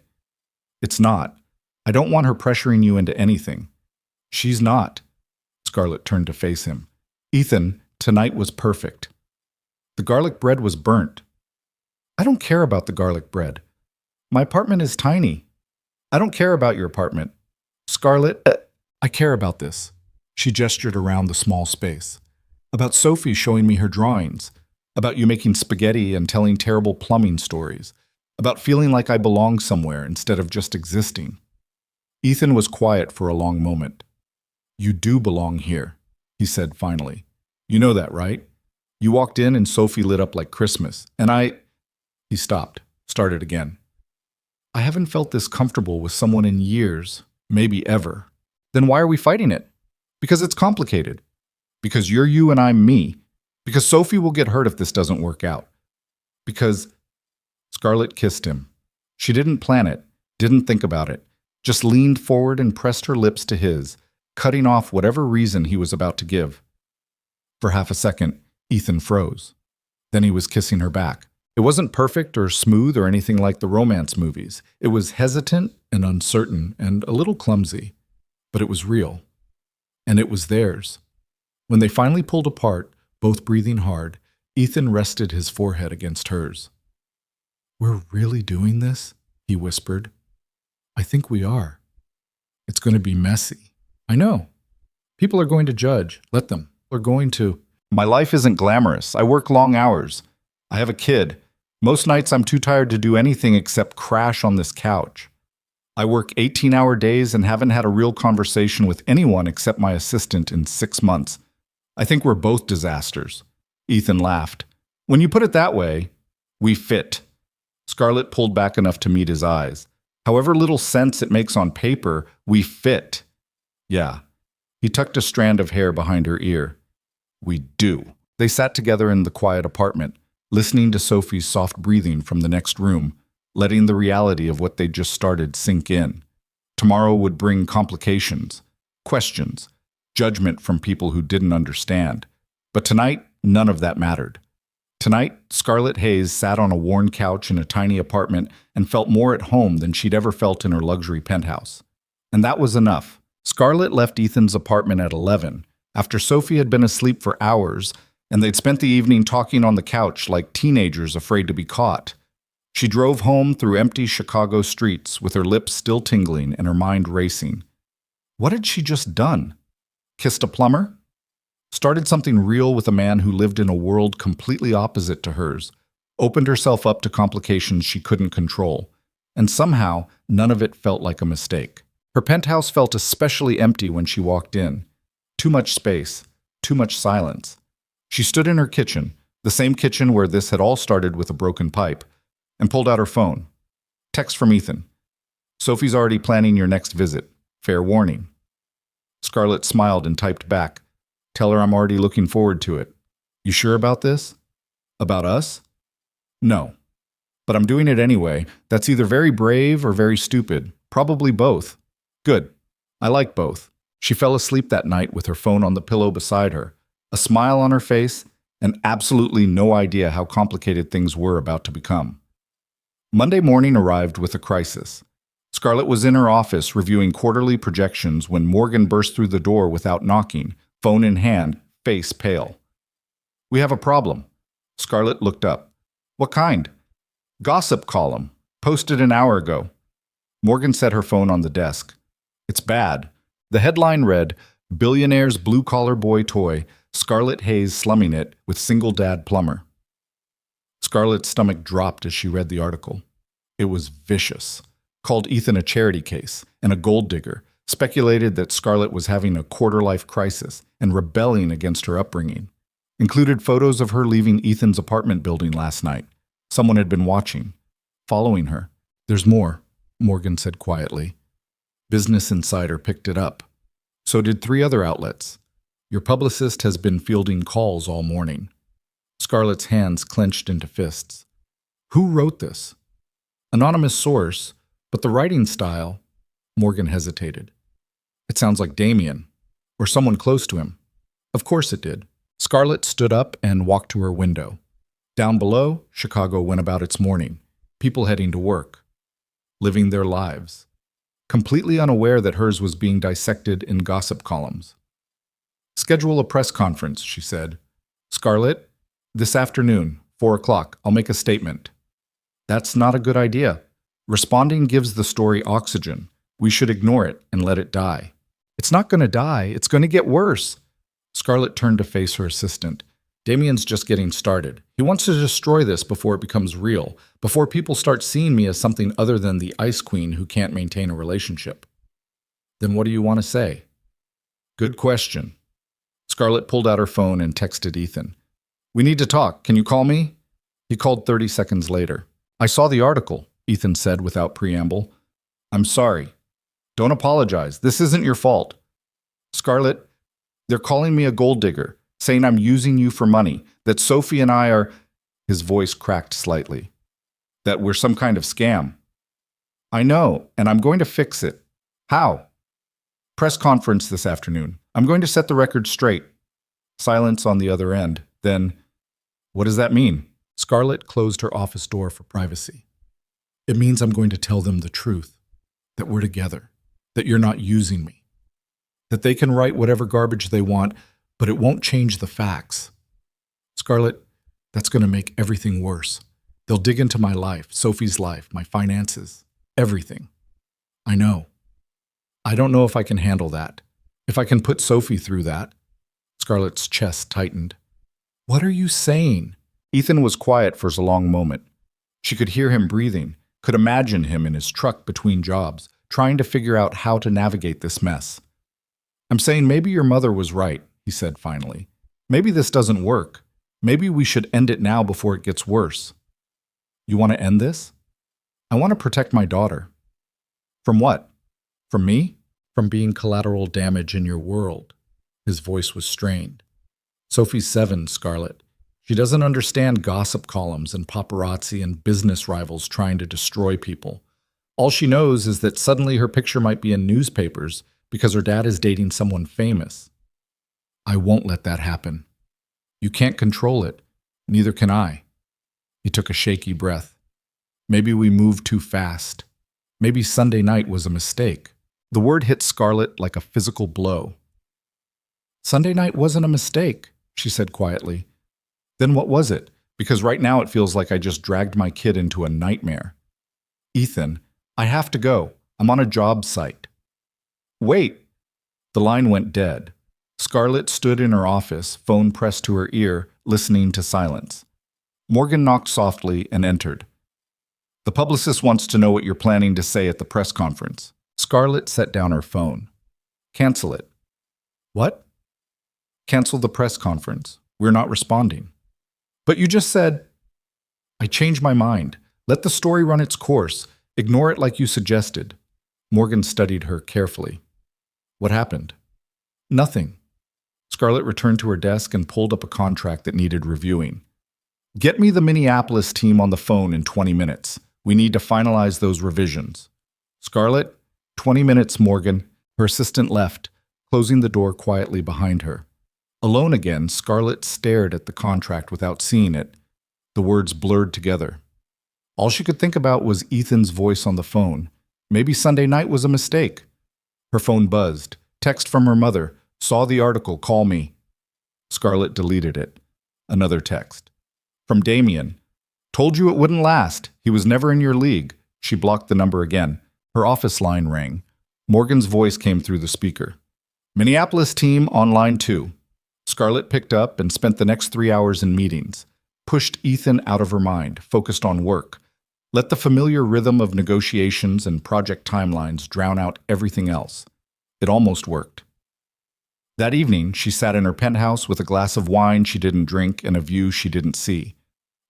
Speaker 1: It's not. I don't want her pressuring you into anything. She's not. Scarlett turned to face him. Ethan, tonight was perfect. The garlic bread was burnt. I don't care about the garlic bread. My apartment is tiny. I don't care about your apartment. Scarlett, I care about this. She gestured around the small space. About Sophie showing me her drawings. About you making spaghetti and telling terrible plumbing stories. About feeling like I belong somewhere instead of just existing. Ethan was quiet for a long moment. You do belong here, he said finally. You know that, right? You walked in and Sophie lit up like Christmas, and He stopped, started again. I haven't felt this comfortable with someone in years, maybe ever. Then why are we fighting it? Because it's complicated. Because you're you and I'm me. Because Sophie will get hurt if this doesn't work out. Because Scarlett kissed him. She didn't plan it, didn't think about it, just leaned forward and pressed her lips to his, cutting off whatever reason he was about to give. For half a second, Ethan froze. Then he was kissing her back. It wasn't perfect or smooth or anything like the romance movies. It was hesitant and uncertain and a little clumsy. But it was real. And it was theirs. When they finally pulled apart, both breathing hard, Ethan rested his forehead against hers. We're really doing this? He whispered. I think we are. It's going to be messy. I know. People are going to judge. Let them. They're going to. My life isn't glamorous. I work long hours. I have a kid. Most nights I'm too tired to do anything except crash on this couch. I work 18-hour days and haven't had a real conversation with anyone except my assistant in 6 months. I think we're both disasters. Ethan laughed. When you put it that way, we fit. Scarlett pulled back enough to meet his eyes. However little sense it makes on paper, we fit. Yeah. He tucked a strand of hair behind her ear. We do. They sat together in the quiet apartment, listening to Sophie's soft breathing from the next room, letting the reality of what they'd just started sink in. Tomorrow would bring complications, questions, judgment from people who didn't understand. But tonight, none of that mattered. Tonight, Scarlett Hayes sat on a worn couch in a tiny apartment and felt more at home than she'd ever felt in her luxury penthouse. And that was enough. Scarlett left Ethan's apartment at 11, after Sophie had been asleep for hours, and they'd spent the evening talking on the couch like teenagers afraid to be caught. She drove home through empty Chicago streets with her lips still tingling and her mind racing. What had she just done? Kissed a plumber? Started something real with a man who lived in a world completely opposite to hers, opened herself up to complications she couldn't control, and somehow none of it felt like a mistake. Her penthouse felt especially empty when she walked in. Too much space, too much silence. She stood in her kitchen, the same kitchen where this had all started with a broken pipe, and pulled out her phone. Text from Ethan. Sophie's already planning your next visit. Fair warning. Scarlett smiled and typed back. Tell her I'm already looking forward to it. You sure about this? About us? No. But I'm doing it anyway. That's either very brave or very stupid. Probably both. Good. I like both. She fell asleep that night with her phone on the pillow beside her, a smile on her face, and absolutely no idea how complicated things were about to become. Monday morning arrived with a crisis. Scarlett was in her office reviewing quarterly projections when Morgan burst through the door without knocking, phone in hand, face pale. We have a problem. Scarlett looked up. What kind? Gossip column. Posted an hour ago. Morgan set her phone on the desk. It's bad. The headline read, Billionaire's blue-collar boy toy, Scarlett Hayes slumming it with single dad plumber. Scarlett's stomach dropped as she read the article. It was vicious. called Ethan a charity case and a gold digger, speculated that Scarlett was having a quarter-life crisis and rebelling against her upbringing. Included photos of her leaving Ethan's apartment building last night. Someone had been watching, following her. "There's more," Morgan said quietly. Business Insider picked it up. So did 3 other outlets. Your publicist has been fielding calls all morning. Scarlett's hands clenched into fists. Who wrote this? Anonymous source, but the writing style... Morgan hesitated. It sounds like Damien, or someone close to him. Of course it did. Scarlett stood up and walked to her window. Down below, Chicago went about its morning, people heading to work, living their lives, completely unaware that hers was being dissected in gossip columns. "Schedule a press conference," she said. "Scarlett, this afternoon, 4 o'clock, I'll make a statement." That's not a good idea. Responding gives the story oxygen. We should ignore it and let it die. It's not going to die. It's going to get worse. Scarlett turned to face her assistant. Damien's just getting started. He wants to destroy this before it becomes real, before people start seeing me as something other than the ice queen who can't maintain a relationship. Then what do you want to say? Good question. Scarlett pulled out her phone and texted Ethan. We need to talk. Can you call me? He called 30 seconds later. I saw the article, Ethan said without preamble. I'm sorry. Don't apologize. This isn't your fault. Scarlett, they're calling me a gold digger, saying I'm using you for money, that Sophie and I are... His voice cracked slightly. That we're some kind of scam. I know, and I'm going to fix it. How? Press conference this afternoon. I'm going to set the record straight. Silence on the other end. Then, what does that mean? Scarlett closed her office door for privacy. It means I'm going to tell them the truth, that we're together, that you're not using me, that they can write whatever garbage they want, but it won't change the facts. Scarlett, that's going to make everything worse. They'll dig into my life, Sophie's life, my finances, everything. I know. I don't know if I can handle that. If I can put Sophie through that. Scarlett's chest tightened. What are you saying? Ethan was quiet for a long moment. She could hear him breathing, could imagine him in his truck between jobs, trying to figure out how to navigate this mess. I'm saying maybe your mother was right, he said finally. Maybe this doesn't work. Maybe we should end it now before it gets worse. You want to end this? I want to protect my daughter. From what? From me? From being collateral damage in your world. His voice was strained. Sophie's 7, Scarlett. She doesn't understand gossip columns and paparazzi and business rivals trying to destroy people. All she knows is that suddenly her picture might be in newspapers because her dad is dating someone famous. I won't let that happen. You can't control it. Neither can I. He took a shaky breath. Maybe we moved too fast. Maybe Sunday night was a mistake. The word hit Scarlett like a physical blow. Sunday night wasn't a mistake, she said quietly. Then what was it? Because right now it feels like I just dragged my kid into a nightmare. Ethan, I have to go. I'm on a job site. Wait. The line went dead. Scarlett stood in her office, phone pressed to her ear, listening to silence. Morgan knocked softly and entered. The publicist wants to know what you're planning to say at the press conference. Scarlett set down her phone. Cancel it. What? Cancel the press conference. We're not responding. But you just said... I changed my mind. Let the story run its course. Ignore it like you suggested. Morgan studied her carefully. What happened? Nothing. Scarlett returned to her desk and pulled up a contract that needed reviewing. Get me the Minneapolis team on the phone in 20 minutes. We need to finalize those revisions. Scarlett, 20 minutes, Morgan. Her assistant left, closing the door quietly behind her. Alone again, Scarlett stared at the contract without seeing it. The words blurred together. All she could think about was Ethan's voice on the phone. Maybe Sunday night was a mistake. Her phone buzzed. Text from her mother. Saw the article. Call me. Scarlett deleted it. Another text. From Damien. Told you it wouldn't last. He was never in your league. She blocked the number again. Her office line rang. Morgan's voice came through the speaker. Minneapolis team on line 2. Scarlett picked up and spent the next 3 hours in meetings. Pushed Ethan out of her mind, focused on work. Let the familiar rhythm of negotiations and project timelines drown out everything else. It almost worked. That evening, she sat in her penthouse with a glass of wine she didn't drink and a view she didn't see.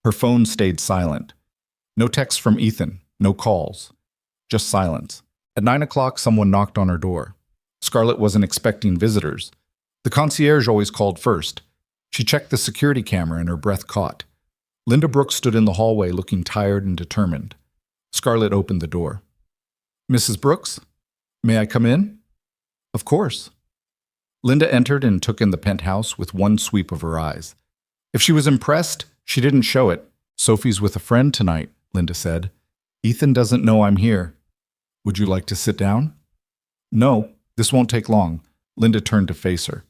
Speaker 1: Her phone stayed silent. No texts from Ethan, no calls. Just silence. At 9 o'clock, someone knocked on her door. Scarlett wasn't expecting visitors. The concierge always called first. She checked the security camera and her breath caught. Linda Brooks stood in the hallway looking tired and determined. Scarlett opened the door. "Mrs. Brooks, may I come in?" "Of course." Linda entered and took in the penthouse with one sweep of her eyes. If she was impressed, she didn't show it. "Sophie's with a friend tonight," Linda said. "Ethan doesn't know I'm here. Would you like to sit down?" "No, this won't take long." Linda turned to face her.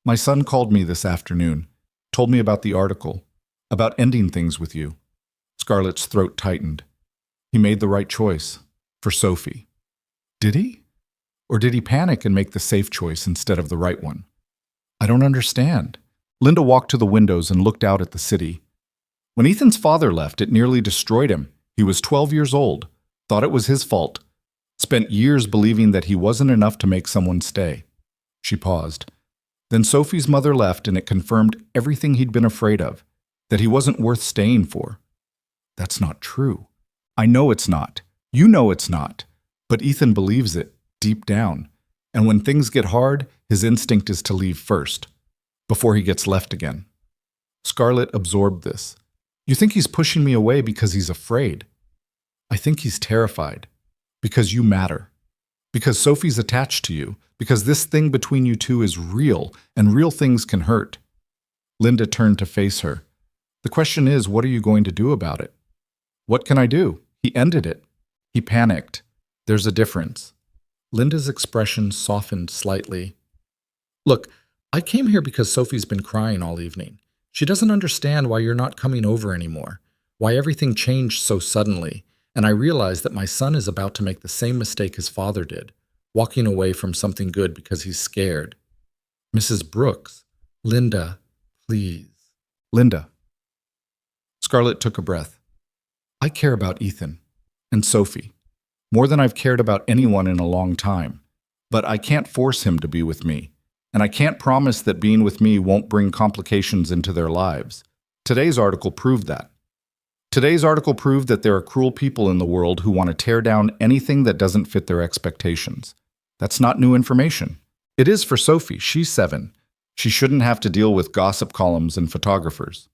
Speaker 1: "My son called me this afternoon, told me about the article, about ending things with you." Scarlett's throat tightened. He made the right choice. For Sophie. Did he? Or did he panic and make the safe choice instead of the right one? I don't understand. Linda walked to the windows and looked out at the city. When Ethan's father left, it nearly destroyed him. He was 12 years old, thought it was his fault, spent years believing that he wasn't enough to make someone stay. She paused. Then Sophie's mother left and it confirmed everything he'd been afraid of, that he wasn't worth staying for. That's not true. I know it's not. You know it's not. But Ethan believes it, deep down. And when things get hard, his instinct is to leave first, before he gets left again. Scarlett absorbed this. You think he's pushing me away because he's afraid. I think he's terrified. Because you matter. Because Sophie's attached to you. Because this thing between you two is real, and real things can hurt. Linda turned to face her. The question is, what are you going to do about it? What can I do? He ended it. He panicked. There's a difference. Linda's expression softened slightly. Look, I came here because Sophie's been crying all evening. She doesn't understand why you're not coming over anymore, why everything changed so suddenly, and I realize that my son is about to make the same mistake his father did, walking away from something good because he's scared. Mrs. Brooks, Linda, please. Linda. Scarlett took a breath. I care about Ethan and Sophie more than I've cared about anyone in a long time, but I can't force him to be with me, and I can't promise that being with me won't bring complications into their lives. Today's article proved that. Today's article proved that there are cruel people in the world who want to tear down anything that doesn't fit their expectations. That's not new information. It is for Sophie. She's 7. She shouldn't have to deal with gossip columns and photographers.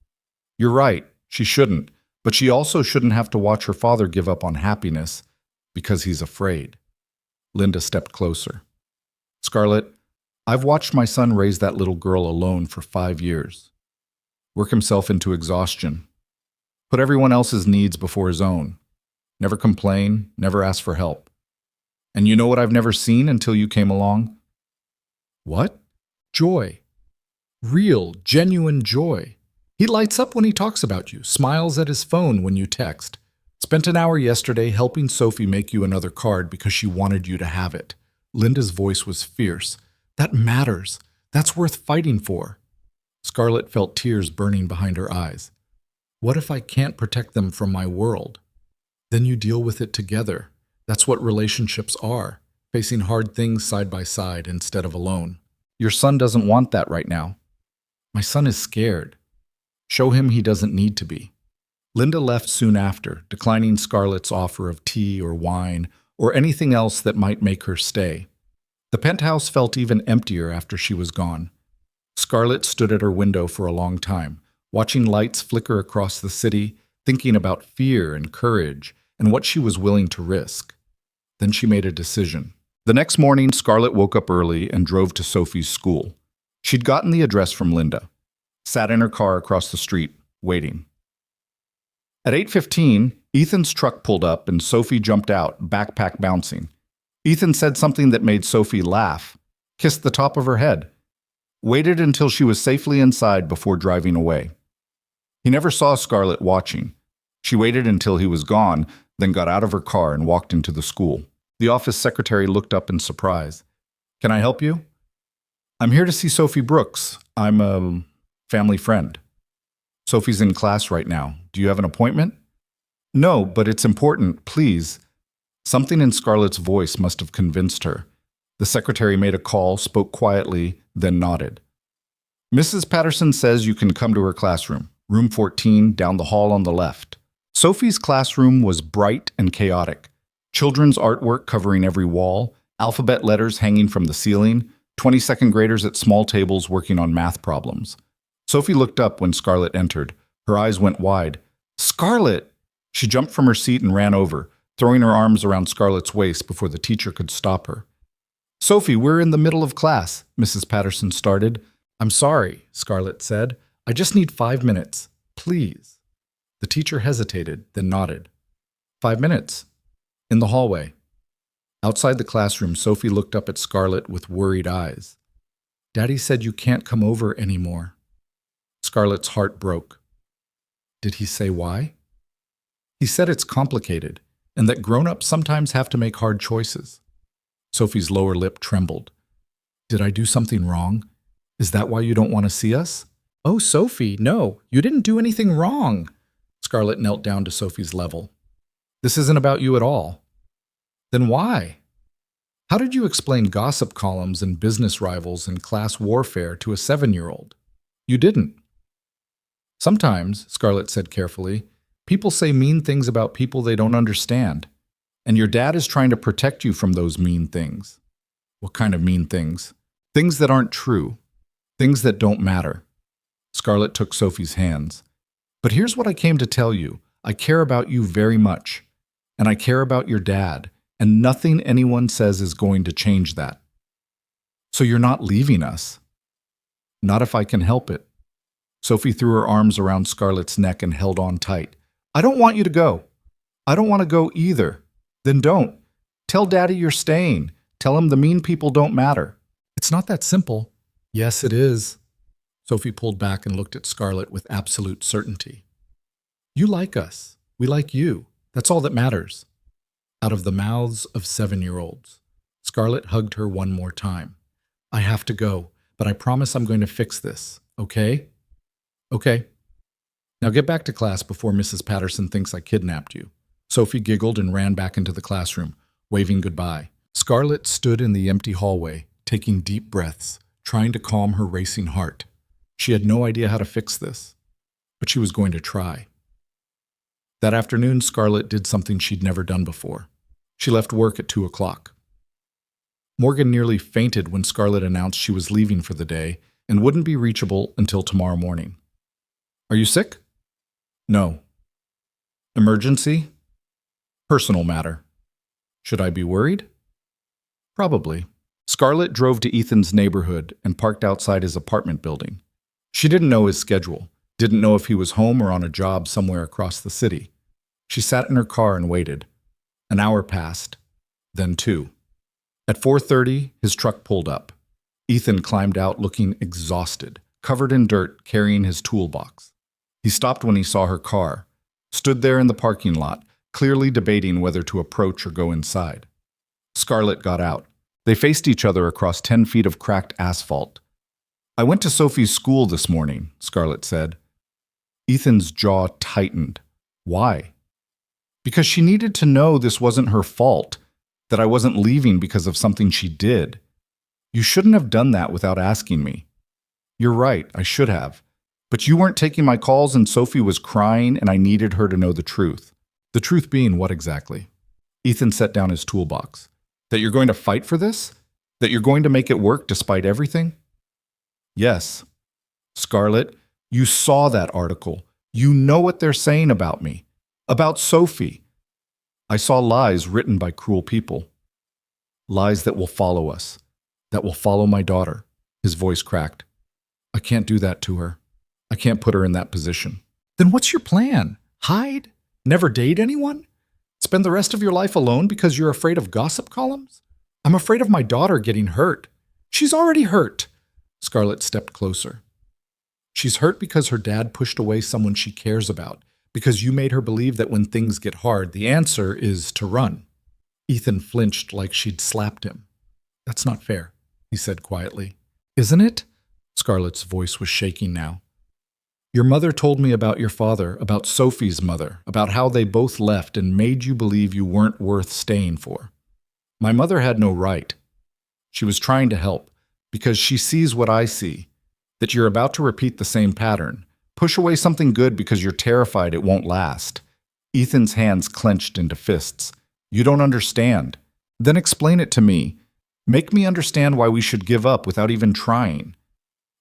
Speaker 1: You're right, she shouldn't, but she also shouldn't have to watch her father give up on happiness because he's afraid. Linda stepped closer. Scarlett, I've watched my son raise that little girl alone for 5 years. Work himself into exhaustion. Put everyone else's needs before his own. Never complain, never ask for help. And you know what I've never seen until you came along? What? Joy. Real, genuine joy. He lights up when he talks about you, smiles at his phone when you text. Spent an hour yesterday helping Sophie make you another card because she wanted you to have it. Linda's voice was fierce. That matters. That's worth fighting for. Scarlett felt tears burning behind her eyes. What if I can't protect them from my world? Then you deal with it together. That's what relationships are, facing hard things side by side instead of alone. Your son doesn't want that right now. My son is scared. Show him he doesn't need to be. Linda left soon after, declining Scarlett's offer of tea or wine or anything else that might make her stay. The penthouse felt even emptier after she was gone. Scarlett stood at her window for a long time, watching lights flicker across the city, thinking about fear and courage and what she was willing to risk. Then she made a decision. The next morning, Scarlett woke up early and drove to Sophie's school. She'd gotten the address from Linda, sat in her car across the street, waiting. At 8:15, Ethan's truck pulled up and Sophie jumped out, backpack bouncing. Ethan said something that made Sophie laugh, kissed the top of her head, waited until she was safely inside before driving away. He never saw Scarlett watching. She waited until he was gone, then got out of her car and walked into the school. The office secretary looked up in surprise. Can I help you? I'm here to see Sophie Brooks. I'm a family friend. Sophie's in class right now. Do you have an appointment? No, but it's important, please. Something in Scarlett's voice must have convinced her. The secretary made a call, spoke quietly, then nodded. Mrs. Patterson says you can come to her classroom, room 14, down the hall on the left. Sophie's classroom was bright and chaotic. Children's artwork covering every wall, alphabet letters hanging from the ceiling, 22nd graders at small tables working on math problems. Sophie looked up when Scarlett entered. Her eyes went wide. Scarlett! She jumped from her seat and ran over, throwing her arms around Scarlett's waist before the teacher could stop her. Sophie, we're in the middle of class, Mrs. Patterson started. I'm sorry, Scarlett said. I just need 5 minutes. Please. The teacher hesitated, then nodded. 5 minutes. In the hallway. Outside the classroom, Sophie looked up at Scarlett with worried eyes. Daddy said you can't come over anymore. Scarlett's heart broke. Did he say why? He said it's complicated, and that grown-ups sometimes have to make hard choices. Sophie's lower lip trembled. Did I do something wrong? Is that why you don't want to see us? Oh, Sophie, no, you didn't do anything wrong. Scarlett knelt down to Sophie's level. This isn't about you at all. Then why? How did you explain gossip columns and business rivals and class warfare to a 7-year-old? You didn't. Sometimes, Scarlett said carefully, people say mean things about people they don't understand. And your dad is trying to protect you from those mean things. What kind of mean things? Things that aren't true. Things that don't matter. Scarlett took Sophie's hands. But here's what I came to tell you. I care about you very much. And I care about your dad. And nothing anyone says is going to change that. So you're not leaving us. Not if I can help it. Sophie threw her arms around Scarlett's neck and held on tight. I don't want you to go. I don't want to go either. Then don't. Tell Daddy you're staying. Tell him the mean people don't matter. It's not that simple. Yes, it is. Sophie pulled back and looked at Scarlett with absolute certainty. You like us. We like you. That's all that matters. Out of the mouths of 7-year-olds. Scarlett hugged her one more time. I have to go, but I promise I'm going to fix this, okay? Okay. Now get back to class before Mrs. Patterson thinks I kidnapped you. Sophie giggled and ran back into the classroom, waving goodbye. Scarlett stood in the empty hallway, taking deep breaths, trying to calm her racing heart. She had no idea how to fix this, but she was going to try. That afternoon, Scarlett did something she'd never done before. She left work at 2 o'clock. Morgan nearly fainted when Scarlett announced she was leaving for the day and wouldn't be reachable until tomorrow morning. Are you sick? No. Emergency? Personal matter. Should I be worried? Probably. Scarlett drove to Ethan's neighborhood and parked outside his apartment building. She didn't know his schedule, didn't know if he was home or on a job somewhere across the city. She sat in her car and waited. An hour passed, then 2. At 4:30, his truck pulled up. Ethan climbed out looking exhausted, covered in dirt, carrying his toolbox. He stopped when he saw her car, stood there in the parking lot, clearly debating whether to approach or go inside. Scarlett got out. They faced each other across 10 feet of cracked asphalt. I went to Sophie's school this morning, Scarlett said. Ethan's jaw tightened. Why? Because she needed to know this wasn't her fault, that I wasn't leaving because of something she did. You shouldn't have done that without asking me. You're right, I should have. But you weren't taking my calls and Sophie was crying and I needed her to know the truth. The truth being what exactly? Ethan set down his toolbox. That you're going to fight for this? That you're going to make it work despite everything? Yes. Scarlett, you saw that article. You know what they're saying about me. About Sophie. I saw lies written by cruel people. Lies that will follow us. That will follow my daughter. His voice cracked. I can't do that to her. I can't put her in that position. Then what's your plan? Hide? Never date anyone? Spend the rest of your life alone because you're afraid of gossip columns? I'm afraid of my daughter getting hurt. She's already hurt. Scarlett stepped closer. She's hurt because her dad pushed away someone she cares about, because you made her believe that when things get hard, the answer is to run. Ethan flinched like she'd slapped him. That's not fair, he said quietly. Isn't it? Scarlett's voice was shaking now.
Speaker 2: Your mother told me about your father, about Sophie's mother, about how they both left and made you believe you weren't worth staying for. My mother had no right. She was trying to help, because she sees what I see, that you're about to repeat the same pattern. Push away something good because you're terrified it won't last. Ethan's hands clenched into fists. You don't understand. Then explain it to me. Make me understand why we should give up without even trying.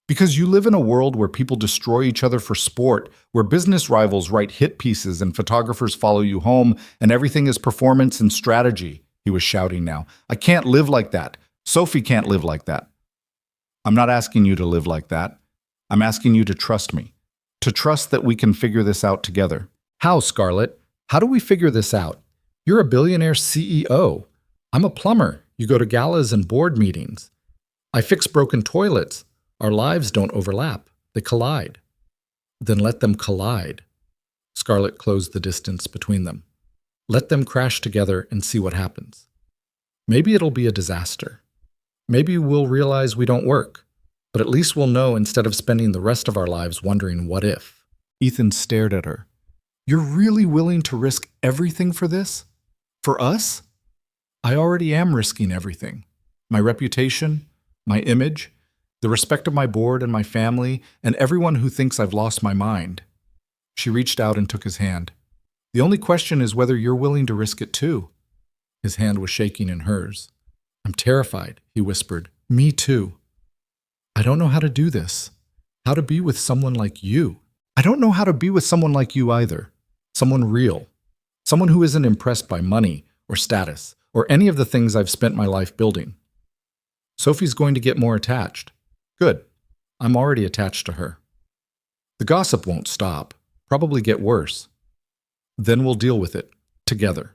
Speaker 2: Because you live in a world where people destroy each other for sport, where business rivals write hit pieces and photographers follow you home, and everything is performance and strategy, he was shouting now. I can't live like that. Sophie can't live like that. I'm not asking you to live like that. I'm asking you to trust me. To trust that we can figure this out together. How, Scarlett? How do we figure this out? You're a billionaire CEO. I'm a plumber. You go to galas and board meetings. I fix broken toilets. Our lives don't overlap. They collide. Then let them collide. Scarlett closed the distance between them. Let them crash together and see what happens. Maybe it'll be a disaster. Maybe we'll realize we don't work. But at least we'll know instead of spending the rest of our lives wondering what if. Ethan stared at her. You're really willing to risk everything for this? For us? I already am risking everything. My reputation, my image, the respect of my board and my family, and everyone who thinks I've lost my mind. She reached out and took his hand. The only question is whether you're willing to risk it too. His hand was shaking in hers. I'm terrified, he whispered. Me too. I don't know how to do this. How to be with someone like you. I don't know how to be with someone like you either. Someone real. Someone who isn't impressed by money or status or any of the things I've spent my life building. Sophie's going to get more attached. Good. I'm already attached to her. The gossip won't stop. Probably get worse. Then we'll deal with it. Together.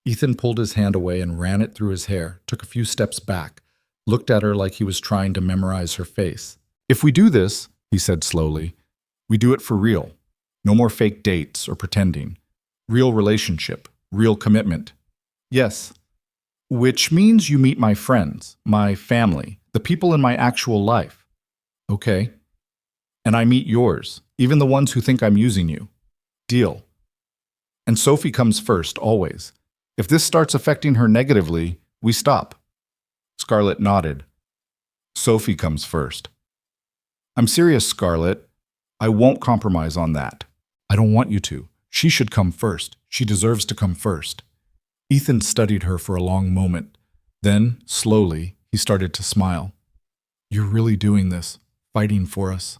Speaker 2: Ethan pulled his hand away and ran it through his hair, took a few steps back, looked at her like he was trying to memorize her face. If we do this, he said slowly, we do it for real. No more fake dates or pretending. Real relationship. Real commitment. Yes. Which means you meet my friends, my family, the people in my actual life. Okay. And I meet yours, even the ones who think I'm using you. Deal. And Sophie comes first, always. If this starts affecting her negatively, we stop. Scarlett nodded. Sophie comes first. I'm serious, Scarlett. I won't compromise on that. I don't want you to. She should come first. She deserves to come first. Ethan studied her for a long moment. Then, slowly, he started to smile. You're really doing this, fighting for us.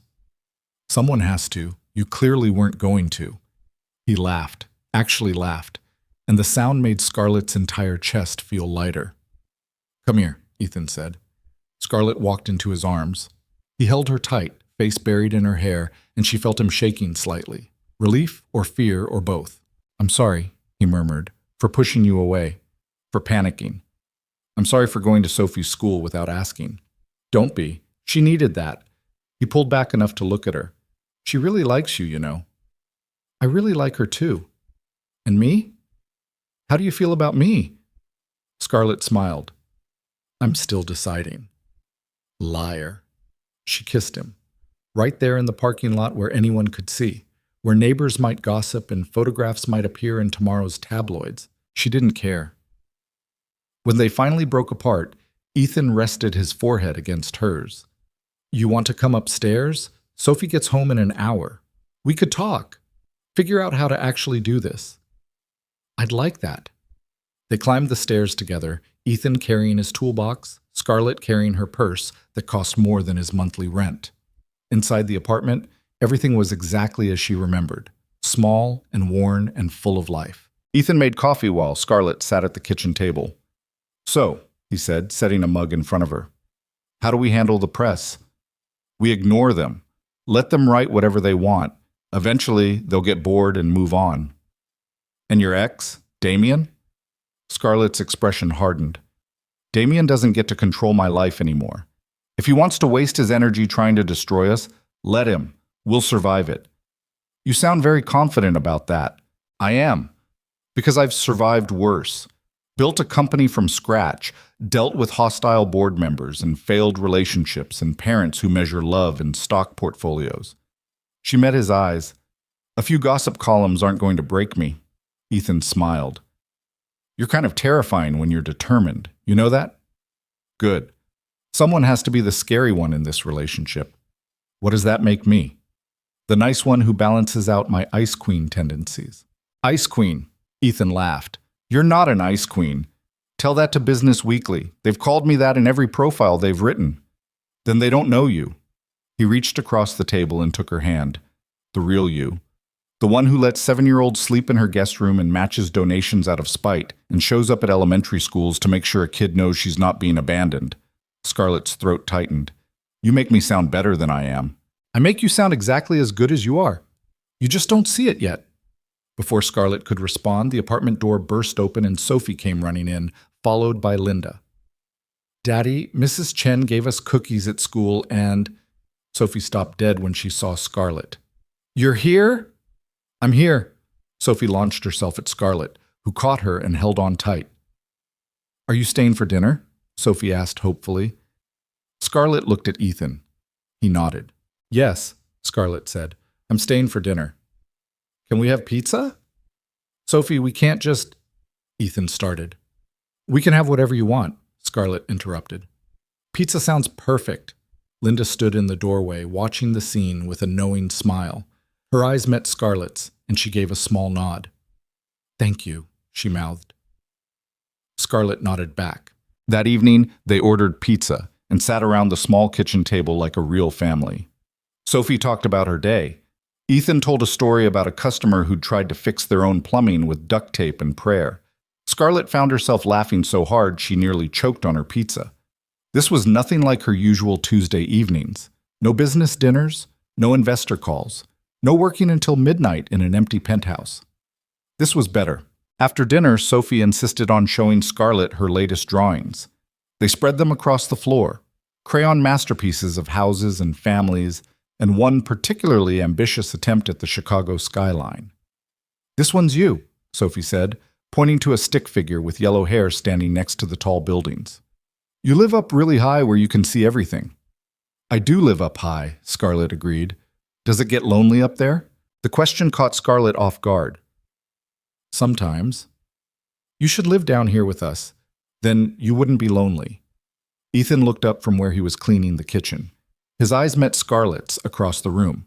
Speaker 2: Someone has to. You clearly weren't going to. He laughed, actually laughed, and the sound made Scarlett's entire chest feel lighter. Come here, Ethan said. Scarlett walked into his arms. He held her tight, face buried in her hair, and she felt him shaking slightly. Relief or fear or both. I'm sorry, he murmured, for pushing you away, for panicking. I'm sorry for going to Sophie's school without asking. Don't be. She needed that. He pulled back enough to look at her. She really likes you, you know. I really like her too. And me? How do you feel about me? Scarlett smiled. I'm still deciding. Liar. She kissed him. Right there in the parking lot where anyone could see. Where neighbors might gossip and photographs might appear in tomorrow's tabloids. She didn't care. When they finally broke apart, Ethan rested his forehead against hers. You want to come upstairs? Sophie gets home in an hour. We could talk. Figure out how to actually do this. I'd like that. They climbed the stairs together, Ethan carrying his toolbox, Scarlett carrying her purse that cost more than his monthly rent. Inside the apartment, everything was exactly as she remembered, small and worn and full of life. Ethan made coffee while Scarlett sat at the kitchen table. So, he said, setting a mug in front of her, how do we handle the press? We ignore them. Let them write whatever they want. Eventually, they'll get bored and move on. And your ex, Damien? Scarlett's expression hardened. Damien doesn't get to control my life anymore. If he wants to waste his energy trying to destroy us, let him. We'll survive it. You sound very confident about that. I am. Because I've survived worse. Built a company from scratch, dealt with hostile board members and failed relationships and parents who measure love in stock portfolios.
Speaker 1: She met his eyes. A few gossip columns aren't going to break me. Ethan smiled. You're kind of terrifying when you're determined. You know that? Good. Someone has to be the scary one in this relationship. What does that make me? The nice one who balances out my ice queen tendencies. Ice queen, Ethan laughed. You're not an ice queen. Tell that to Business Weekly. They've called me that in every profile they've written. Then they don't know you. He reached across the table and took her hand. The real you. The one who lets 7-year-olds sleep in her guest room and matches donations out of spite and shows up at elementary schools to make sure a kid knows she's not being abandoned. Scarlett's throat tightened. You make me sound better than I am. I make you sound exactly as good as you are. You just don't see it yet. Before Scarlett could respond, the apartment door burst open and Sophie came running in, followed by Linda. Daddy, Mrs. Chen gave us cookies at school and… Sophie stopped dead when she saw Scarlett. You're here? I'm here. Sophie launched herself at Scarlett, who caught her and held on tight. Are you staying for dinner? Sophie asked hopefully. Scarlett looked at Ethan. He nodded. Yes, Scarlett said. I'm staying for dinner. Can we have pizza? Sophie, we can't just… Ethan started. We can have whatever you want, Scarlett interrupted. Pizza sounds perfect. Linda stood in the doorway, watching the scene with a knowing smile. Her eyes met Scarlett's, and she gave a small nod. Thank you, she mouthed. Scarlett nodded back. That evening, they ordered pizza and sat around the small kitchen table like a real family. Sophie talked about her day. Ethan told a story about a customer who'd tried to fix their own plumbing with duct tape and prayer. Scarlett found herself laughing so hard she nearly choked on her pizza. This was nothing like her usual Tuesday evenings. No business dinners, no investor calls, no working until midnight in an empty penthouse. This was better. After dinner, Sophie insisted on showing Scarlett her latest drawings. They spread them across the floor, crayon masterpieces of houses and families, and one particularly ambitious attempt at the Chicago skyline. This one's you, Sophie said, pointing to a stick figure with yellow hair standing next to the tall buildings. You live up really high where you can see everything. I do live up high, Scarlett agreed. Does it get lonely up there? The question caught Scarlett off guard. Sometimes. You should live down here with us. Then you wouldn't be lonely. Ethan looked up from where he was cleaning the kitchen. His eyes met Scarlett's across the room.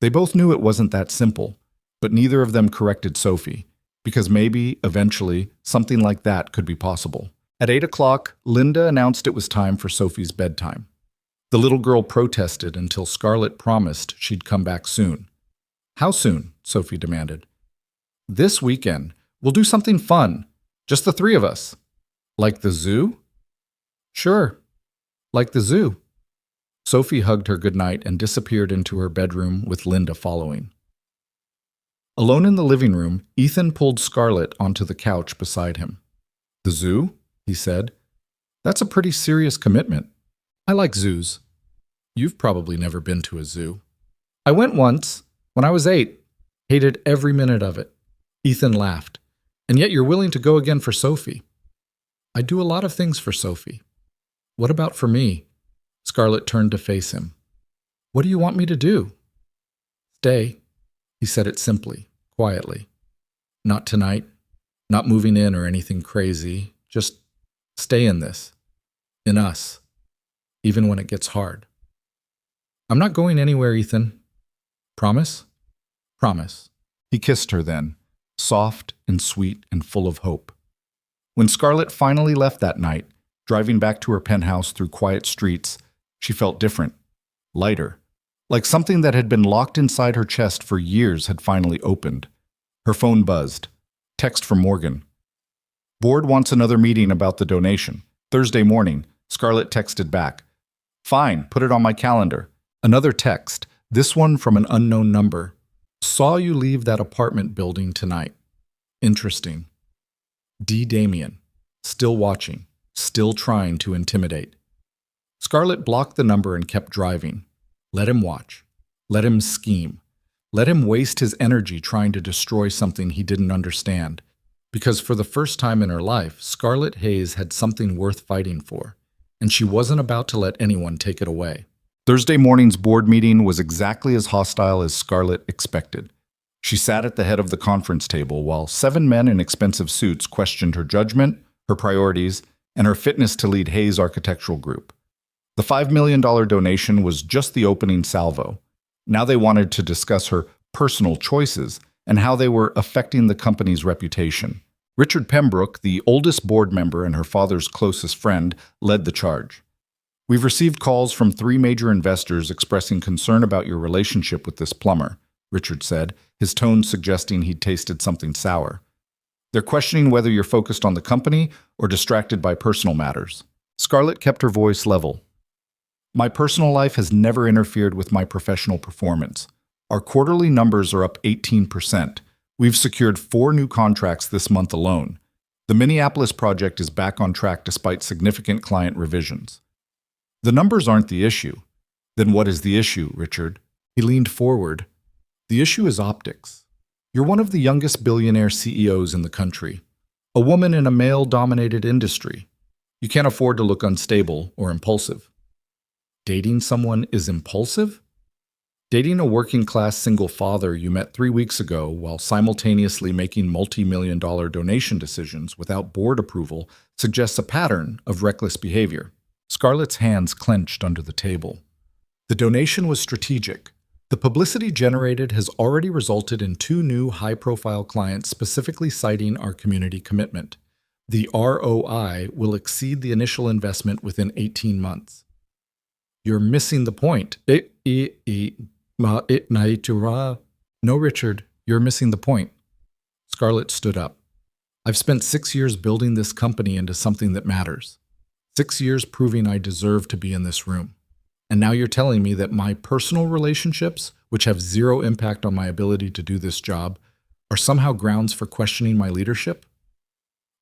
Speaker 1: They both knew it wasn't that simple, but neither of them corrected Sophie, because maybe, eventually, something like that could be possible. At 8 o'clock, Linda announced it was time for Sophie's bedtime. The little girl protested until Scarlett promised she'd come back soon. How soon? Sophie demanded. This weekend. We'll do something fun. Just the three of us. Like the zoo? Sure. Like the zoo. Sophie hugged her goodnight and disappeared into her bedroom with Linda following. Alone in the living room, Ethan pulled Scarlett onto the couch beside him. The zoo? He said. That's a pretty serious commitment. I like zoos. You've probably never been to a zoo. I went once, when I was 8. Hated every minute of it. Ethan laughed. And yet you're willing to go again for Sophie. I do a lot of things for Sophie. What about for me? Scarlett turned to face him. What do you want me to do? Stay. He said it simply, quietly. Not tonight, not moving in or anything crazy. Just stay in this. In us. Even when it gets hard. I'm not going anywhere, Ethan. Promise? Promise. He kissed her then, soft and sweet and full of hope. When Scarlett finally left that night, driving back to her penthouse through quiet streets, she felt different, lighter, like something that had been locked inside her chest for years had finally opened. Her phone buzzed. Text from Morgan. Board wants another meeting about the donation. Thursday morning, Scarlett texted back. Fine, put it on my calendar. Another text, this one from an unknown number. Saw you leave that apartment building tonight. Interesting. D. Damien. Still watching. Still trying to intimidate. Scarlett blocked the number and kept driving. Let him watch. Let him scheme. Let him waste his energy trying to destroy something he didn't understand. Because for the first time in her life, Scarlett Hayes had something worth fighting for, and she wasn't about to let anyone take it away. Thursday morning's board meeting was exactly as hostile as Scarlett expected. She sat at the head of the conference table while 7 men in expensive suits questioned her judgment, her priorities, and her fitness to lead Hayes Architectural Group. The $5 million donation was just the opening salvo. Now they wanted to discuss her personal choices and how they were affecting the company's reputation. Richard Pembroke, the oldest board member and her father's closest friend, led the charge. "We've received calls from 3 major investors expressing concern about your relationship with this plumber," Richard said, his tone suggesting he'd tasted something sour. "They're questioning whether you're focused on the company or distracted by personal matters." Scarlett kept her voice level. "My personal life has never interfered with my professional performance. Our quarterly numbers are up 18%. We've secured 4 new contracts this month alone. The Minneapolis project is back on track despite significant client revisions." "The numbers aren't the issue." "Then what is the issue, Richard?" He leaned forward. "The issue is optics. You're one of the youngest billionaire CEOs in the country, a woman in a male-dominated industry. You can't afford to look unstable or impulsive." "Dating someone is impulsive?" "Dating a working-class single father you met 3 weeks ago while simultaneously making multi-million-dollar donation decisions without board approval suggests a pattern of reckless behavior." Scarlett's hands clenched under the table. "The donation was strategic. The publicity generated has already resulted in 2 new high-profile clients specifically citing our community commitment. The ROI will exceed the initial investment within 18 months. "You're missing the point." "No, Richard, you're missing the point." Scarlett stood up. "I've spent 6 years building this company into something that matters. 6 years proving I deserve to be in this room. And now you're telling me that my personal relationships, which have 0 impact on my ability to do this job, are somehow grounds for questioning my leadership?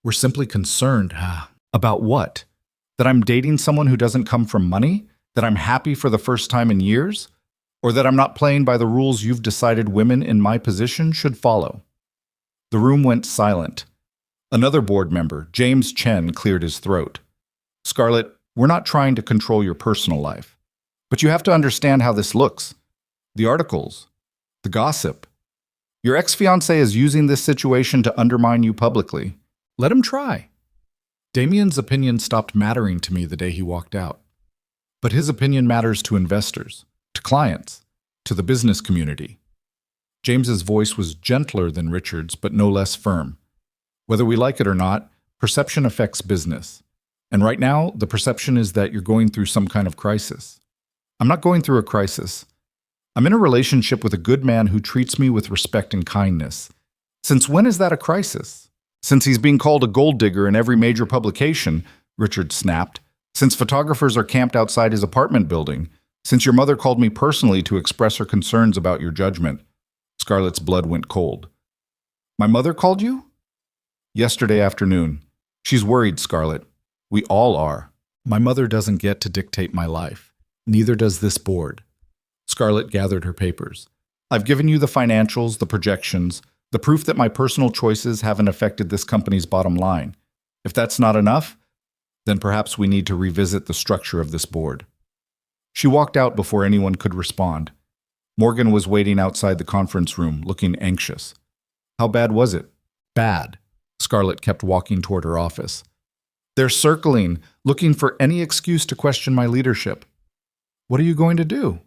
Speaker 1: We're simply concerned." "About what? That I'm dating someone who doesn't come from money? That I'm happy for the first time in years? Or that I'm not playing by the rules you've decided women in my position should follow?" The room went silent. Another board member, James Chen, cleared his throat. "Scarlett, we're not trying to control your personal life. But you have to understand how this looks. The articles, the gossip. Your ex-fiancé is using this situation to undermine you publicly. Let him try." Damien's opinion stopped mattering to me the day he walked out. But his opinion matters to investors, to clients, to the business community. James's voice was gentler than Richard's, but no less firm. "Whether we like it or not, perception affects business. And right now, the perception is that you're going through some kind of crisis. I'm not going through a crisis. I'm in a relationship with a good man who treats me with respect and kindness. Since when is that a crisis? Since he's being called a gold digger in every major publication," Richard snapped. "Since photographers are camped outside his apartment building. Since your mother called me personally to express her concerns about your judgment." Scarlett's blood went cold. "My mother called you?" "Yesterday afternoon. She's worried, Scarlett. We all are. My mother doesn't get to dictate my life. Neither does this board." Scarlett gathered her papers. "I've given you the financials, the projections, the proof that my personal choices haven't affected this company's bottom line. If that's not enough, then perhaps we need to revisit the structure of this board." She walked out before anyone could respond. Morgan was waiting outside the conference room, looking anxious. "How bad was it?" "Bad." Scarlett kept walking toward her office. "They're circling, looking for any excuse to question my leadership." "What are you going to do?"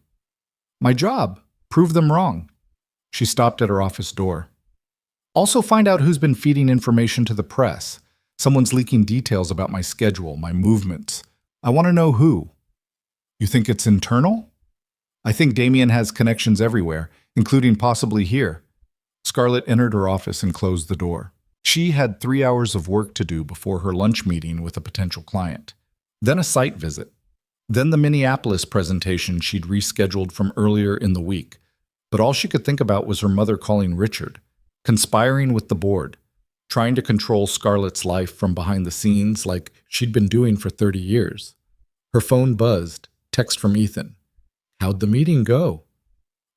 Speaker 1: "My job. Prove them wrong." She stopped at her office door. "Also find out who's been feeding information to the press. Someone's leaking details about my schedule, my movements. I want to know who." "You think it's internal?" "I think Damien has connections everywhere, including possibly here." Scarlett entered her office and closed the door. She had 3 hours of work to do before her lunch meeting with a potential client. Then a site visit. Then the Minneapolis presentation she'd rescheduled from earlier in the week. But all she could think about was her mother calling Richard, conspiring with the board, trying to control Scarlett's life from behind the scenes like she'd been doing for 30 years. Her phone buzzed, text from Ethan. "How'd the meeting go?"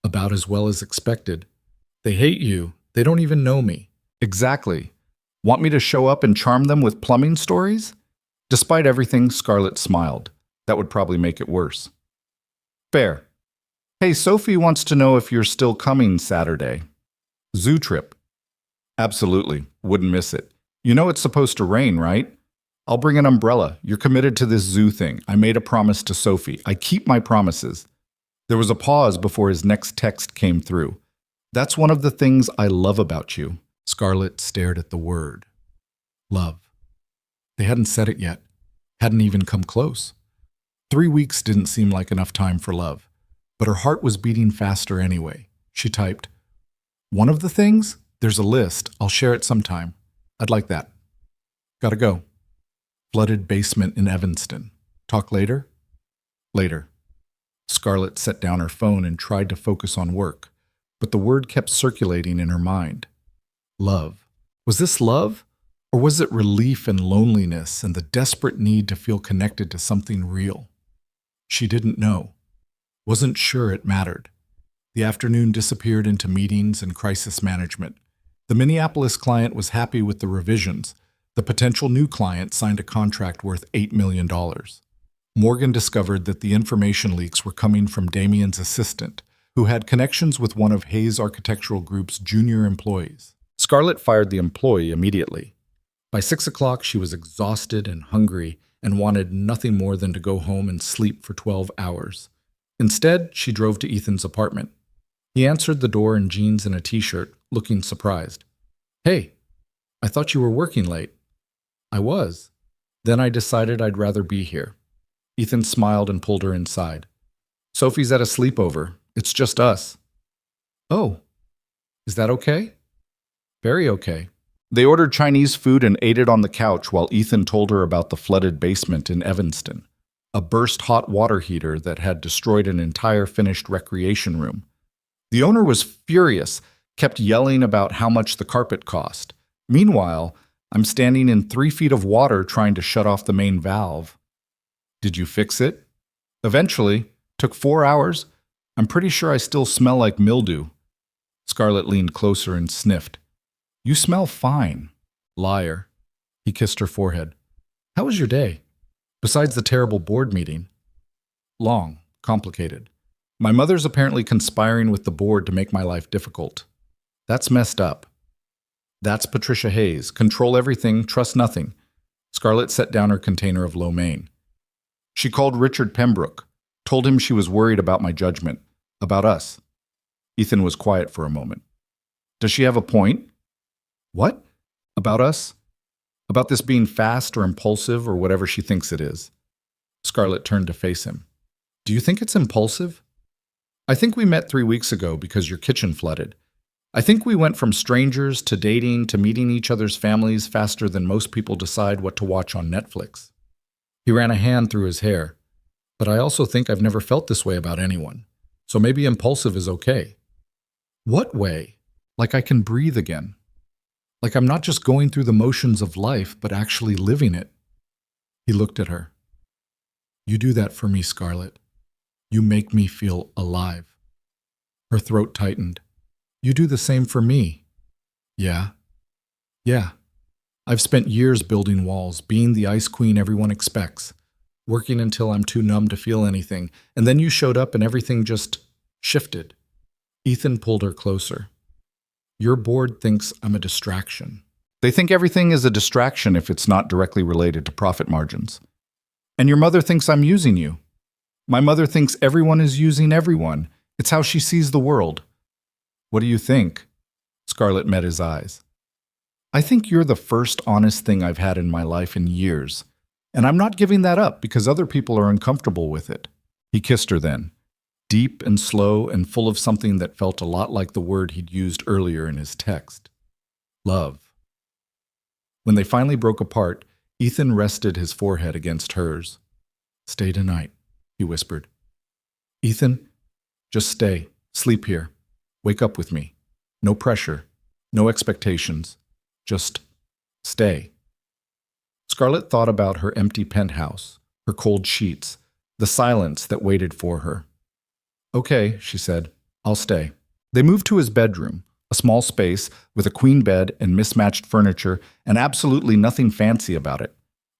Speaker 1: "About as well as expected." "They hate you. They don't even know me." "Exactly. Want me to show up and charm them with plumbing stories?" Despite everything, Scarlett smiled. That would probably make it worse. Fair. Hey, Sophie wants to know if you're still coming Saturday. Zoo trip. Absolutely. Wouldn't miss it. You know it's supposed to rain, right? I'll bring an umbrella. You're committed to this zoo thing. I made a promise to Sophie. I keep my promises. There was a pause before his next text came through. That's one of the things I love about you.
Speaker 2: Scarlett stared at the word. Love. They hadn't said it yet. Hadn't even come close. 3 weeks didn't seem like enough time for love. But her heart was beating faster anyway. She typed, "One of the things? There's a list. I'll share it sometime. I'd like that. Gotta go. Flooded basement in Evanston. Talk later?" Later. Scarlett set down her phone and tried to focus on work, but the word kept circulating in her mind. Love. Was this love? Or was it relief and loneliness and the desperate need to feel connected to something real? She didn't know. Wasn't sure it mattered. The afternoon disappeared into meetings and crisis management. The Minneapolis client was happy with the revisions. The potential new client signed a contract worth $8 million. Morgan discovered that the information leaks were coming from Damien's assistant, who had connections with one of Hayes Architectural Group's junior employees. Scarlett fired the employee immediately. By 6 o'clock, she was exhausted and hungry and wanted nothing more than to go home and sleep for 12 hours. Instead, she drove to Ethan's apartment. He answered the door in jeans and a t-shirt, looking surprised. "Hey, I thought you were working late." "I was. Then I decided I'd rather be here." Ethan smiled and pulled her inside. "Sophie's at a sleepover. It's just us." "Oh, is that okay?" "Very okay." They ordered Chinese food and ate it on the couch while Ethan told her about the flooded basement in Evanston, a burst hot water heater that had destroyed an entire finished recreation room. The owner was furious, kept yelling about how much the carpet cost. Meanwhile, I'm standing in 3 feet of water trying to shut off the main valve. "Did you fix it?" "Eventually. Took 4 hours. I'm pretty sure I still smell like mildew." Scarlett leaned closer and sniffed. "You smell fine." "Liar." He kissed her forehead. "How was your day? Besides the terrible board meeting?" "Long. Complicated. My mother's apparently conspiring with the board to make my life difficult. That's messed up." "That's Patricia Hayes. Control everything, trust nothing." Scarlett set down her container of lo mein. "She called Richard Pembroke. Told him she was worried about my judgment. About us." Ethan was quiet for a moment. "Does she have a point?" "What? About us? About this being fast or impulsive or whatever she thinks it is?" Scarlett turned to face him. "Do you think it's impulsive?" "I think we met 3 weeks ago because your kitchen flooded. I think we went from strangers to dating to meeting each other's families faster than most people decide what to watch on Netflix." He ran a hand through his hair. "But I also think I've never felt this way about anyone. So maybe impulsive is okay." "What way? Like I can breathe again. Like I'm not just going through the motions of life, but actually living it." He looked at her. "You do that for me, Scarlett. You make me feel alive." Her throat tightened. "You do the same for me." "Yeah? Yeah. I've spent years building walls, being the ice queen everyone expects, working until I'm too numb to feel anything, and then you showed up and everything just shifted." Ethan pulled her closer. "Your board thinks I'm a distraction." "They think everything is a distraction if it's not directly related to profit margins. And your mother thinks I'm using you. My mother thinks everyone is using everyone. It's how she sees the world." "What do you think?" Scarlett met his eyes. "I think you're the first honest thing I've had in my life in years. And I'm not giving that up because other people are uncomfortable with it." He kissed her then, deep and slow and full of something that felt a lot like the word he'd used earlier in his text. Love. When they finally broke apart, Ethan rested his forehead against hers. "Stay tonight," he whispered. "Ethan, just stay. Sleep here. Wake up with me. No pressure. No expectations. Just stay." Scarlett thought about her empty penthouse, her cold sheets, the silence that waited for her. "Okay," she said. "I'll stay." They moved to his bedroom, a small space with a queen bed and mismatched furniture and absolutely nothing fancy about it.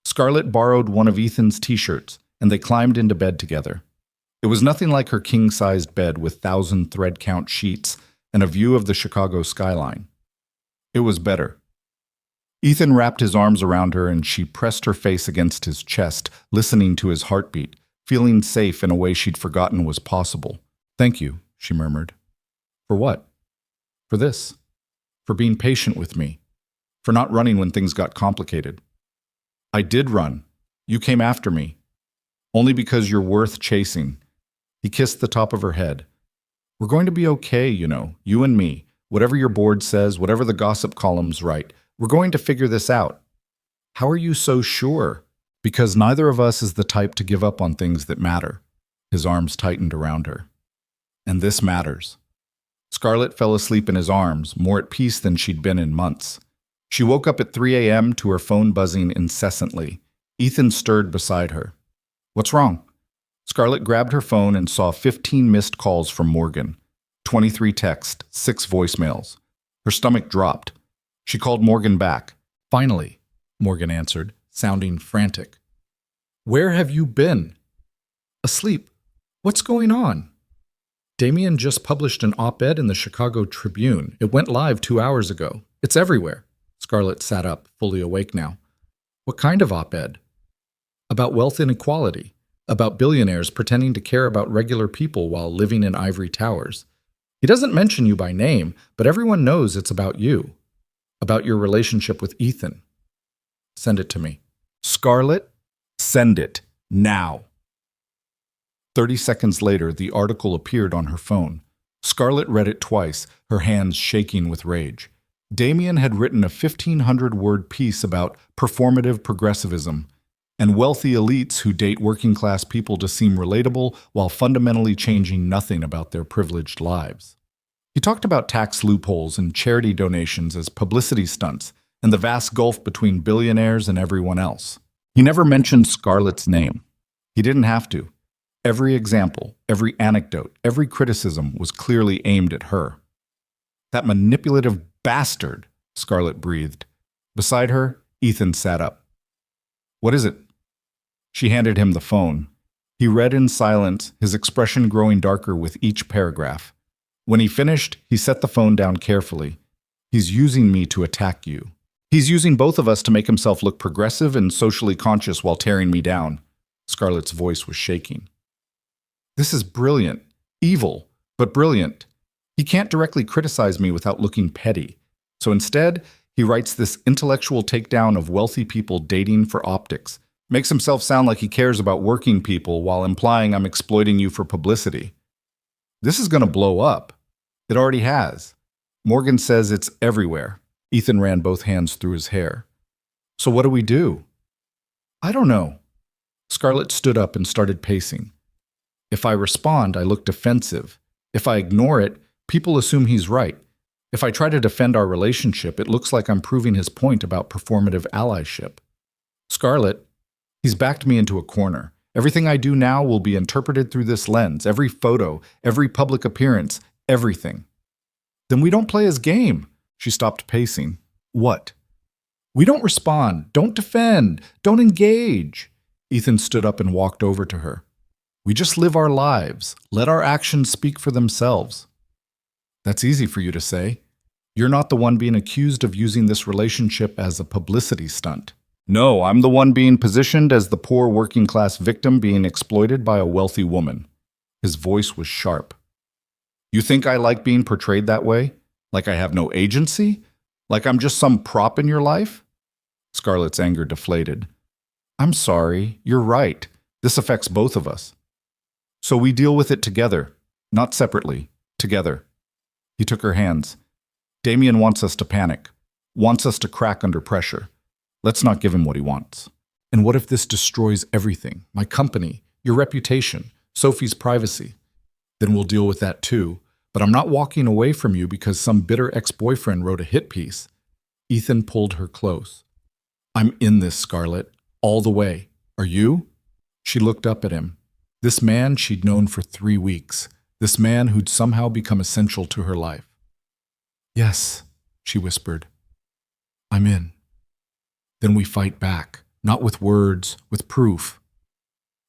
Speaker 2: Scarlett borrowed one of Ethan's t-shirts, and they climbed into bed together.
Speaker 1: It was nothing like her king-sized bed with 1,000 thread-count sheets and a view of the Chicago skyline. It was better. Ethan wrapped his arms around her and she pressed her face against his chest, listening to his heartbeat, feeling safe in a way she'd forgotten was possible. "Thank you," she murmured. "For what?" "For this. For being patient with me. For not running when things got complicated." "I did run. You came after me. Only because you're worth chasing." He kissed the top of her head. "We're going to be okay, you and me. Whatever your board says, whatever the gossip columns write, we're going to figure this out." "How are you so sure?" "Because neither of us is the type to give up on things that matter." His arms tightened around her. "And this matters." Scarlett fell asleep in his arms, more at peace than she'd been in months. She woke up at 3 a.m. to her phone buzzing incessantly. Ethan stirred beside her. "What's wrong?" Scarlett grabbed her phone and saw 15 missed calls from Morgan, 23 texts, 6 voicemails. Her stomach dropped. She called Morgan back. "Finally," Morgan answered, sounding frantic. "Where have you been?" "Asleep. What's going on?" "Damien just published an op-ed in the Chicago Tribune. It went live 2 hours ago. It's everywhere." Scarlett sat up, fully awake now. "What kind of op-ed?" "About wealth inequality. About billionaires pretending to care about regular people while living in ivory towers. He doesn't mention you by name, but everyone knows it's about you. About your relationship with Ethan." "Send it to me." "Scarlett, send it. Now." 30 seconds later, the article appeared on her phone. Scarlett read it twice, her hands shaking with rage. Damien had written a 1,500-word piece about performative progressivism and wealthy elites who date working-class people to seem relatable while fundamentally changing nothing about their privileged lives. He talked about tax loopholes and charity donations as publicity stunts and the vast gulf between billionaires and everyone else. He never mentioned Scarlett's name. He didn't have to. Every example, every anecdote, every criticism was clearly aimed at her. "That manipulative bastard," Scarlett breathed. Beside her, Ethan sat up. "What is it?" She handed him the phone. He read in silence, his expression growing darker with each paragraph. When he finished, he set the phone down carefully. "He's using me to attack you. He's using both of us to make himself look progressive and socially conscious while tearing me down." Scarlett's voice was shaking. "This is brilliant. Evil, but brilliant. He can't directly criticize me without looking petty. So instead, he writes this intellectual takedown of wealthy people dating for optics. Makes himself sound like he cares about working people while implying I'm exploiting you for publicity. This is going to blow up. It already has. Morgan says it's everywhere." Ethan ran both hands through his hair. "So what do we do?" "I don't know." Scarlett stood up and started pacing. "If I respond, I look defensive. If I ignore it, people assume he's right. If I try to defend our relationship, it looks like I'm proving his point about performative allyship. Scarlett, he's backed me into a corner. Everything I do now will be interpreted through this lens. Every photo, every public appearance, everything." "Then we don't play his game." She stopped pacing. "What?" "We don't respond, don't defend, don't engage." Ethan stood up and walked over to her. "We just live our lives. Let our actions speak for themselves." "That's easy for you to say. You're not the one being accused of using this relationship as a publicity stunt." "No, I'm the one being positioned as the poor working-class victim being exploited by a wealthy woman." His voice was sharp. "You think I like being portrayed that way? Like I have no agency? Like I'm just some prop in your life?" Scarlett's anger deflated. "I'm sorry. You're right. This affects both of us. So we deal with it together, not separately, together." He took her hands. "Damien wants us to panic, wants us to crack under pressure. Let's not give him what he wants." "And what if this destroys everything? My company, your reputation, Sophie's privacy?" "Then we'll deal with that too. But I'm not walking away from you because some bitter ex-boyfriend wrote a hit piece." Ethan pulled her close. "I'm in this, Scarlett, all the way. Are you?" She looked up at him. This man she'd known for 3 weeks. This man who'd somehow become essential to her life. "Yes," she whispered. "I'm in." "Then we fight back, not with words, with proof."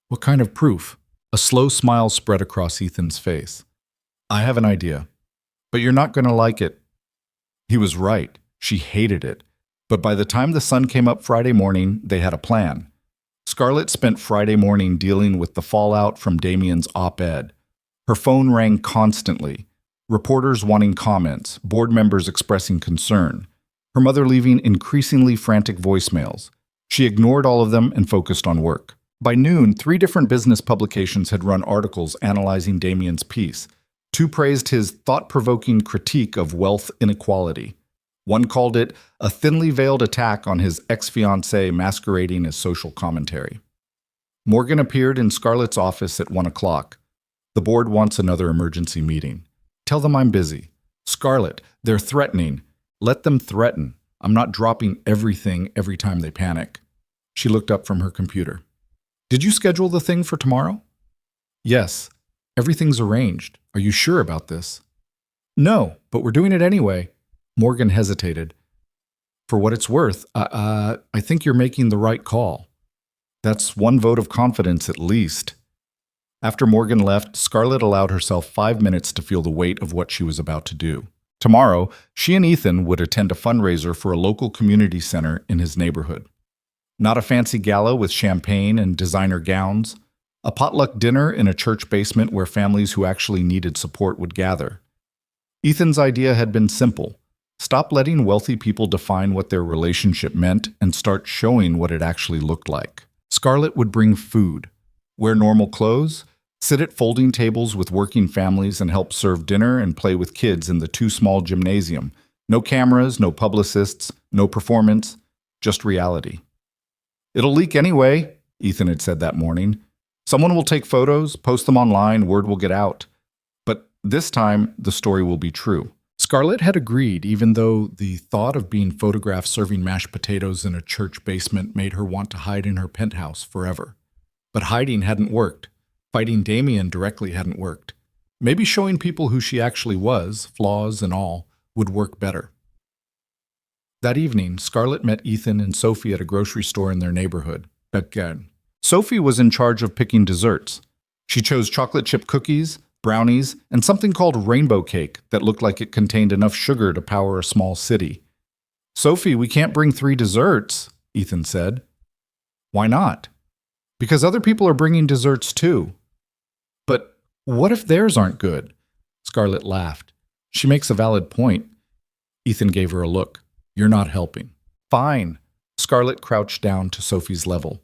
Speaker 1: "What kind of proof?" A slow smile spread across Ethan's face. I have an idea, but you're not going to like it. He was right. She hated it. But by the time the sun came up Friday morning, they had a plan. Scarlett spent Friday morning dealing with the fallout from Damien's op-ed. Her phone rang constantly, reporters wanting comments, board members expressing concern, her mother leaving increasingly frantic voicemails. She ignored all of them and focused on work. By noon, 3 different business publications had run articles analyzing Damien's piece. 2 praised his thought-provoking critique of wealth inequality. One called it a thinly veiled attack on his ex-fiancée masquerading as social commentary. Morgan appeared in Scarlett's office at 1 o'clock. The board wants another emergency meeting. Tell them I'm busy. Scarlett, they're threatening. Let them threaten. I'm not dropping everything every time they panic. She looked up from her computer. Did you schedule the thing for tomorrow? Yes. Everything's arranged. Are you sure about this? No, but we're doing it anyway. Morgan hesitated. For what it's worth, I think you're making the right call. That's 1 vote of confidence at least. After Morgan left, Scarlett allowed herself 5 minutes to feel the weight of what she was about to do. Tomorrow, she and Ethan would attend a fundraiser for a local community center in his neighborhood. Not a fancy gala with champagne and designer gowns. A potluck dinner in a church basement where families who actually needed support would gather. Ethan's idea had been simple. Stop letting wealthy people define what their relationship meant and start showing what it actually looked like. Scarlett would bring food, wear normal clothes, sit at folding tables with working families and help serve dinner and play with kids in the too small gymnasium. No cameras, no publicists, no performance, just reality. It'll leak anyway, Ethan had said that morning. Someone will take photos, post them online, word will get out. But this time, the story will be true. Scarlett had agreed, even though the thought of being photographed serving mashed potatoes in a church basement made her want to hide in her penthouse forever. But hiding hadn't worked. Fighting Damien directly hadn't worked. Maybe showing people who she actually was, flaws and all, would work better. That evening, Scarlett met Ethan and Sophie at a grocery store in their neighborhood, Betgen. Sophie was in charge of picking desserts. She chose chocolate chip cookies, brownies, and something called rainbow cake that looked like it contained enough sugar to power a small city. Sophie, we can't bring 3 desserts, Ethan said. Why not? Because other people are bringing desserts too. But what if theirs aren't good? Scarlett laughed. She makes a valid point. Ethan gave her a look. You're not helping. Fine. Scarlett crouched down to Sophie's level.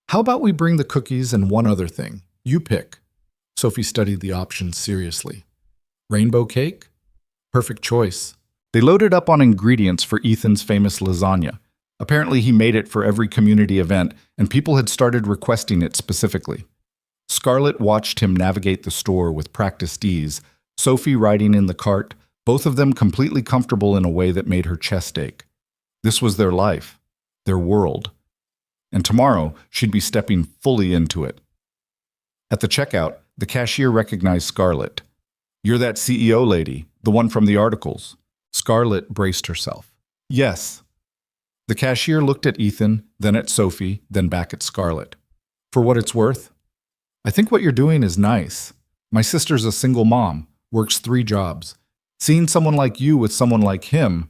Speaker 1: How about we bring the cookies and one other thing? You pick. Sophie studied the options seriously. Rainbow cake? Perfect choice. They loaded up on ingredients for Ethan's famous lasagna. Apparently he made it for every community event, and people had started requesting it specifically. Scarlett watched him navigate the store with practiced ease, Sophie riding in the cart, both of them completely comfortable in a way that made her chest ache. This was their life, their world. And tomorrow, she'd be stepping fully into it. At the checkout, the cashier recognized Scarlett. You're that CEO lady, the one from the articles. Scarlett braced herself. Yes. The cashier looked at Ethan, then at Sophie, then back at Scarlett. For what it's worth, I think what you're doing is nice. My sister's a single mom, works 3 jobs. Seeing someone like you with someone like him,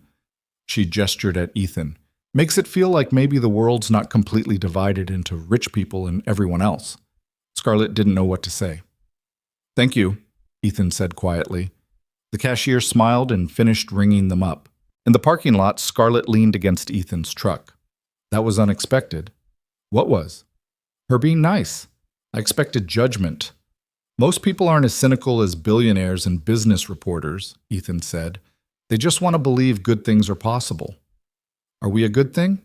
Speaker 1: she gestured at Ethan, makes it feel like maybe the world's not completely divided into rich people and everyone else. Scarlett didn't know what to say. Thank you, Ethan said quietly. The cashier smiled and finished ringing them up. In the parking lot, Scarlett leaned against Ethan's truck. That was unexpected. What was? Her being nice. I expected judgment. Most people aren't as cynical as billionaires and business reporters, Ethan said. They just want to believe good things are possible. Are we a good thing?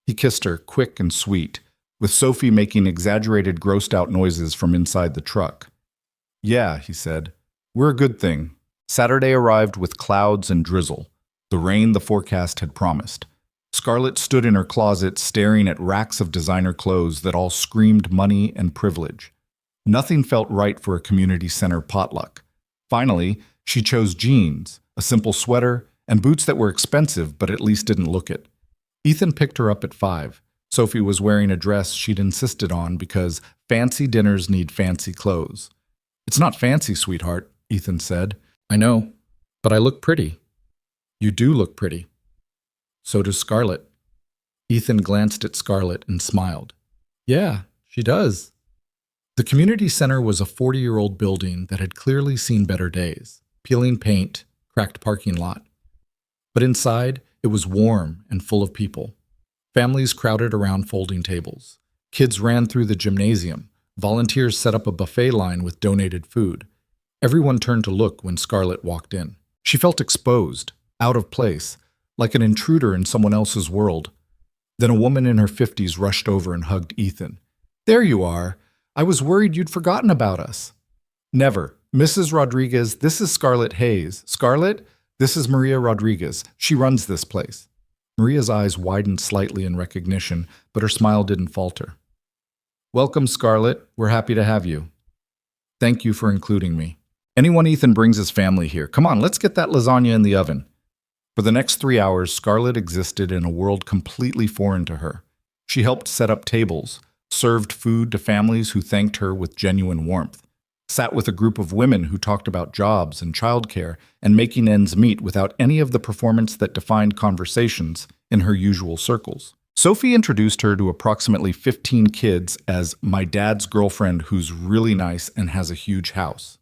Speaker 1: He kissed her, quick and sweet, with Sophie making exaggerated, grossed-out noises from inside the truck. Yeah, he said. We're a good thing. Saturday arrived with clouds and drizzle, the rain the forecast had promised. Scarlett stood in her closet staring at racks of designer clothes that all screamed money and privilege. Nothing felt right for a community center potluck. Finally, she chose jeans, a simple sweater, and boots that were expensive but at least didn't look it. Ethan picked her up at 5. Sophie was wearing a dress she'd insisted on because fancy dinners need fancy clothes. It's not fancy, sweetheart, Ethan said.
Speaker 2: I know, but I look pretty.
Speaker 1: You do look pretty.
Speaker 2: So does Scarlett. Ethan glanced at Scarlett and smiled. Yeah, she does. The community center was a 40-year-old building that had clearly seen better days. Peeling paint, cracked parking lot. But inside, it was warm and full of people. Families crowded around folding tables. Kids ran through the gymnasium. Volunteers set up a buffet line with donated food. Everyone turned to look when Scarlett walked in. She felt exposed, out of place, like an intruder in someone else's world. Then a woman in her 50s rushed over and hugged Ethan. There you are. I was worried you'd forgotten about us. Never. Mrs. Rodriguez, this is Scarlett Hayes. Scarlett, this is Maria Rodriguez. She runs this place. Maria's eyes widened slightly in recognition, but her smile didn't falter. Welcome, Scarlett. We're happy to have you. Thank you for including me. Anyone Ethan brings his family here. Come on, let's get that lasagna in the oven. For the next 3 hours, Scarlett existed in a world completely foreign to her. She helped set up tables, served food to families who thanked her with genuine warmth, sat with a group of women who talked about jobs and childcare and making ends meet without any of the performance that defined conversations in her usual circles. Sophie introduced her to approximately 15 kids as my dad's girlfriend who's really nice and has a huge house.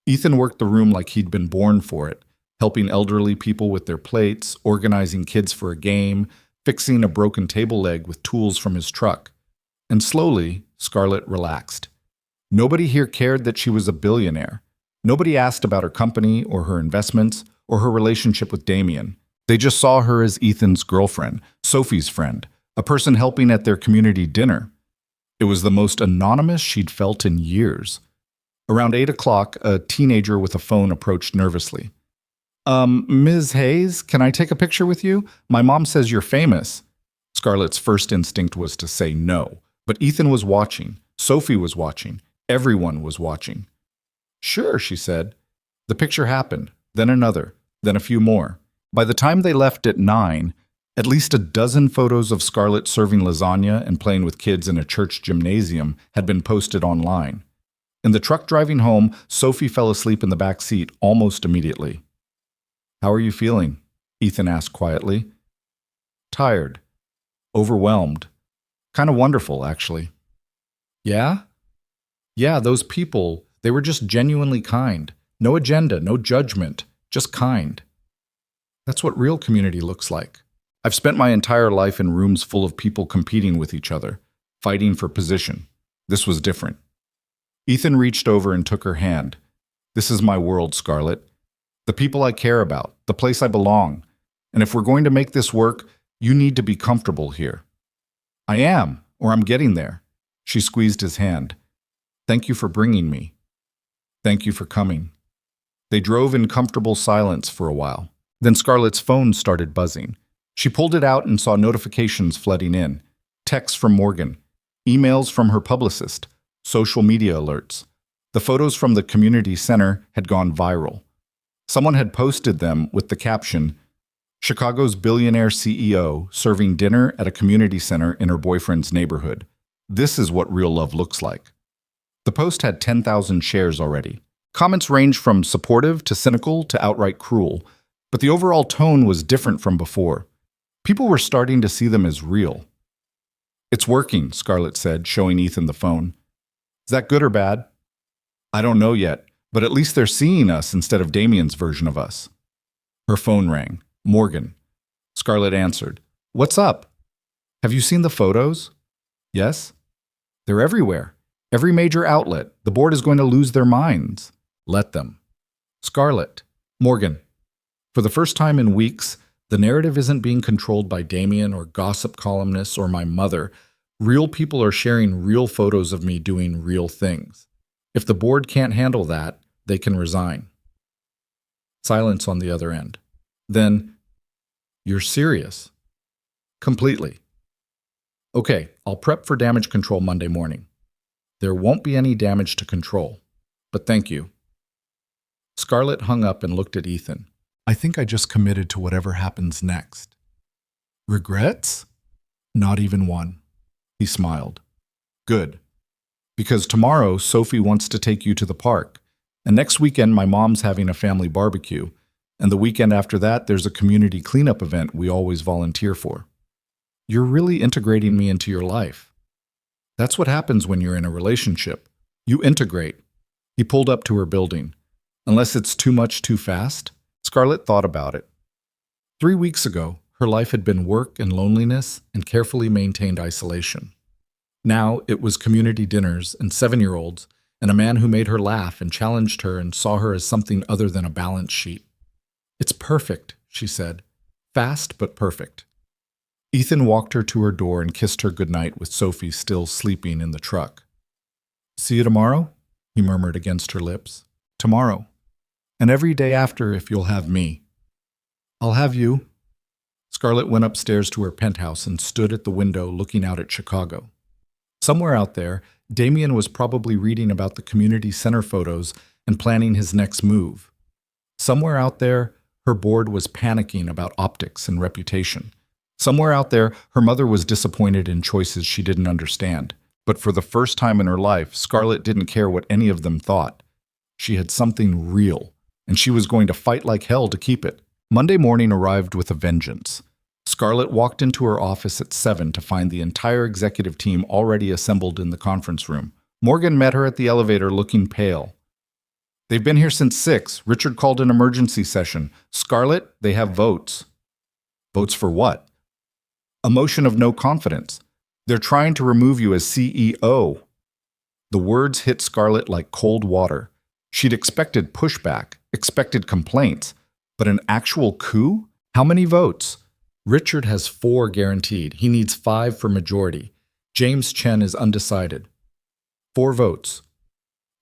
Speaker 2: Ethan worked the room like he'd been born for it, helping elderly people with their plates, organizing kids for a game, fixing a broken table leg with tools from his truck. And slowly, Scarlett relaxed. Nobody here cared that she was a billionaire. Nobody asked about her company or her investments or her relationship with Damien. They just saw her as Ethan's girlfriend, Sophie's friend, a person helping at their community dinner. It was the most anonymous she'd felt in years. Around 8 o'clock, a teenager with a phone approached nervously. Ms. Hayes, can I take a picture with you? My mom says you're famous. Scarlett's first instinct was to say no, but Ethan was watching. Sophie was watching. Everyone was watching. Sure, she said. The picture happened, then another, then a few more. By the time they left at 9, at least a dozen photos of Scarlett serving lasagna and playing with kids in a church gymnasium had been posted online. In the truck driving home, Sophie fell asleep in the back seat almost immediately. How are you feeling? Ethan asked quietly. Tired. Overwhelmed. Kind of wonderful, actually. Yeah? Yeah, those people, they were just genuinely kind. No agenda, no judgment, just kind. That's what real community looks like. I've spent my entire life in rooms full of people competing with each other, fighting for position. This was different. Ethan reached over and took her hand. This is my world, Scarlett. The people I care about, the place I belong. And if we're going to make this work, you need to be comfortable here. I am, or I'm getting there. She squeezed his hand. Thank you for bringing me. Thank you for coming. They drove in comfortable silence for a while. Then Scarlett's phone started buzzing. She pulled it out and saw notifications flooding in. Texts from Morgan, emails from her publicist, social media alerts. The photos from the community center had gone viral. Someone had posted them with the caption, Chicago's billionaire CEO serving dinner at a community center in her boyfriend's neighborhood. This is what real love looks like. The post had 10,000 shares already. Comments ranged from supportive to cynical to outright cruel, but the overall tone was different from before. People were starting to see them as real. It's working, Scarlett said, showing Ethan the phone. Is that good or bad? I don't know yet, but at least they're seeing us instead of Damien's version of us. Her phone rang. Morgan. Scarlett answered. What's up? Have you seen the photos? Yes? They're everywhere. Every major outlet. The board is going to lose their minds. Let them. Scarlett. Morgan. For the first time in weeks, the narrative isn't being controlled by Damien or gossip columnists or my mother. Real people are sharing real photos of me doing real things. If the board can't handle that, they can resign. Silence on the other end. Then, you're serious? Completely. Okay, I'll prep for damage control Monday morning. There won't be any damage to control, but thank you. Scarlett hung up and looked at Ethan. I think I just committed to whatever happens next. Regrets? Not even one.
Speaker 1: He smiled. Good. Because tomorrow, Sophie wants to take you to the park. And next weekend, my mom's having a family barbecue. And the weekend after that, there's a community cleanup event we always volunteer for. You're really integrating me into your life. That's what happens when you're in a relationship. You integrate. He pulled up to her building. Unless it's too much too fast? Scarlett thought about it. 3 weeks ago, her life had been work and loneliness and carefully maintained isolation. Now it was community dinners and 7-year-olds and a man who made her laugh and challenged her and saw her as something other than a balance sheet. It's perfect, she said. Fast but perfect. Ethan walked her to her door and kissed her goodnight with Sophie still sleeping in the truck. See you tomorrow? He murmured against her lips. Tomorrow. And every day after if you'll have me. I'll have you. Scarlett went upstairs to her penthouse and stood at the window looking out at Chicago. Somewhere out there, Damien was probably reading about the community center photos and planning his next move. Somewhere out there, her board was panicking about optics and reputation. Somewhere out there, her mother was disappointed in choices she didn't understand. But for the first time in her life, Scarlett didn't care what any of them thought. She had something real, and she was going to fight like hell to keep it. Monday morning arrived with a vengeance. Scarlett walked into her office at 7 to find the entire executive team already assembled in the conference room. Morgan met her at the elevator looking pale. They've been here since 6. Richard called an emergency session. Scarlett, they have votes. Votes for what? A motion of no confidence. They're trying to remove you as CEO. The words hit Scarlett like cold water. She'd expected pushback, expected complaints, but an actual coup? How many votes? Richard has 4 guaranteed. He needs 5 for majority. James Chen is undecided. 4 votes.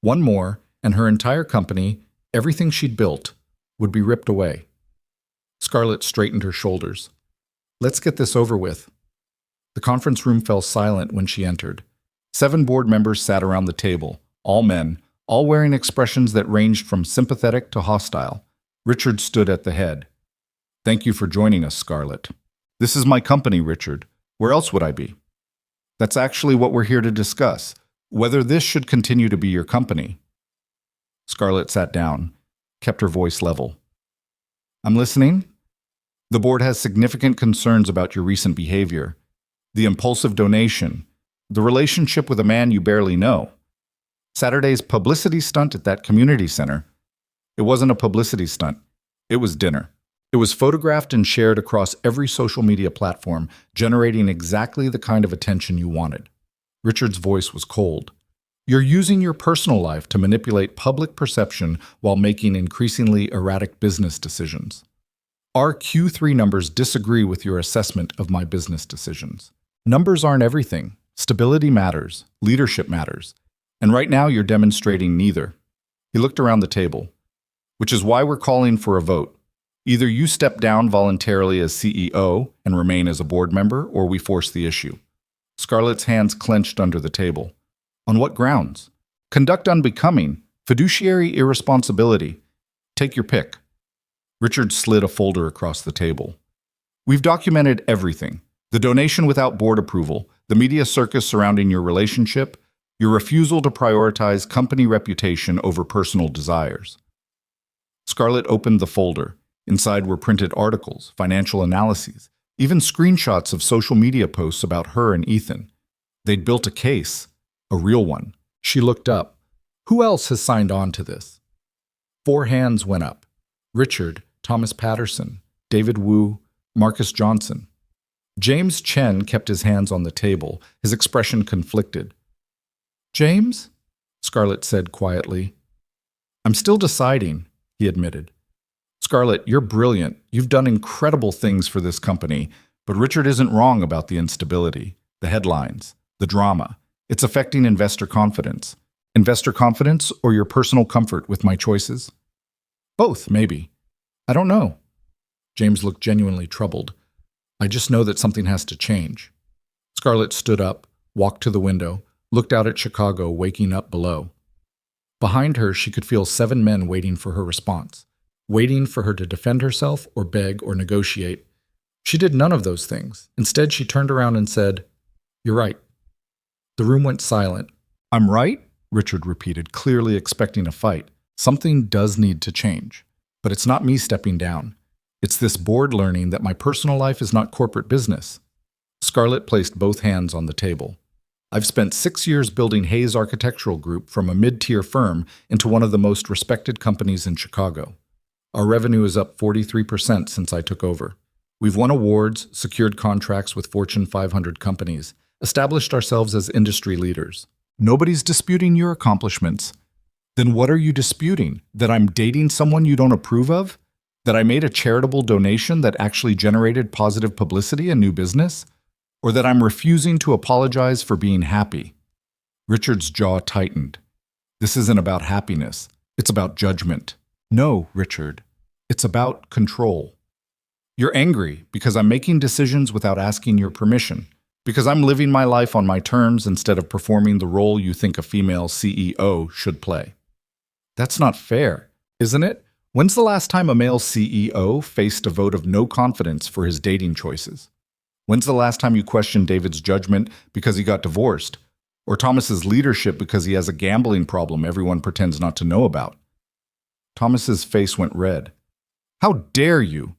Speaker 1: 1 more, and her entire company, everything she'd built, would be ripped away. Scarlett straightened her shoulders. Let's get this over with. The conference room fell silent when she entered. 7 board members sat around the table, all men, all wearing expressions that ranged from sympathetic to hostile. Richard stood at the head. Thank you for joining us, Scarlett. This is my company, Richard. Where else would I be? That's actually what we're here to discuss, whether this should continue to be your company. Scarlett sat down, kept her voice level. I'm listening. The board has significant concerns about your recent behavior, the impulsive donation, the relationship with a man you barely know. Saturday's publicity stunt at that community center. It wasn't a publicity stunt. It was dinner. It was photographed and shared across every social media platform, generating exactly the kind of attention you wanted. Richard's voice was cold. You're using your personal life to manipulate public perception while making increasingly erratic business decisions. Our Q3 numbers disagree with your assessment of my business decisions. Numbers aren't everything. Stability matters. Leadership matters. And right now you're demonstrating neither. He looked around the table. Which is why we're calling for a vote. Either you step down voluntarily as CEO and remain as a board member, or we force the issue. Scarlett's hands clenched under the table. On what grounds? Conduct unbecoming, fiduciary irresponsibility. Take your pick. Richard slid a folder across the table. We've documented everything. The donation without board approval, the media circus surrounding your relationship, your refusal to prioritize company reputation over personal desires. Scarlett opened the folder. Inside were printed articles, financial analyses, even screenshots of social media posts about her and Ethan. They'd built a case, a real one. She looked up. Who else has signed on to this? 4 hands went up. Richard, Thomas Patterson, David Wu, Marcus Johnson. James Chen kept his hands on the table, his expression conflicted. James? Scarlett said quietly. I'm still deciding, he admitted. Scarlett, you're brilliant. You've done incredible things for this company, but Richard isn't wrong about the instability, the headlines, the drama. It's affecting investor confidence. Investor confidence or your personal comfort with my choices? Both, maybe. I don't know. James looked genuinely troubled. I just know that something has to change. Scarlett stood up, walked to the window, looked out at Chicago waking up below. Behind her, she could feel 7 men waiting for her response, waiting for her to defend herself or beg or negotiate.
Speaker 2: She did none of those things. Instead, she turned around and said, "You're right." The room went silent.
Speaker 1: "I'm right?" Richard repeated, clearly expecting a fight. Something does need to change. But it's not me stepping down. It's this board learning that my personal life is not corporate business. Scarlett placed both hands on the table. "I've spent 6 years building Hayes Architectural Group from a mid-tier firm into one of the most respected companies in Chicago. Our revenue is up 43% since I took over. We've won awards, secured contracts with Fortune 500 companies, established ourselves as industry leaders. Nobody's disputing your accomplishments. Then what are you disputing? That I'm dating someone you don't approve of? That I made a charitable donation that actually generated positive publicity and new business? Or that I'm refusing to apologize for being happy?" Richard's jaw tightened. "This isn't about happiness. It's about judgment." "No, Richard. It's about control. You're angry because I'm making decisions without asking your permission, because I'm living my life on my terms instead of performing the role you think a female CEO should play. That's not fair, isn't it? When's the last time a male CEO faced a vote of no confidence for his dating choices? When's the last time you questioned David's judgment because he got divorced, or Thomas's leadership because he has a gambling problem everyone pretends not to know about?" Thomas's face went red. "How dare you?"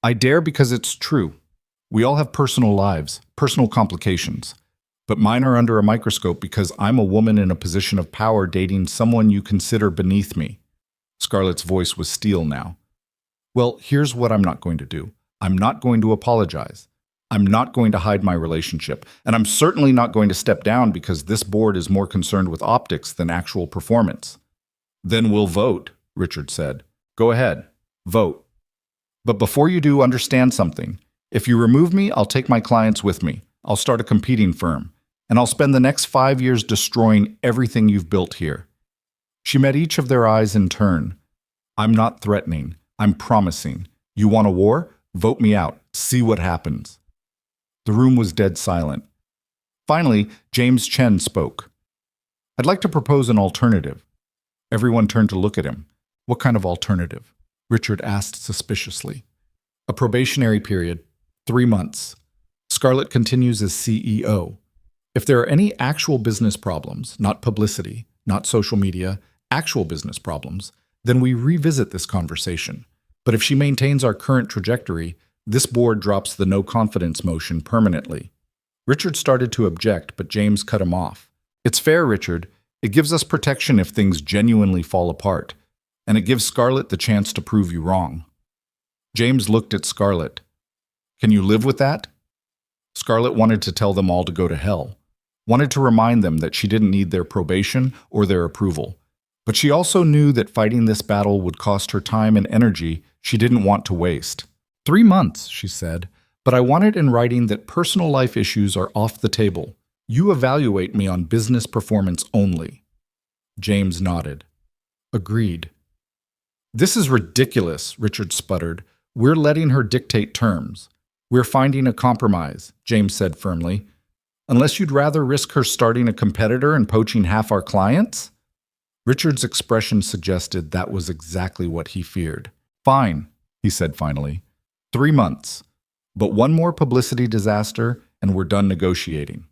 Speaker 1: "I dare because it's true. We all have personal lives, personal complications. But mine are under a microscope because I'm a woman in a position of power dating someone you consider beneath me." Scarlett's voice was steel now. "Well, here's what I'm not going to do. I'm not going to apologize. I'm not going to hide my relationship. And I'm certainly not going to step down because this board is more concerned with optics than actual performance." "Then we'll vote," Richard said. "Go ahead, vote. But before you do, understand something. If you remove me, I'll take my clients with me. I'll start a competing firm. And I'll spend the next 5 years destroying everything you've built here." She met each of their eyes in turn. "I'm not threatening. I'm promising. You want a war? Vote me out. See what happens." The room was dead silent. Finally, James Chen spoke. "I'd like to propose an alternative." Everyone turned to look at him. "What kind of alternative?" Richard asked suspiciously. "A probationary period, 3 months. Scarlett continues as CEO. If there are any actual business problems, not publicity, not social media, actual business problems, then we revisit this conversation. But if she maintains our current trajectory, this board drops the no confidence motion permanently." Richard started to object, but James cut him off. "It's fair, Richard. It gives us protection if things genuinely fall apart. And it gives Scarlett the chance to prove you wrong." James looked at Scarlett. "Can you live with that?" Scarlett wanted to tell them all to go to hell, wanted to remind them that she didn't need their probation or their approval. But she also knew that fighting this battle would cost her time and energy she didn't want to waste. 3 months, she said, but I want it in writing that personal life issues are off the table. You evaluate me on business performance only." James nodded. "Agreed." "This is ridiculous," Richard sputtered. "We're letting her dictate terms. We're finding a compromise," James said firmly. "Unless you'd rather risk her starting a competitor and poaching half our clients?" Richard's expression suggested that was exactly what he feared. "Fine," he said finally. 3 months. But one more publicity disaster and we're done negotiating."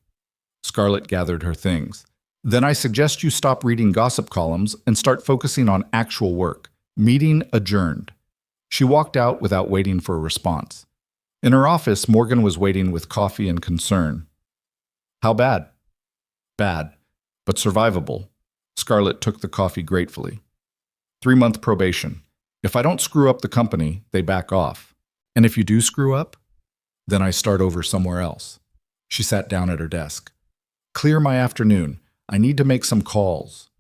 Speaker 1: Scarlett gathered her things. "Then I suggest you stop reading gossip columns and start focusing on actual work. Meeting adjourned." She walked out without waiting for a response. In her office, Morgan was waiting with coffee and concern. "How bad?" "Bad, but survivable." Scarlett took the coffee gratefully. 3-month probation. If I don't screw up the company, they back off. And if you do screw up, then I start over somewhere else." She sat down at her desk. "Clear my afternoon. I need to make some calls."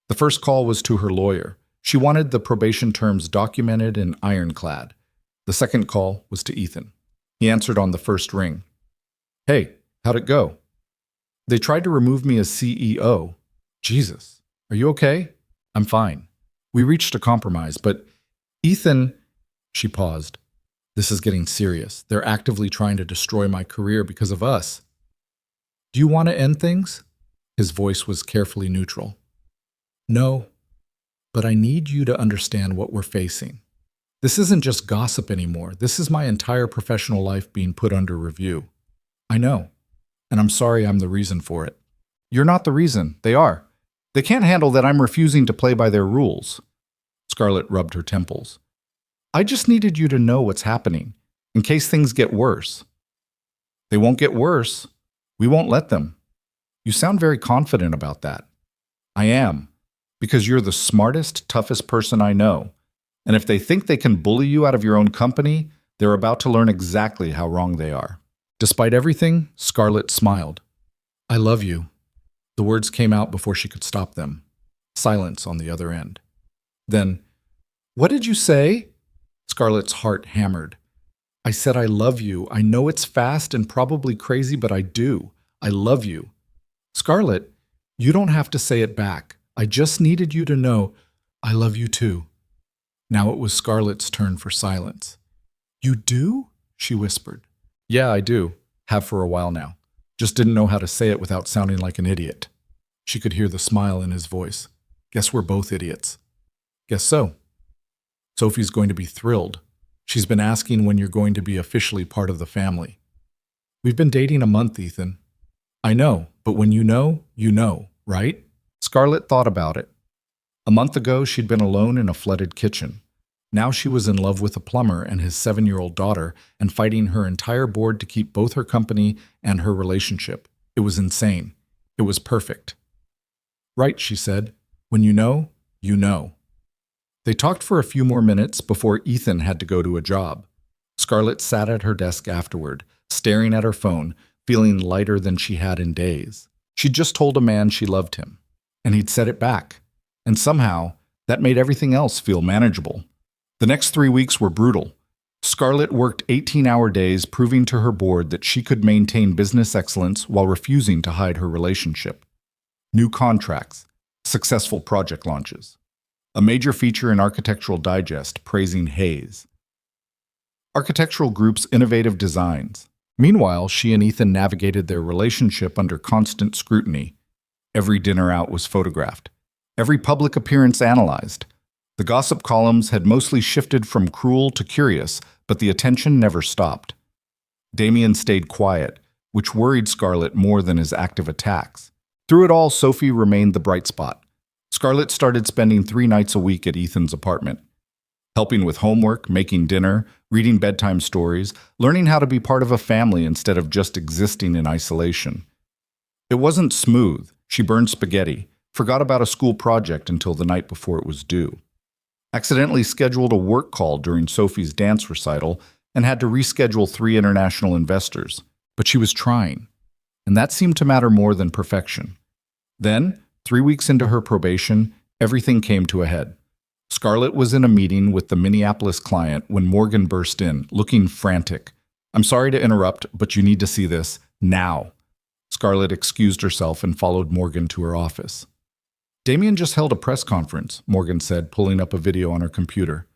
Speaker 1: The first call was to her lawyer. She wanted the probation terms documented and ironclad. The second call was to Ethan. He answered on the first ring. "Hey, how'd it go?" "They tried to remove me as CEO." "Jesus, are you okay?" "I'm fine. We reached a compromise, but Ethan..." She paused. "This is getting serious. They're actively trying to destroy my career because of us." "Do you want to end things?" His voice was carefully neutral. "No, but I need you to understand what we're facing.
Speaker 2: This isn't just gossip anymore. This is my entire professional life being put under review. I know, and I'm sorry I'm the reason for it.
Speaker 1: You're not the reason. They are. They can't handle that I'm refusing to play by their rules. Scarlett rubbed her temples. I just needed you to know what's happening, in case things get worse. They won't get worse. We won't let them. You sound very confident about that. I am, because you're the smartest, toughest person I know. And if they think they can bully you out of your own company, they're about to learn exactly how wrong they are.
Speaker 2: Despite everything, Scarlett smiled. I love you. The words came out before she could stop them. Silence on the other end. Then, what did you say? Scarlett's heart hammered. I said I love you. I know it's fast and probably crazy, but I do. I love you. Scarlett, you don't have to say it back. I just needed you to know I love you too. Now it was Scarlett's turn for silence. You do? She whispered. Yeah, I do. Have for a while now. Just didn't know how to say it without sounding like an idiot. She could hear the smile in his voice. Guess we're both idiots. Guess so. Sophie's going to be thrilled. She's been asking when you're going to be officially part of the family. We've been dating a month, Ethan. I know, but when you know, right?
Speaker 1: Scarlett thought about it. A month ago, she'd been alone in a flooded kitchen. Now she was in love with a plumber and his 7-year-old daughter and fighting her entire board to keep both her company and her relationship. It was insane. It was perfect. Right, she said. When you know, you know. They talked for a few more minutes before Ethan had to go to a job. Scarlett sat at her desk afterward, staring at her phone, feeling lighter than she had in days. She'd just told a man she loved him, and he'd said it back. And somehow, that made everything else feel manageable. The next 3 weeks were brutal. Scarlett worked 18-hour days, proving to her board that she could maintain business excellence while refusing to hide her relationship. New contracts, successful project launches. A major feature in Architectural Digest praising Hayes. Architectural Group's innovative designs. Meanwhile, she and Ethan navigated their relationship under constant scrutiny. Every dinner out was photographed. Every public appearance analyzed. The gossip columns had mostly shifted from cruel to curious, but the attention never stopped. Damien stayed quiet, which worried Scarlett more than his active attacks. Through it all, Sophie remained the bright spot. Scarlett started spending 3 nights a week at Ethan's apartment, helping with homework, making dinner, reading bedtime stories, learning how to be part of a family instead of just existing in isolation. It wasn't smooth. She burned spaghetti, forgot about a school project until the night before it was due, accidentally scheduled a work call during Sophie's dance recital, and had to reschedule 3 international investors. But she was trying, and that seemed to matter more than perfection. Then, 3 weeks into her probation, everything came to a head. Scarlett was in a meeting with the Minneapolis client when Morgan burst in, looking frantic. I'm sorry to interrupt, but you need to see this now. Scarlett excused herself and followed Morgan to her office. Damien just held a press conference, Morgan said, pulling up a video on her computer.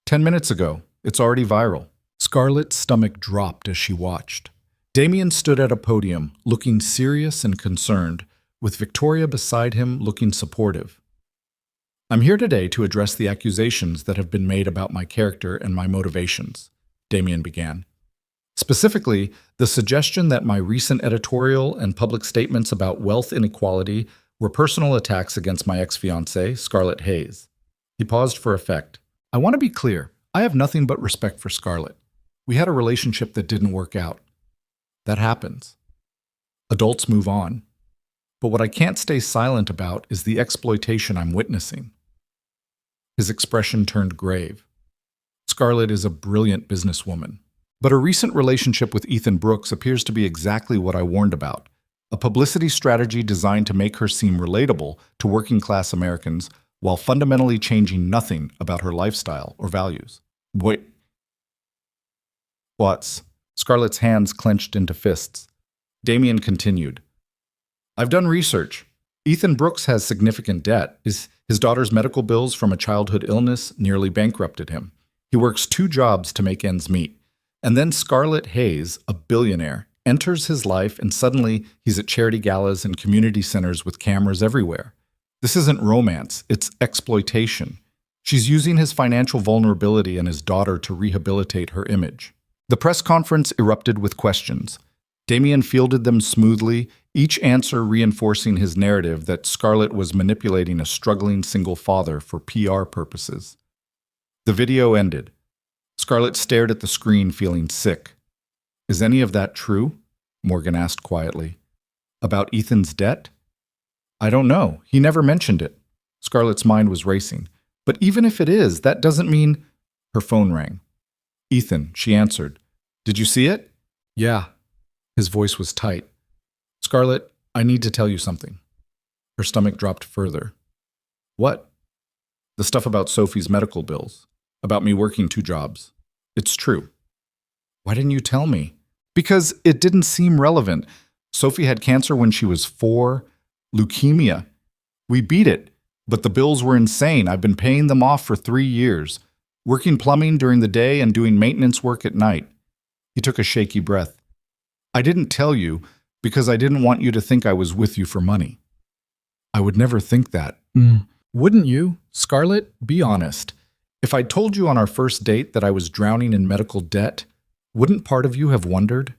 Speaker 1: 10 minutes ago. It's already viral. Scarlett's stomach dropped as she watched. Damien stood at a podium, looking serious and concerned, with Victoria beside him looking supportive. I'm here today to address the accusations that have been made about my character and my motivations, Damien began. Specifically, the suggestion that my recent editorial and public statements about wealth inequality were personal attacks against my ex-fiancée, Scarlett Hayes. He paused for effect. I want to be clear. I have nothing but respect for Scarlett. We had a relationship that didn't work out. That happens. Adults move on. But what I can't stay silent about is the exploitation I'm witnessing. His expression turned grave. Scarlett is a brilliant businesswoman. But her recent relationship with Ethan Brooks appears to be exactly what I warned about. A publicity strategy designed to make her seem relatable to working-class Americans while fundamentally changing nothing about her lifestyle or values. Wait. What's? Scarlett's hands clenched into fists. Damien continued. I've done research. Ethan Brooks has significant debt. His daughter's medical bills from a childhood illness nearly bankrupted him. He works 2 jobs to make ends meet. And then Scarlett Hayes, a billionaire, enters his life and suddenly he's at charity galas and community centers with cameras everywhere. This isn't romance, it's exploitation. She's using his financial vulnerability and his daughter to rehabilitate her image. The press conference erupted with questions. Damien fielded them smoothly, each answer reinforcing his narrative that Scarlett was manipulating a struggling single father for PR purposes. The video ended. Scarlett stared at the screen, feeling sick. "Is any of that true?" Morgan asked quietly. "About Ethan's debt?" "I don't know. He never mentioned it." Scarlett's mind was racing. "But even if it is, that doesn't mean—" Her phone rang. "Ethan," she answered. "Did you see it?" "Yeah." His voice was tight. "Scarlett, I need to tell you something." Her stomach dropped further. "What?" "The stuff about Sophie's medical bills. About me working 2 jobs. It's true." "Why didn't you tell me?" "Because it didn't seem relevant. Sophie had cancer when she was 4. Leukemia. We beat it. But the bills were insane. I've been paying them off for 3 years. Working plumbing during the day and doing maintenance work at night." He took a shaky breath. "I didn't tell you because I didn't want you to think I was with you for money." "I would never think that." "Wouldn't you? Scarlett, be honest. If I'd told you on our first date that I was drowning in medical debt, wouldn't part of you have wondered?"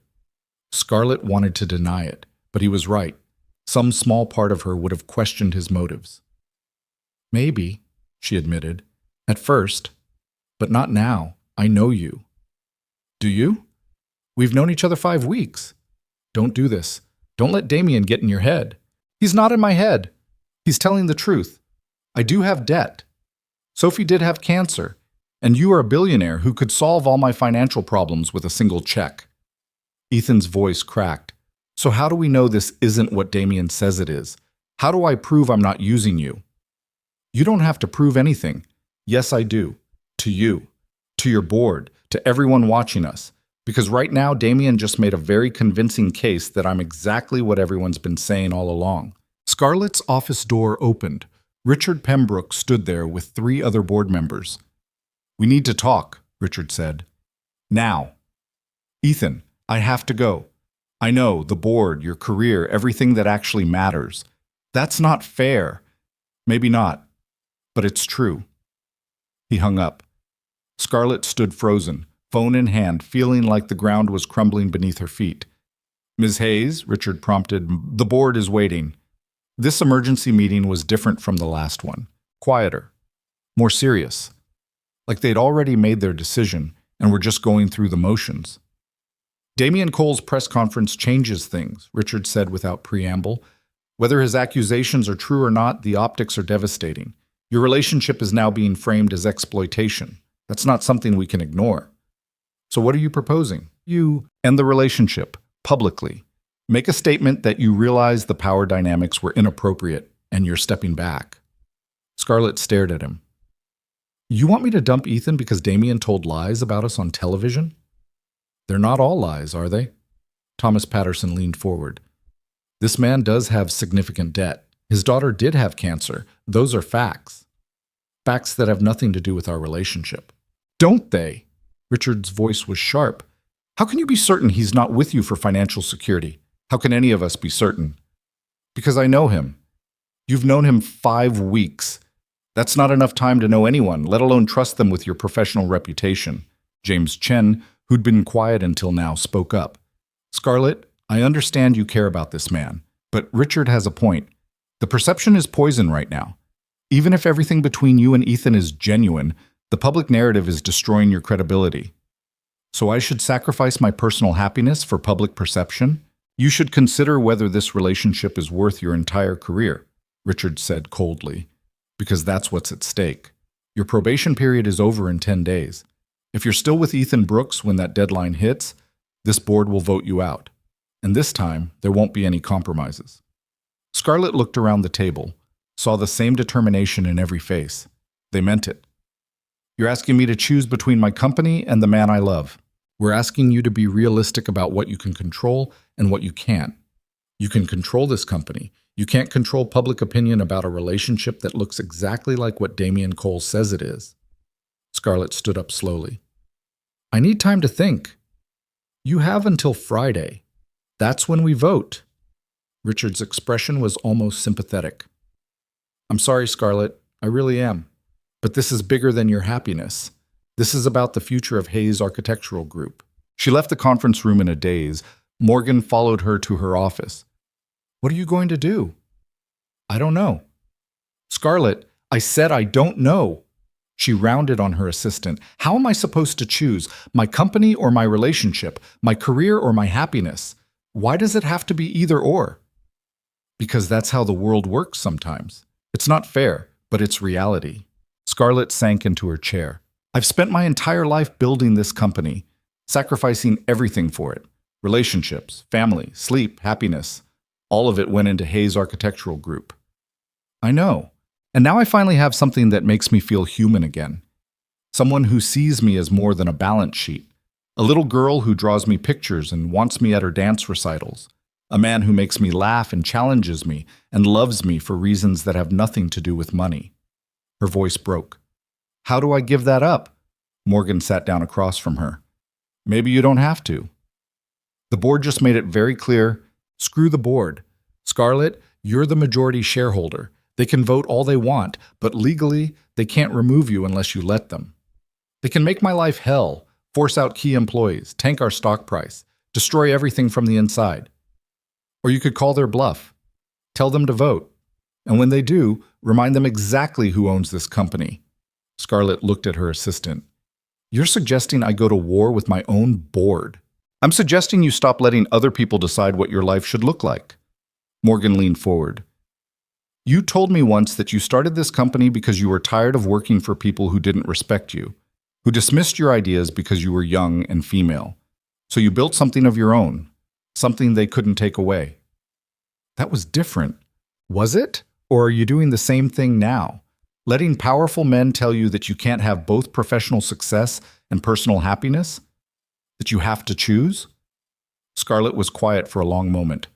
Speaker 1: Scarlett wanted to deny it, but he was right. Some small part of her would have questioned his motives. "Maybe," she admitted. "At first. But not now. I know you." "Do you?" "We've known each other 5 weeks." "Don't do this. Don't let Damien get in your head." "He's not in my head. He's telling the truth. I do have debt. Sophie did have cancer, and you are a billionaire who could solve all my financial problems with a single check." Ethan's voice cracked. "So how do we know this isn't what Damien says it is? How do I prove I'm not using you?" "You don't have to prove anything." "Yes, I do. To you. To your board. To everyone watching us. Because right now, Damien just made a very convincing case that I'm exactly what everyone's been saying all along." Scarlett's office door opened. Richard Pembroke stood there with 3 other board members. "We need to talk," Richard said. "Now." "Ethan, I have to go. I know, the board, your career, everything that actually matters. That's not fair." "Maybe not, but it's true." He hung up. Scarlett stood frozen, phone in hand, feeling like the ground was crumbling beneath her feet. "Ms. Hayes," Richard prompted, "the board is waiting." This emergency meeting was different from the last one. Quieter. More serious. Like they'd already made their decision and were just going through the motions. "Damien Cole's press conference changes things," Richard said without preamble. "Whether his accusations are true or not, the optics are devastating. Your relationship is now being framed as exploitation. That's not something we can ignore. So what are you proposing? You end the relationship, publicly. Make a statement that you realize the power dynamics were inappropriate and you're stepping back." Scarlett stared at him. "You want me to dump Ethan because Damien told lies about us on television?" "They're not all lies, are they?" Thomas Patterson leaned forward. "This man does have significant debt. His daughter did have cancer. Those are facts. Facts that have nothing to do with our relationship." "Don't they?" Richard's voice was sharp. "How can you be certain he's not with you for financial security? How can any of us be certain?" "Because I know him." "You've known him 5 weeks. That's not enough time to know anyone, let alone trust them with your professional reputation." James Chen, who'd been quiet until now, spoke up. "Scarlett, I understand you care about this man, but Richard has a point. The perception is poison right now. Even if everything between you and Ethan is genuine, the public narrative is destroying your credibility. So I should sacrifice my personal happiness for public perception? You should consider whether this relationship is worth your entire career," Richard said coldly, "because that's what's at stake. Your probation period is over in 10 days. If you're still with Ethan Brooks when that deadline hits, this board will vote you out. And this time, there won't be any compromises." Scarlett looked around the table, saw the same determination in every face. They meant it. "You're asking me to choose between my company and the man I love. We're asking you to be realistic about what you can control and what you can't. You can control this company. You can't control public opinion about a relationship that looks exactly like what Damien Cole says it is." Scarlett stood up slowly. "I need time to think." "You have until Friday. That's when we vote." Richard's expression was almost sympathetic. "I'm sorry, Scarlett. I really am.
Speaker 2: But this is bigger than your happiness. This is about the future of Hayes Architectural Group.
Speaker 1: She left the conference room in a daze. Morgan followed her to her office.
Speaker 2: What are you going to do?
Speaker 1: I don't know.
Speaker 2: Scarlett, I said I don't know. She rounded on her assistant. How am I supposed to choose? My company or my relationship? My career or my happiness? Why does it have to be either or?
Speaker 1: Because that's how the world works sometimes. It's not fair, but it's reality. Scarlett sank into her chair. I've spent my entire life building this company, sacrificing everything for it. Relationships, family, sleep, happiness. All of it went into Hayes Architectural Group. I know. And now I finally have something that makes me feel human again. Someone who sees me as more than a balance sheet. A little girl who draws me pictures and wants me at her dance recitals. A man who makes me laugh and challenges me and loves me for reasons that have nothing to do with money. Her voice broke. How do I give that up? Morgan sat down across from her. Maybe you don't have to. The board just made it very clear. Screw the board. Scarlett, you're the majority shareholder. They can vote all they want, but legally, they can't remove you unless you let them. They can make my life hell, force out key employees, tank our stock price, destroy everything from the inside. Or you could call their bluff. Tell them to vote. And when they do, remind them exactly who owns this company. Scarlett looked at her assistant. You're suggesting I go to war with my own board. I'm suggesting you stop letting other people decide what your life should look like. Morgan leaned forward. You told me once that you started this company because you were tired of working for people who didn't respect you, who dismissed your ideas because you were young and female. So you built something of your own, something they couldn't take away. That was different. Was it? Or are you doing the same thing now? Letting powerful men tell you that you can't have both professional success and personal happiness? That you have to choose? Scarlett was quiet for a long moment.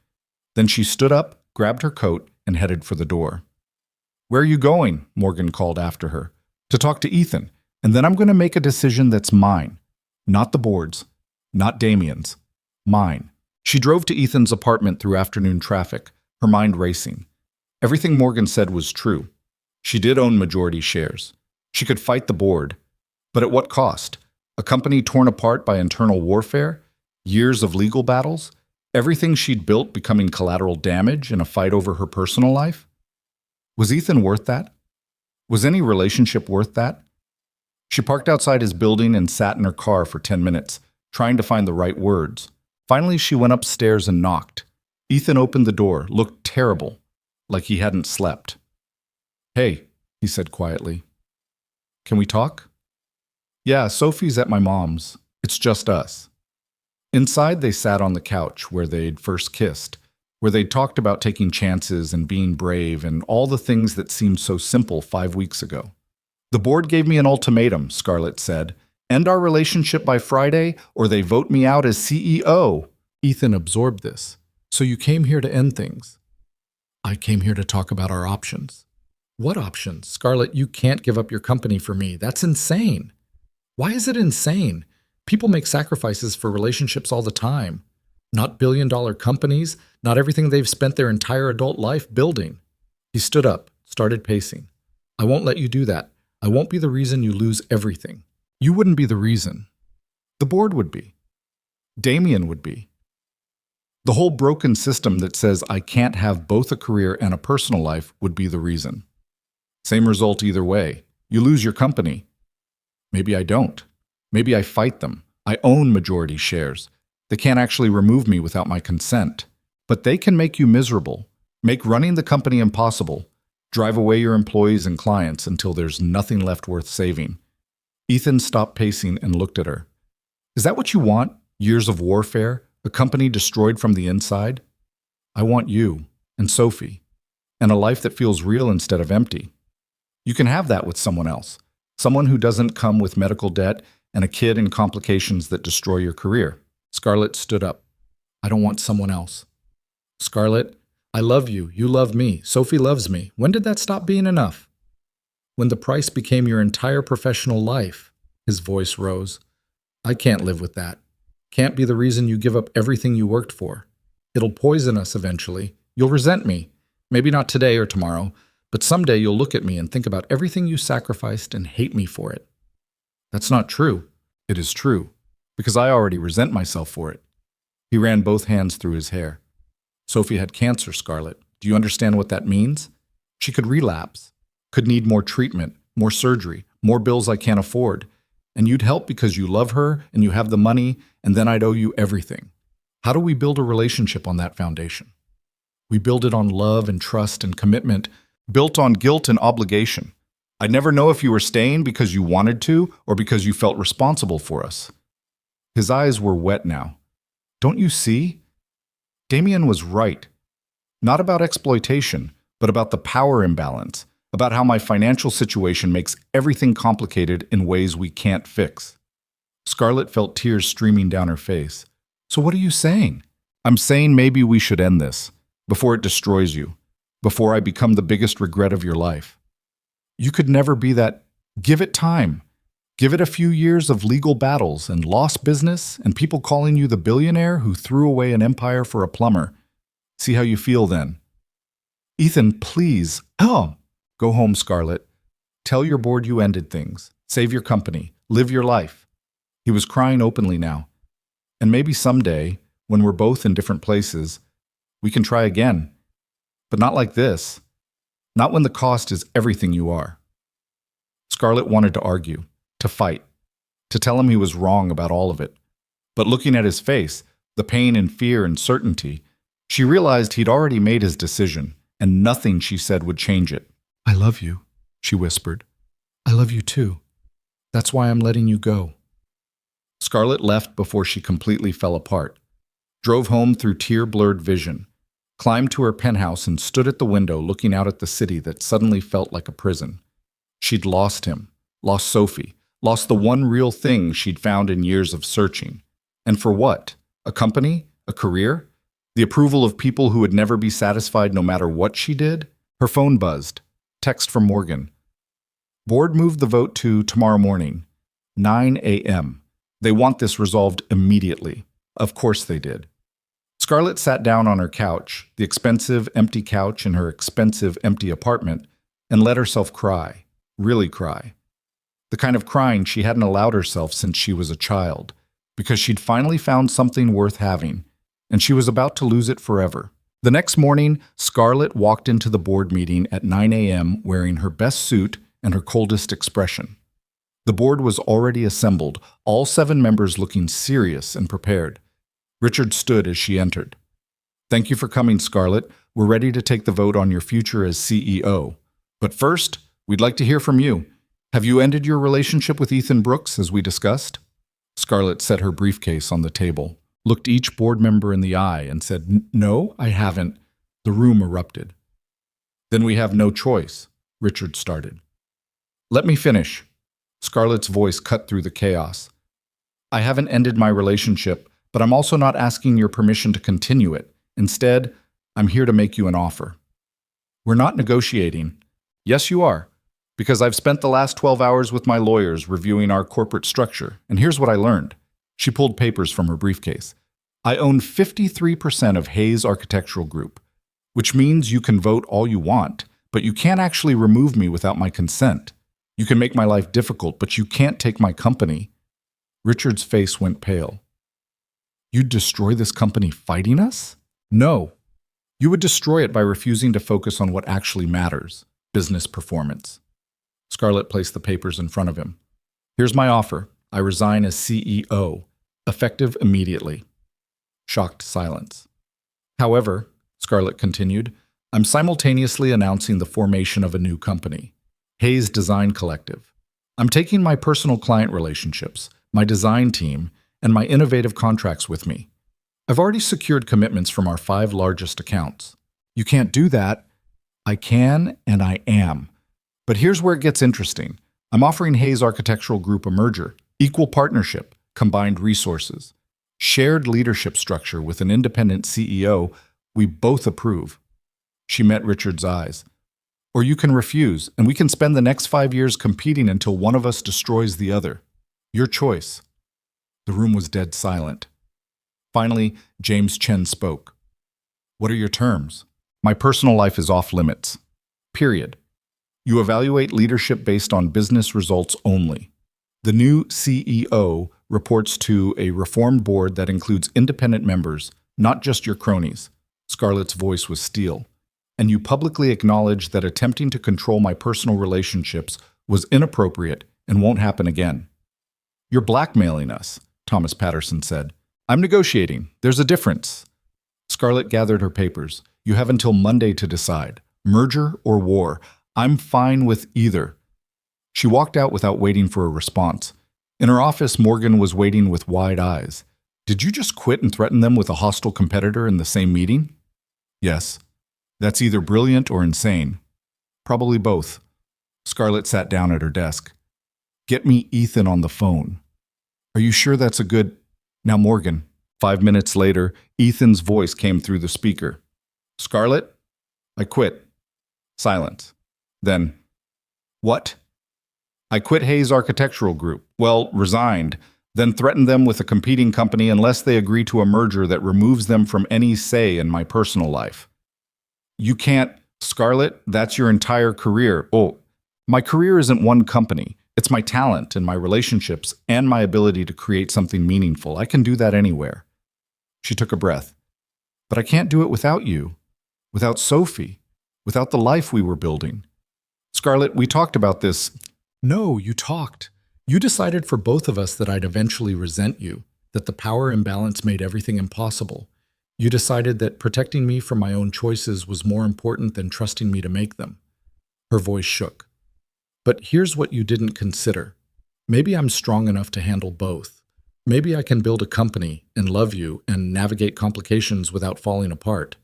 Speaker 1: Then she stood up, grabbed her coat, and headed for the door. Where are you going? Morgan called after her. To talk to Ethan, and then I'm going to make a decision that's mine. Not the board's, not Damien's, mine. She drove to Ethan's apartment through afternoon traffic, her mind racing. Everything Morgan said was true. She did own majority shares. She could fight the board. But at what cost? A company torn apart by internal warfare? Years of legal battles? Everything she'd built becoming collateral damage in a fight over her personal life? Was Ethan worth that? Was any relationship worth that? She parked outside his building and sat in her car for 10 minutes, trying to find the right words. Finally, she went upstairs and knocked. Ethan opened the door, looked terrible, like he hadn't slept. Hey, he said quietly. Can we talk? Yeah, Sophie's at my mom's. It's just us. Inside, they sat on the couch where they'd first kissed, where they'd talked about taking chances and being brave and all the things that seemed so simple 5 weeks ago. The board gave me an ultimatum, Scarlett said. End our relationship by Friday, or they vote me out as CEO. Ethan absorbed this. So you came here to end things. I came here to talk about our options. What options? Scarlett, you can't give up your company for me. That's insane. Why is it insane? People make sacrifices for relationships all the time. Not billion-dollar companies, not everything they've spent their entire adult life building. He stood up, started pacing. I won't let you do that. I won't be the reason you lose everything. You wouldn't be the reason. The board would be. Damien would be. The whole broken system that says I can't have both a career and a personal life would be the reason. Same result either way. You lose your company. Maybe I don't. Maybe I fight them. I own majority shares. They can't actually remove me without my consent. But they can make you miserable, make running the company impossible, drive away your employees and clients until there's nothing left worth saving. Ethan stopped pacing and looked at her. Is that what you want? Years of warfare? A company destroyed from the inside? I want you and Sophie, and a life that feels real instead of empty. You can have that with someone else, someone who doesn't come with medical debt and a kid and complications that destroy your career. Scarlett stood up. I don't want someone else. Scarlett, I love you. You love me. Sophie loves me. When did that stop being enough? When the price became your entire professional life. His voice rose. I can't live with that. Can't be the reason you give up everything you worked for. It'll poison us eventually. You'll resent me. Maybe not today or tomorrow,
Speaker 2: But someday you'll look at me and think about everything you sacrificed and hate me for it. That's not true.
Speaker 1: It is true, because I already resent myself for it. He ran both hands through his hair.
Speaker 2: Sophie had cancer, Scarlett. Do you understand what that means? She could relapse, could need more treatment, more surgery, more bills I can't afford. And you'd help because you love her and you have the money, and then I'd owe you everything. How do we build a relationship on that foundation? We build it on love and trust and commitment,
Speaker 1: Built on guilt and obligation. I'd never know if you were staying because you wanted to or because you felt responsible for us. His eyes were wet now. Don't you see? Damien was right. Not about exploitation, but about the power imbalance, about how my financial situation makes everything complicated in ways we can't fix. Scarlett felt tears streaming down her face. So what are you saying? I'm saying maybe we should end this, before it destroys you, before I become the biggest regret of your life. You could never be that. Give it time. Give it a few years of legal battles and lost business and people calling you the billionaire who threw away an empire for a plumber. See how you feel then. Ethan, please. Oh, go home, Scarlett. Tell your board you ended things. Save your company. Live your life. He was crying openly now. And maybe someday, when we're both in different places, we can try again. But not like this. Not when the cost is everything you are. Scarlett wanted to argue, to fight, to tell him he was wrong about all of it. But looking at his face, the pain and fear and certainty, she realized he'd already made his decision, and nothing she said would change it.
Speaker 2: I love you, she whispered. I love you too. That's why I'm letting you go.
Speaker 1: Scarlett left before she completely fell apart, drove home through tear-blurred vision, climbed to her penthouse and stood at the window looking out at the city that suddenly felt like a prison. She'd lost him, lost Sophie, lost the one real thing she'd found in years of searching. And for what? A company? A career? The approval of people who would never be satisfied no matter what she did? Her phone buzzed. Text from Morgan. Board moved the vote to tomorrow morning, 9 a.m. They want this resolved immediately. Of course they did. Scarlett sat down on her couch, the expensive, empty couch in her expensive, empty apartment, and let herself cry, really cry. The kind of crying she hadn't allowed herself since she was a child, because she'd finally found something worth having, and she was about to lose it forever. The next morning, Scarlett walked into the board meeting at 9 a.m. wearing her best suit and her coldest expression. The board was already assembled, all 7 members looking serious and prepared. Richard stood as she entered. Thank you for coming, Scarlett. We're ready to take the vote on your future as CEO. But first, we'd like to hear from you. Have you ended your relationship with Ethan Brooks, as we discussed? Scarlett set her briefcase on the table, looked each board member in the eye, and said, No, I haven't. The room erupted. Then we have no choice, Richard started. Let me finish. Scarlett's voice cut through the chaos. I haven't ended my relationship, but I'm also not asking your permission to continue it. Instead, I'm here to make you an offer. We're not negotiating. Yes, you are, because I've spent the last 12 hours with my lawyers reviewing our corporate structure, and here's what I learned. She pulled papers from her briefcase. I own 53% of Hayes Architectural Group, which means you can vote all you want, but you can't actually remove me without my consent. You can make my life difficult, but you can't take my company. Richard's face went pale. You'd destroy this company fighting us? No. You would destroy it by refusing to focus on what actually matters, business performance. Scarlett placed the papers in front of him. Here's my offer. I resign as CEO, effective immediately. Shocked silence. However, Scarlett continued, I'm simultaneously announcing the formation of a new company, Hayes Design Collective. I'm taking my personal client relationships, my design team, and my innovative contracts with me. I've already secured commitments from our 5 largest accounts. You can't do that. I can, and I am. But here's where it gets interesting. I'm offering Hayes Architectural Group a merger, equal partnership, combined resources, shared leadership structure with an independent CEO we both approve. She met Richard's eyes. Or you can refuse, and we can spend the next 5 years competing until one of us destroys the other. Your choice. The room was dead silent. Finally, James Chen spoke. What are your terms? My personal life is off limits. Period. You evaluate leadership based on business results only. The new CEO reports to a reformed board that includes independent members, not just your cronies. Scarlett's voice was steel. And you publicly acknowledge that attempting to control my personal relationships was inappropriate and won't happen again. You're blackmailing us, Thomas Patterson said. I'm negotiating. There's a difference. Scarlett gathered her papers. You have until Monday to decide. Merger or war. I'm fine with either. She walked out without waiting for a response. In her office, Morgan was waiting with wide eyes. Did you just quit and threaten them with a hostile competitor in the same meeting? Yes. That's either brilliant or insane. Probably both. Scarlett sat down at her desk. Get me Ethan on the phone. Are you sure that's a good... Now, Morgan. 5 minutes later, Ethan's voice came through the speaker. Scarlett? I quit. Silence. Then, what? I quit Hayes Architectural Group. Well, resigned. Then threatened them with a competing company unless they agree to a merger that removes them from any say in my personal life. You can't... Scarlett, that's your entire career. Oh, my career isn't one company. It's my talent and my relationships and my ability to create something meaningful. I can do that anywhere. She took a breath. But I can't do it without you, without Sophie, without the life we were building. Scarlett, we talked about this.
Speaker 2: No, you talked. You decided for both of us that I'd eventually resent you, that the power imbalance made everything impossible. You decided that protecting me from my own choices was more important than trusting me to make them. Her voice shook. But here's what you didn't consider. Maybe I'm strong enough to handle both. Maybe I can build a company and love you and navigate complications without falling apart.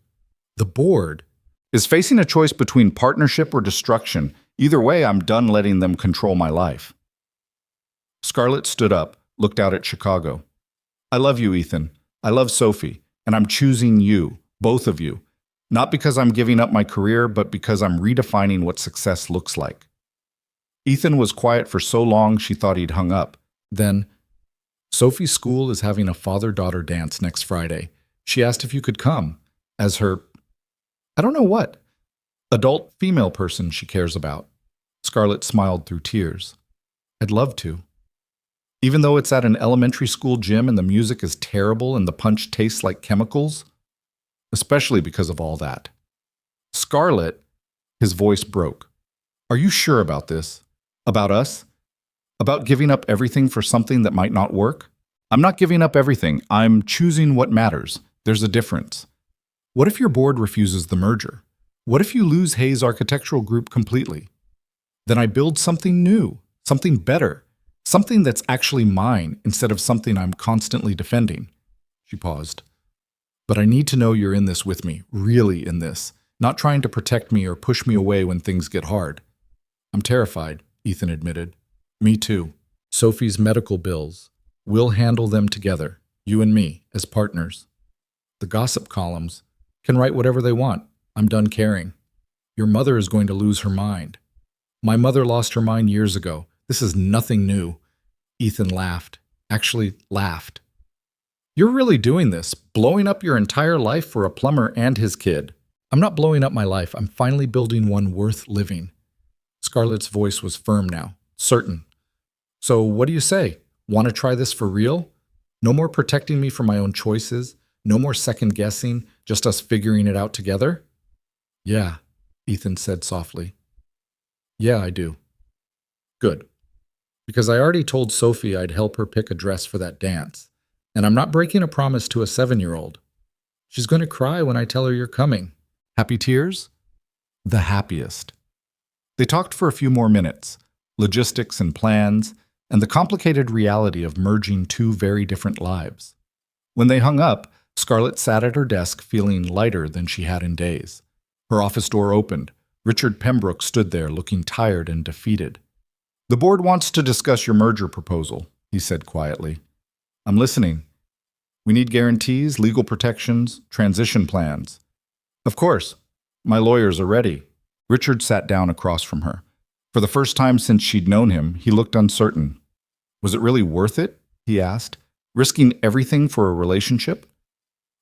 Speaker 2: The board
Speaker 1: is facing a choice between partnership or destruction. Either way, I'm done letting them control my life. Scarlett stood up, looked out at Chicago. I love you, Ethan. I love Sophie. And I'm choosing you, both of you. Not because I'm giving up my career, but because I'm redefining what success looks like. Ethan was quiet for so long she thought he'd hung up. Then, Sophie's school is having a father-daughter dance next Friday. She asked if you could come, as her, I don't know what, adult female person she cares about. Scarlett smiled through tears. I'd love to. Even though it's at an elementary school gym and the music is terrible and the punch tastes like chemicals, especially because of all that. Scarlett, his voice broke. Are you sure about this? About us? About giving up everything for something that might not work? I'm not giving up everything. I'm choosing what matters. There's a difference. What if your board refuses the merger? What if you lose Hayes Architectural Group completely? Then I build something new, something better, something that's actually mine instead of something I'm constantly defending. She paused. But I need to know you're in this with me, really in this, not trying to protect me or push me away when things get hard. I'm terrified, Ethan admitted. Me too. Sophie's medical bills. We'll handle them together, you and me, as partners. The gossip columns can write whatever they want. I'm done caring. Your mother is going to lose her mind. My mother lost her mind years ago. This is nothing new. Ethan laughed. Actually laughed. You're really doing this, blowing up your entire life for a plumber and his kid. I'm not blowing up my life. I'm finally building one worth living. Scarlett's voice was firm now, certain. So what do you say? Want to try this for real? No more protecting me from my own choices? No more second guessing? Just us figuring it out together? Yeah, Ethan said softly. Yeah, I do. Good. Because I already told Sophie I'd help her pick a dress for that dance. And I'm not breaking a promise to a 7-year-old. She's going to cry when I tell her you're coming. Happy tears? The happiest. They talked for a few more minutes, logistics and plans, and the complicated reality of merging two very different lives. When they hung up, Scarlett sat at her desk feeling lighter than she had in days. Her office door opened. Richard Pembroke stood there looking tired and defeated. The board wants to discuss your merger proposal, he said quietly. I'm listening. We need guarantees, legal protections, transition plans. Of course. My lawyers are ready. Richard sat down across from her. For the first time since she'd known him, he looked uncertain. Was it really worth it? He asked. Risking everything for a relationship?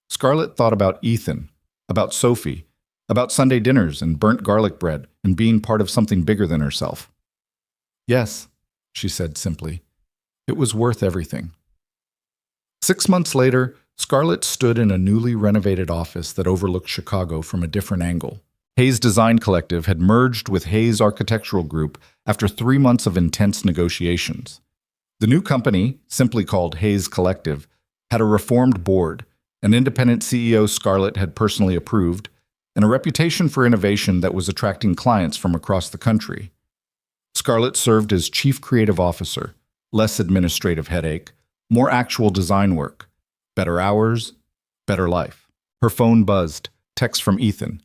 Speaker 1: Scarlett thought about Ethan, about Sophie, About Sunday dinners and burnt garlic bread and being part of something bigger than herself. Yes, she said simply. It was worth everything. 6 months later, Scarlett stood in a newly renovated office that overlooked Chicago from a different angle. Hayes Design Collective had merged with Hayes Architectural Group after 3 months of intense negotiations. The new company, simply called Hayes Collective, had a reformed board, an independent CEO Scarlett had personally approved, and a reputation for innovation that was attracting clients from across the country. Scarlett served as Chief Creative Officer, less administrative headache, more actual design work, better hours, better life. Her phone buzzed, text from Ethan.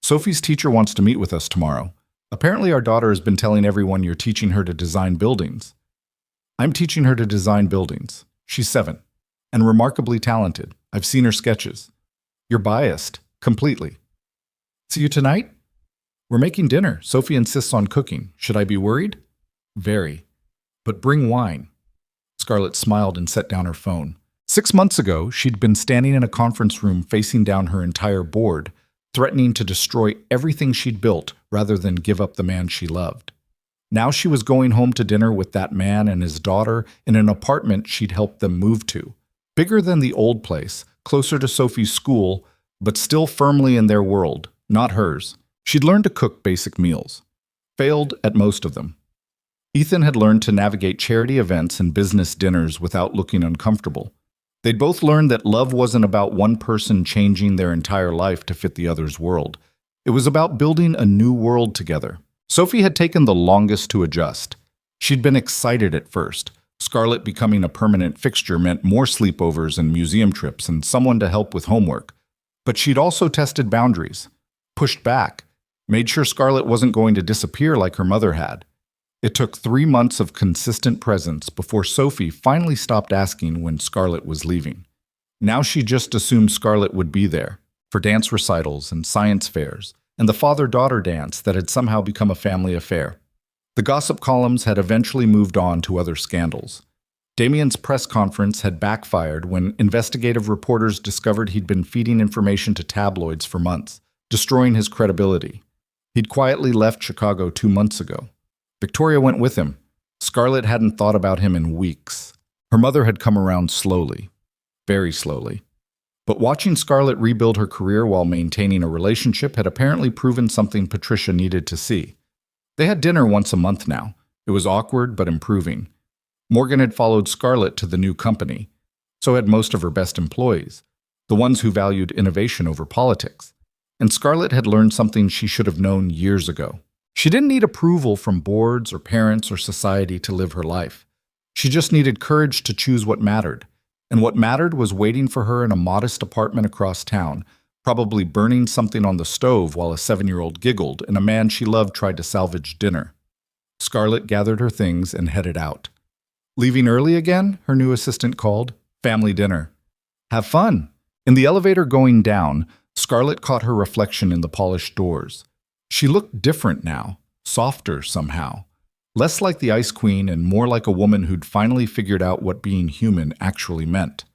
Speaker 1: Sophie's teacher wants to meet with us tomorrow. Apparently our daughter has been telling everyone you're teaching her to design buildings. I'm teaching her to design buildings. She's 7, and remarkably talented. I've seen her sketches. You're biased, completely. See you tonight? We're making dinner. Sophie insists on cooking. Should I be worried? Very. But bring wine. Scarlett smiled and set down her phone. 6 months ago, she'd been standing in a conference room facing down her entire board, threatening to destroy everything she'd built rather than give up the man she loved. Now she was going home to dinner with that man and his daughter in an apartment she'd helped them move to. Bigger than the old place, closer to Sophie's school, but still firmly in their world, not hers. She'd learned to cook basic meals. Failed at most of them. Ethan had learned to navigate charity events and business dinners without looking uncomfortable. They'd both learned that love wasn't about one person changing their entire life to fit the other's world. It was about building a new world together. Sophie had taken the longest to adjust. She'd been excited at first. Scarlett becoming a permanent fixture meant more sleepovers and museum trips and someone to help with homework. But she'd also tested boundaries, pushed back, made sure Scarlett wasn't going to disappear like her mother had. It took 3 months of consistent presence before Sophie finally stopped asking when Scarlett was leaving. Now she just assumed Scarlett would be there, for dance recitals and science fairs, and the father-daughter dance that had somehow become a family affair. The gossip columns had eventually moved on to other scandals. Damien's press conference had backfired when investigative reporters discovered he'd been feeding information to tabloids for months, destroying his credibility. He'd quietly left Chicago 2 months ago. Victoria went with him. Scarlett hadn't thought about him in weeks. Her mother had come around slowly, very slowly. But watching Scarlett rebuild her career while maintaining a relationship had apparently proven something Patricia needed to see. They had dinner once a month now. It was awkward but improving. Morgan had followed Scarlett to the new company. So had most of her best employees, the ones who valued innovation over politics. And Scarlett had learned something she should have known years ago. She didn't need approval from boards or parents or society to live her life. She just needed courage to choose what mattered. And what mattered was waiting for her in a modest apartment across town, probably burning something on the stove while a 7-year-old giggled and a man she loved tried to salvage dinner. Scarlett gathered her things and headed out. Leaving early again, her new assistant called. Family dinner. Have fun. In the elevator going down, Scarlett caught her reflection in the polished doors. She looked different now, softer somehow. Less like the Ice Queen and more like a woman who'd finally figured out what being human actually meant.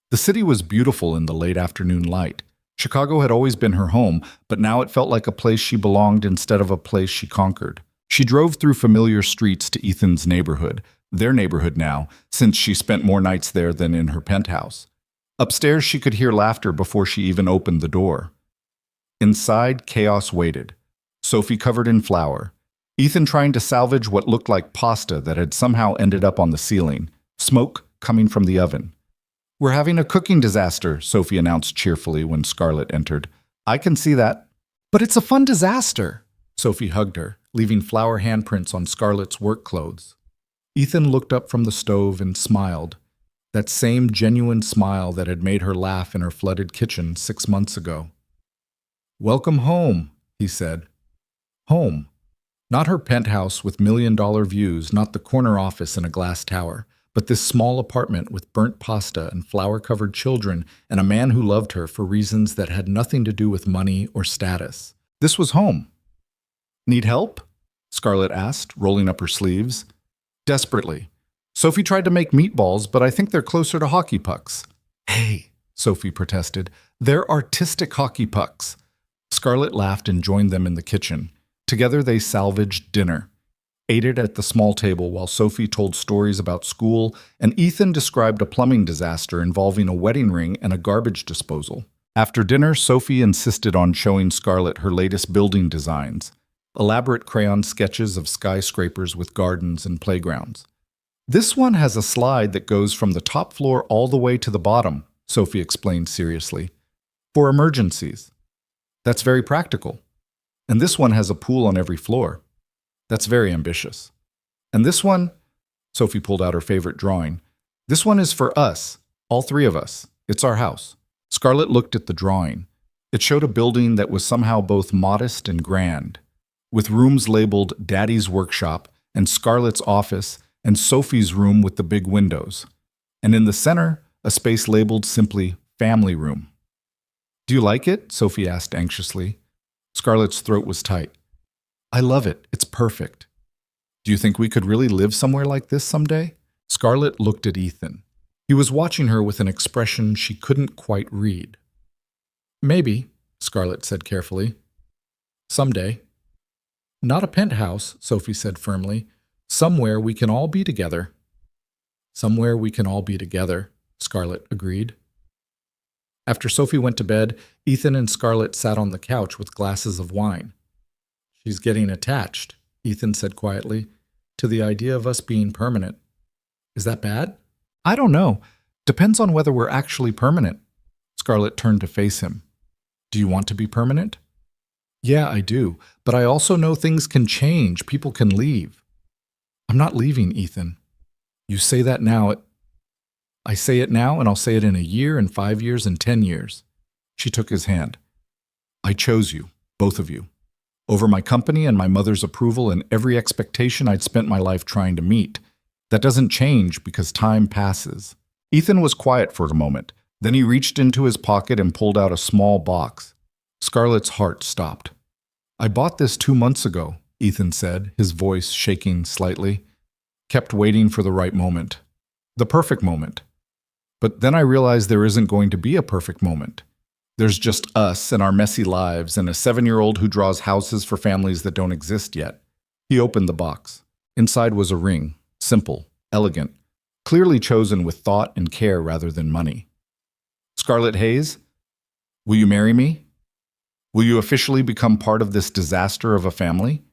Speaker 1: The city was beautiful in the late afternoon light. Chicago had always been her home, but now it felt like a place she belonged instead of a place she conquered. She drove through familiar streets to Ethan's neighborhood, their neighborhood now, since she spent more nights there than in her penthouse. Upstairs, she could hear laughter before she even opened the door. Inside, chaos waited. Sophie covered in flour. Ethan trying to salvage what looked like pasta that had somehow ended up on the ceiling. Smoke coming from the oven. We're having a cooking disaster, Sophie announced cheerfully when Scarlett entered. I can see that. But it's a fun disaster. Sophie hugged her, leaving flour handprints on Scarlett's work clothes. Ethan looked up from the stove and smiled. That same genuine smile that had made her laugh in her flooded kitchen 6 months ago. Welcome home, he said. Home. Not her penthouse with million-dollar views, not the corner office in a glass tower, but this small apartment with burnt pasta and flour-covered children and a man who loved her for reasons that had nothing to do with money or status. This was home. Need help? Scarlett asked, rolling up her sleeves. Desperately. Sophie tried to make meatballs, but I think they're closer to hockey pucks. Hey, Sophie protested. They're artistic hockey pucks. Scarlett laughed and joined them in the kitchen. Together they salvaged dinner, ate it at the small table while Sophie told stories about school and Ethan described a plumbing disaster involving a wedding ring and a garbage disposal. After dinner, Sophie insisted on showing Scarlett her latest building designs, elaborate crayon sketches of skyscrapers with gardens and playgrounds. "This one has a slide that goes from the top floor all the way to the bottom," Sophie explained seriously. "For emergencies. That's very practical. And this one has a pool on every floor. That's very ambitious. And this one," Sophie pulled out her favorite drawing, "this one is for us, all three of us. It's our house." Scarlett looked at the drawing. It showed a building that was somehow both modest and grand, with rooms labeled Daddy's Workshop and Scarlett's office and Sophie's room with the big windows. And in the center, a space labeled simply Family Room. "Do you like it?" Sophie asked anxiously. Scarlett's throat was tight. "I love it. It's perfect." "Do you think we could really live somewhere like this someday?" Scarlett looked at Ethan. He was watching her with an expression she couldn't quite read. "Maybe," Scarlett said carefully. "Someday." "Not a penthouse," Sophie said firmly. "Somewhere we can all be together." "Somewhere we can all be together," Scarlett agreed. After Sophie went to bed, Ethan and Scarlett sat on the couch with glasses of wine. "She's getting attached," Ethan said quietly, "to the idea of us being permanent. Is that bad?" "I don't know. Depends on whether we're actually permanent." Scarlett turned to face him. "Do you want to be permanent?" "Yeah, I do. But I also know things can change. People can leave." "I'm not leaving, Ethan." "You say that now. I say it now, and I'll say it in a year, and 5 years, and 10 years. She took his hand. "I chose you, both of you, over my company and my mother's approval and every expectation I'd spent my life trying to meet. That doesn't change because time passes." Ethan was quiet for a moment. Then he reached into his pocket and pulled out a small box. Scarlett's heart stopped. "I bought this 2 months ago," Ethan said, his voice shaking slightly. "Kept waiting for the right moment. The perfect moment. But then I realized there isn't going to be a perfect moment. There's just us and our messy lives and a 7-year-old who draws houses for families that don't exist yet." He opened the box. Inside was a ring, simple, elegant, clearly chosen with thought and care rather than money. "Scarlett Hayes, will you marry me? Will you officially become part of this disaster of a family?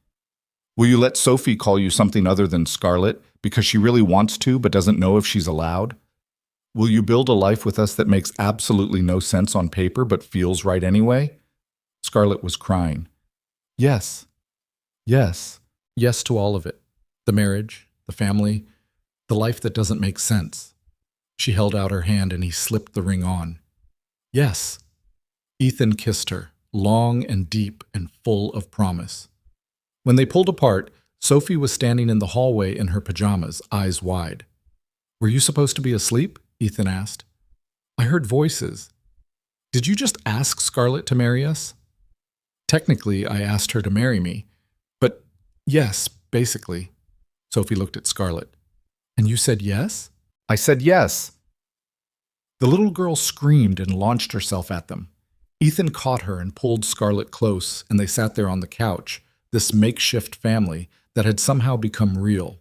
Speaker 1: Will you let Sophie call you something other than Scarlett because she really wants to but doesn't know if she's allowed? Will you build a life with us that makes absolutely no sense on paper but feels right anyway?" Scarlett was crying. "Yes. Yes. Yes to all of it. The marriage, the family, the life that doesn't make sense." She held out her hand and he slipped the ring on. "Yes." Ethan kissed her, long and deep and full of promise. When they pulled apart, Sophie was standing in the hallway in her pajamas, eyes wide. "Were you supposed to be asleep?" Ethan asked. "I heard voices." "Did you just ask Scarlett to marry us?" "Technically, I asked her to marry me. But yes, basically." Sophie looked at Scarlett. "And you said yes?" "I said yes." The little girl screamed and launched herself at them. Ethan caught her and pulled Scarlett close, and they sat there on the couch, this makeshift family that had somehow become real.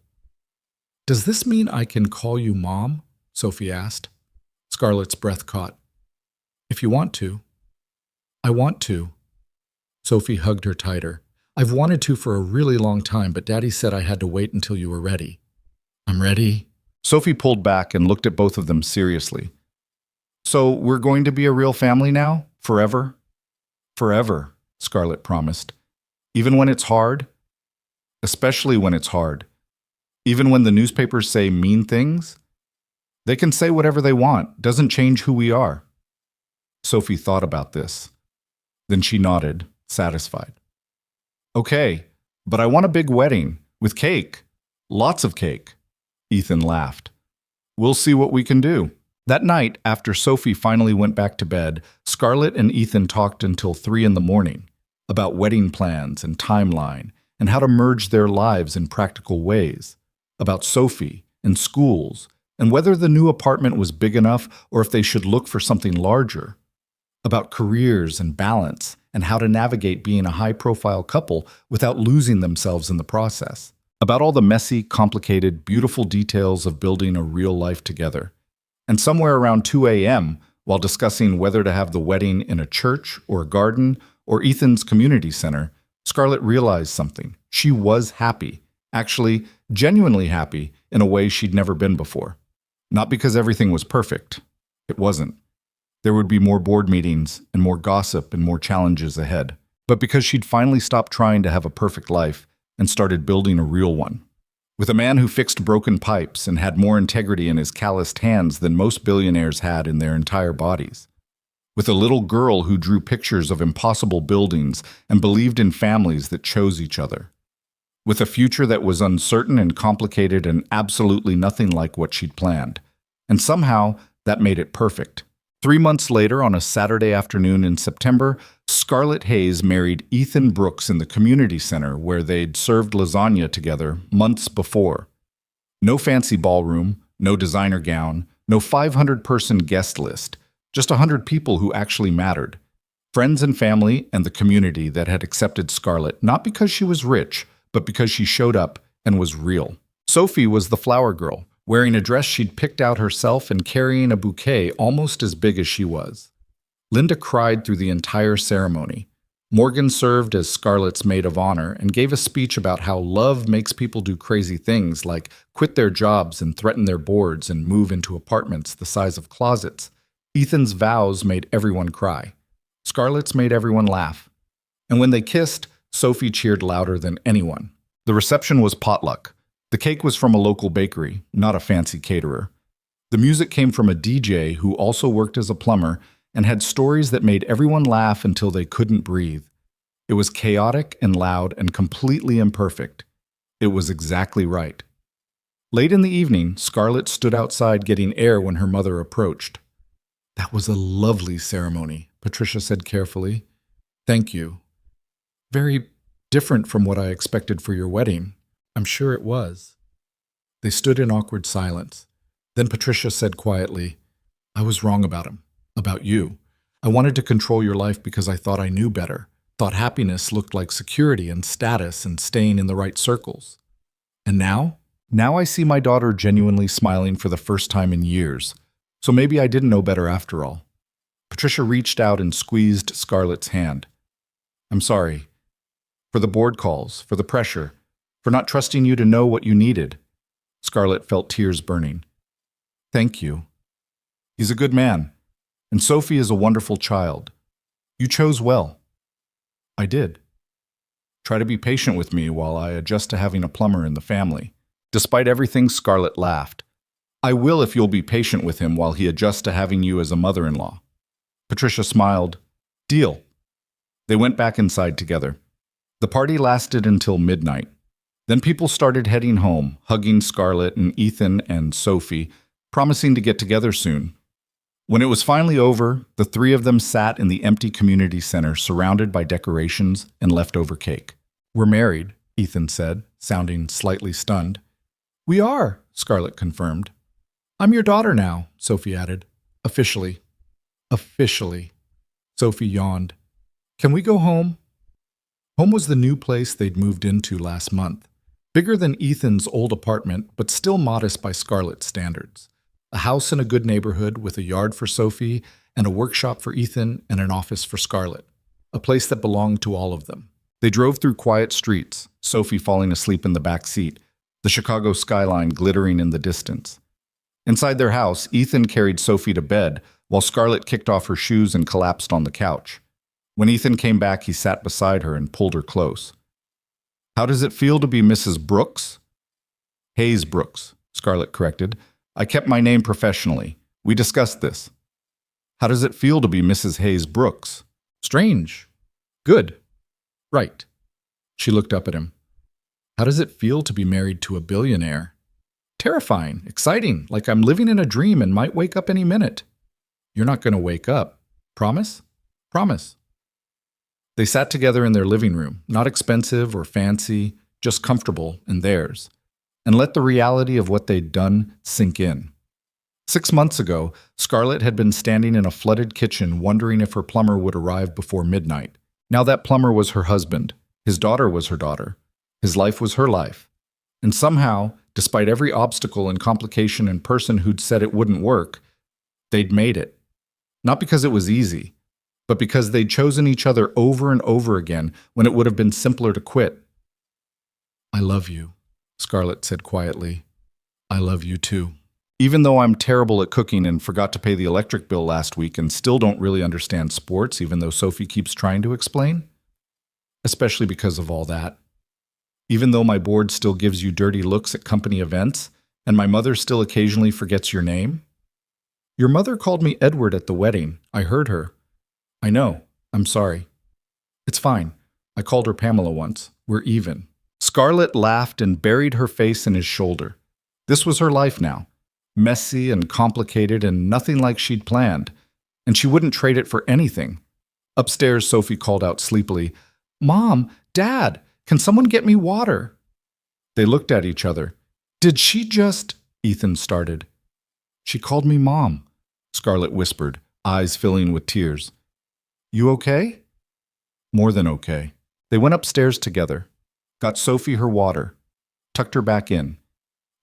Speaker 1: "Does this mean I can call you Mom?" Sophie asked. Scarlett's breath caught. "If you want to." "I want to." Sophie hugged her tighter. "I've wanted to for a really long time, but Daddy said I had to wait until you were ready." "I'm ready." Sophie pulled back and looked at both of them seriously. "So we're going to be a real family now? Forever?" "Forever," Scarlett promised. "Even when it's hard?" "Especially when it's hard. Even when the newspapers say mean things? They can say whatever they want. Doesn't change who we are." Sophie thought about this. Then she nodded, satisfied. "Okay, but I want a big wedding, with cake. Lots of cake." Ethan laughed. "We'll see what we can do." That night, after Sophie finally went back to bed, Scarlett and Ethan talked until 3 in the morning about wedding plans and timeline and how to merge their lives in practical ways, about Sophie and schools and whether the new apartment was big enough or if they should look for something larger. about careers and balance, and how to navigate being a high-profile couple without losing themselves in the process. About all the messy, complicated, beautiful details of building a real life together. And somewhere around 2 a.m., while discussing whether to have the wedding in a church or a garden or Ethan's community center, Scarlett realized something. She was happy, actually genuinely happy in a way she'd never been before. Not because everything was perfect. It wasn't. There would be more board meetings and more gossip and more challenges ahead. But because she'd finally stopped trying to have a perfect life and started building a real one. With a man who fixed broken pipes and had more integrity in his calloused hands than most billionaires had in their entire bodies. With a little girl who drew pictures of impossible buildings and believed in families that chose each other. With a future that was uncertain and complicated and absolutely nothing like what she'd planned. And somehow, that made it perfect. 3 months later, on a Saturday afternoon in September, Scarlett Hayes married Ethan Brooks in the community center where they'd served lasagna together months before. No fancy ballroom, no designer gown, no 500-person guest list, just 100 people who actually mattered. Friends and family and the community that had accepted Scarlett not because she was rich, but because she showed up and was real. Sophie was the flower girl, wearing a dress she'd picked out herself and carrying a bouquet almost as big as she was. Linda cried through the entire ceremony. Morgan served as Scarlett's maid of honor and gave a speech about how love makes people do crazy things like quit their jobs and threaten their boards and move into apartments the size of closets. Ethan's vows made everyone cry. Scarlett's made everyone laugh. And when they kissed, Sophie cheered louder than anyone. The reception was potluck. The cake was from a local bakery, not a fancy caterer. The music came from a DJ who also worked as a plumber and had stories that made everyone laugh until they couldn't breathe. It was chaotic and loud and completely imperfect. It was exactly right. Late in the evening, Scarlett stood outside getting air when her mother approached. "That was a lovely ceremony," Patricia said carefully. "Thank you. Very different from what I expected for your wedding." "I'm sure it was." They stood in awkward silence. Then Patricia said quietly, "I was wrong about him, about you. I wanted to control your life because I thought I knew better, thought happiness looked like security and status and staying in the right circles. And now? Now I see my daughter genuinely smiling for the first time in years. So maybe I didn't know better after all." Patricia reached out and squeezed Scarlett's hand. "I'm sorry. For the board calls, for the pressure, for not trusting you to know what you needed." Scarlett felt tears burning. "Thank you. He's a good man, and Sophie is a wonderful child. You chose well." "I did. Try to be patient with me while I adjust to having a plumber in the family." Despite everything, Scarlett laughed. "I will if you'll be patient with him while he adjusts to having you as a mother-in-law." Patricia smiled. "Deal." They went back inside together. The party lasted until midnight. Then people started heading home, hugging Scarlett and Ethan and Sophie, promising to get together soon. When it was finally over, the three of them sat in the empty community center surrounded by decorations and leftover cake. "We're married," Ethan said, sounding slightly stunned. "We are," Scarlett confirmed. "I'm your daughter now," Sophie added. "Officially." "Officially." Sophie yawned. "Can we go home?" Home was the new place they'd moved into last month. Bigger than Ethan's old apartment, but still modest by Scarlett's standards. A house in a good neighborhood with a yard for Sophie and a workshop for Ethan and an office for Scarlett. A place that belonged to all of them. They drove through quiet streets, Sophie falling asleep in the back seat, the Chicago skyline glittering in the distance. Inside their house, Ethan carried Sophie to bed while Scarlett kicked off her shoes and collapsed on the couch. When Ethan came back, he sat beside her and pulled her close. "How does it feel to be Mrs. Brooks?" "Hayes Brooks," Scarlett corrected. "I kept my name professionally. We discussed this." "How does it feel to be Mrs. Hayes Brooks?" "Strange. Good. Right." She looked up at him. "How does it feel to be married to a billionaire?" "Terrifying. Exciting. Like I'm living in a dream and might wake up any minute." "You're not going to wake up. Promise?" "Promise." They sat together in their living room, not expensive or fancy, just comfortable and theirs, and let the reality of what they'd done sink in. 6 months ago, Scarlett had been standing in a flooded kitchen wondering if her plumber would arrive before midnight. Now that plumber was her husband. His daughter was her daughter. His life was her life. And somehow, despite every obstacle and complication and person who'd said it wouldn't work, they'd made it. Not because it was easy, but because they'd chosen each other over and over again when it would have been simpler to quit.
Speaker 2: I love you, Scarlett said quietly. I love you too.
Speaker 1: Even though I'm terrible at cooking and forgot to pay the electric bill last week and still don't really understand sports, even though Sophie keeps trying to explain. Especially because of all that. Even though my board still gives you dirty looks at company events, and my mother still occasionally forgets your name. Your mother called me Edward at the wedding. I heard her. I know. I'm sorry. It's fine. I called her Pamela once. We're even. Scarlett laughed and buried her face in his shoulder. This was her life now. Messy and complicated and nothing like she'd planned. And she wouldn't trade it for anything. Upstairs, Sophie called out sleepily, "Mom, Dad, can someone get me water?" They looked at each other. "Did she just—" Ethan started. "She called me Mom," Scarlett whispered, eyes filling with tears. "You okay?" "More than okay." They went upstairs together, got Sophie her water, tucked her back in,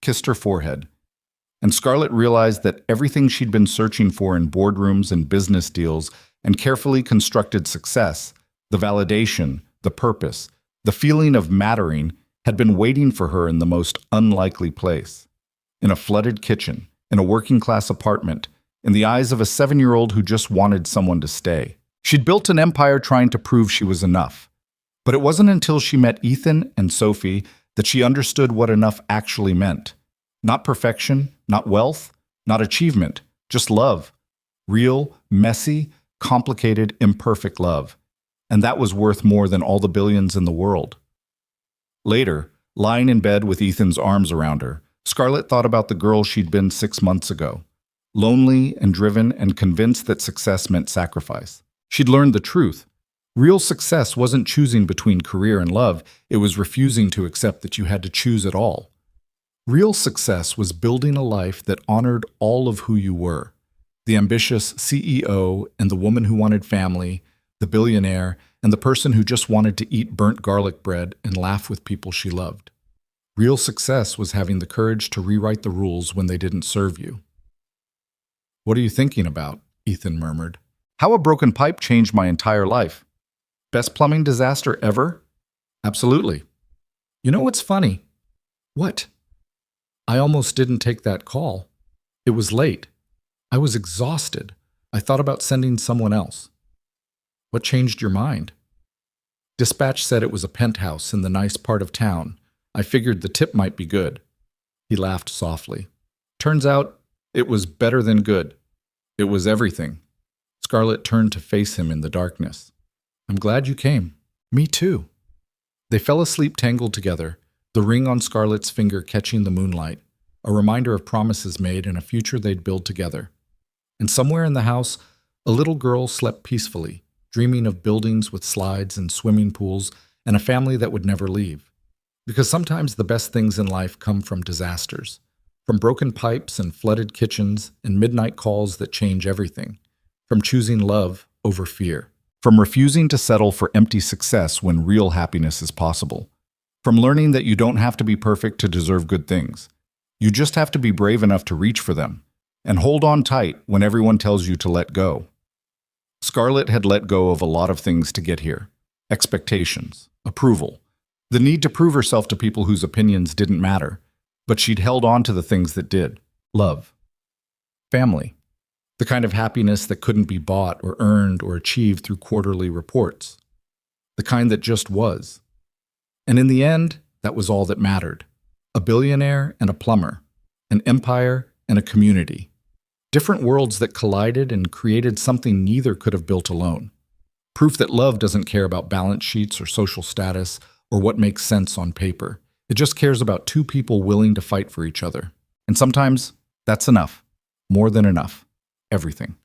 Speaker 1: kissed her forehead. And Scarlett realized that everything she'd been searching for in boardrooms and business deals and carefully constructed success, the validation, the purpose, the feeling of mattering, had been waiting for her in the most unlikely place. In a flooded kitchen, in a working-class apartment, in the eyes of a 7-year-old who just wanted someone to stay. She'd built an empire trying to prove she was enough. But it wasn't until she met Ethan and Sophie that she understood what enough actually meant. Not perfection, not wealth, not achievement, just love. Real, messy, complicated, imperfect love. And that was worth more than all the billions in the world. Later, lying in bed with Ethan's arms around her, Scarlett thought about the girl she'd been 6 months ago. Lonely and driven and convinced that success meant sacrifice. She'd learned the truth. Real success wasn't choosing between career and love, it was refusing to accept that you had to choose at all. Real success was building a life that honored all of who you were. The ambitious CEO and the woman who wanted family, the billionaire, and the person who just wanted to eat burnt garlic bread and laugh with people she loved. Real success was having the courage to rewrite the rules when they didn't serve you. "What are you thinking about?" Ethan murmured. "How a broken pipe changed my entire life. Best plumbing disaster ever?" "Absolutely." "You know what's funny?" "What?" "I almost didn't take that call. It was late. I was exhausted. I thought about sending someone else." "What changed your mind?" "Dispatch said it was a penthouse in the nice part of town. I figured the tip might be good." He laughed softly. "Turns out it was better than good. It was everything." Scarlett turned to face him in the darkness. "I'm glad you came." "Me too." They fell asleep tangled together, the ring on Scarlett's finger catching the moonlight, a reminder of promises made and a future they'd build together. And somewhere in the house, a little girl slept peacefully, dreaming of buildings with slides and swimming pools and a family that would never leave. Because sometimes the best things in life come from disasters, from broken pipes and flooded kitchens and midnight calls that change everything, from choosing love over fear, from refusing to settle for empty success when real happiness is possible, from learning that you don't have to be perfect to deserve good things. You just have to be brave enough to reach for them and hold on tight when everyone tells you to let go. Scarlett had let go of a lot of things to get here. Expectations, approval, the need to prove herself to people whose opinions didn't matter, but she'd held on to the things that did. Love. Family. The kind of happiness that couldn't be bought or earned or achieved through quarterly reports. The kind that just was. And in the end, that was all that mattered. A billionaire and a plumber. An empire and a community. Different worlds that collided and created something neither could have built alone. Proof that love doesn't care about balance sheets or social status or what makes sense on paper. It just cares about two people willing to fight for each other. And sometimes that's enough. More than enough. Everything.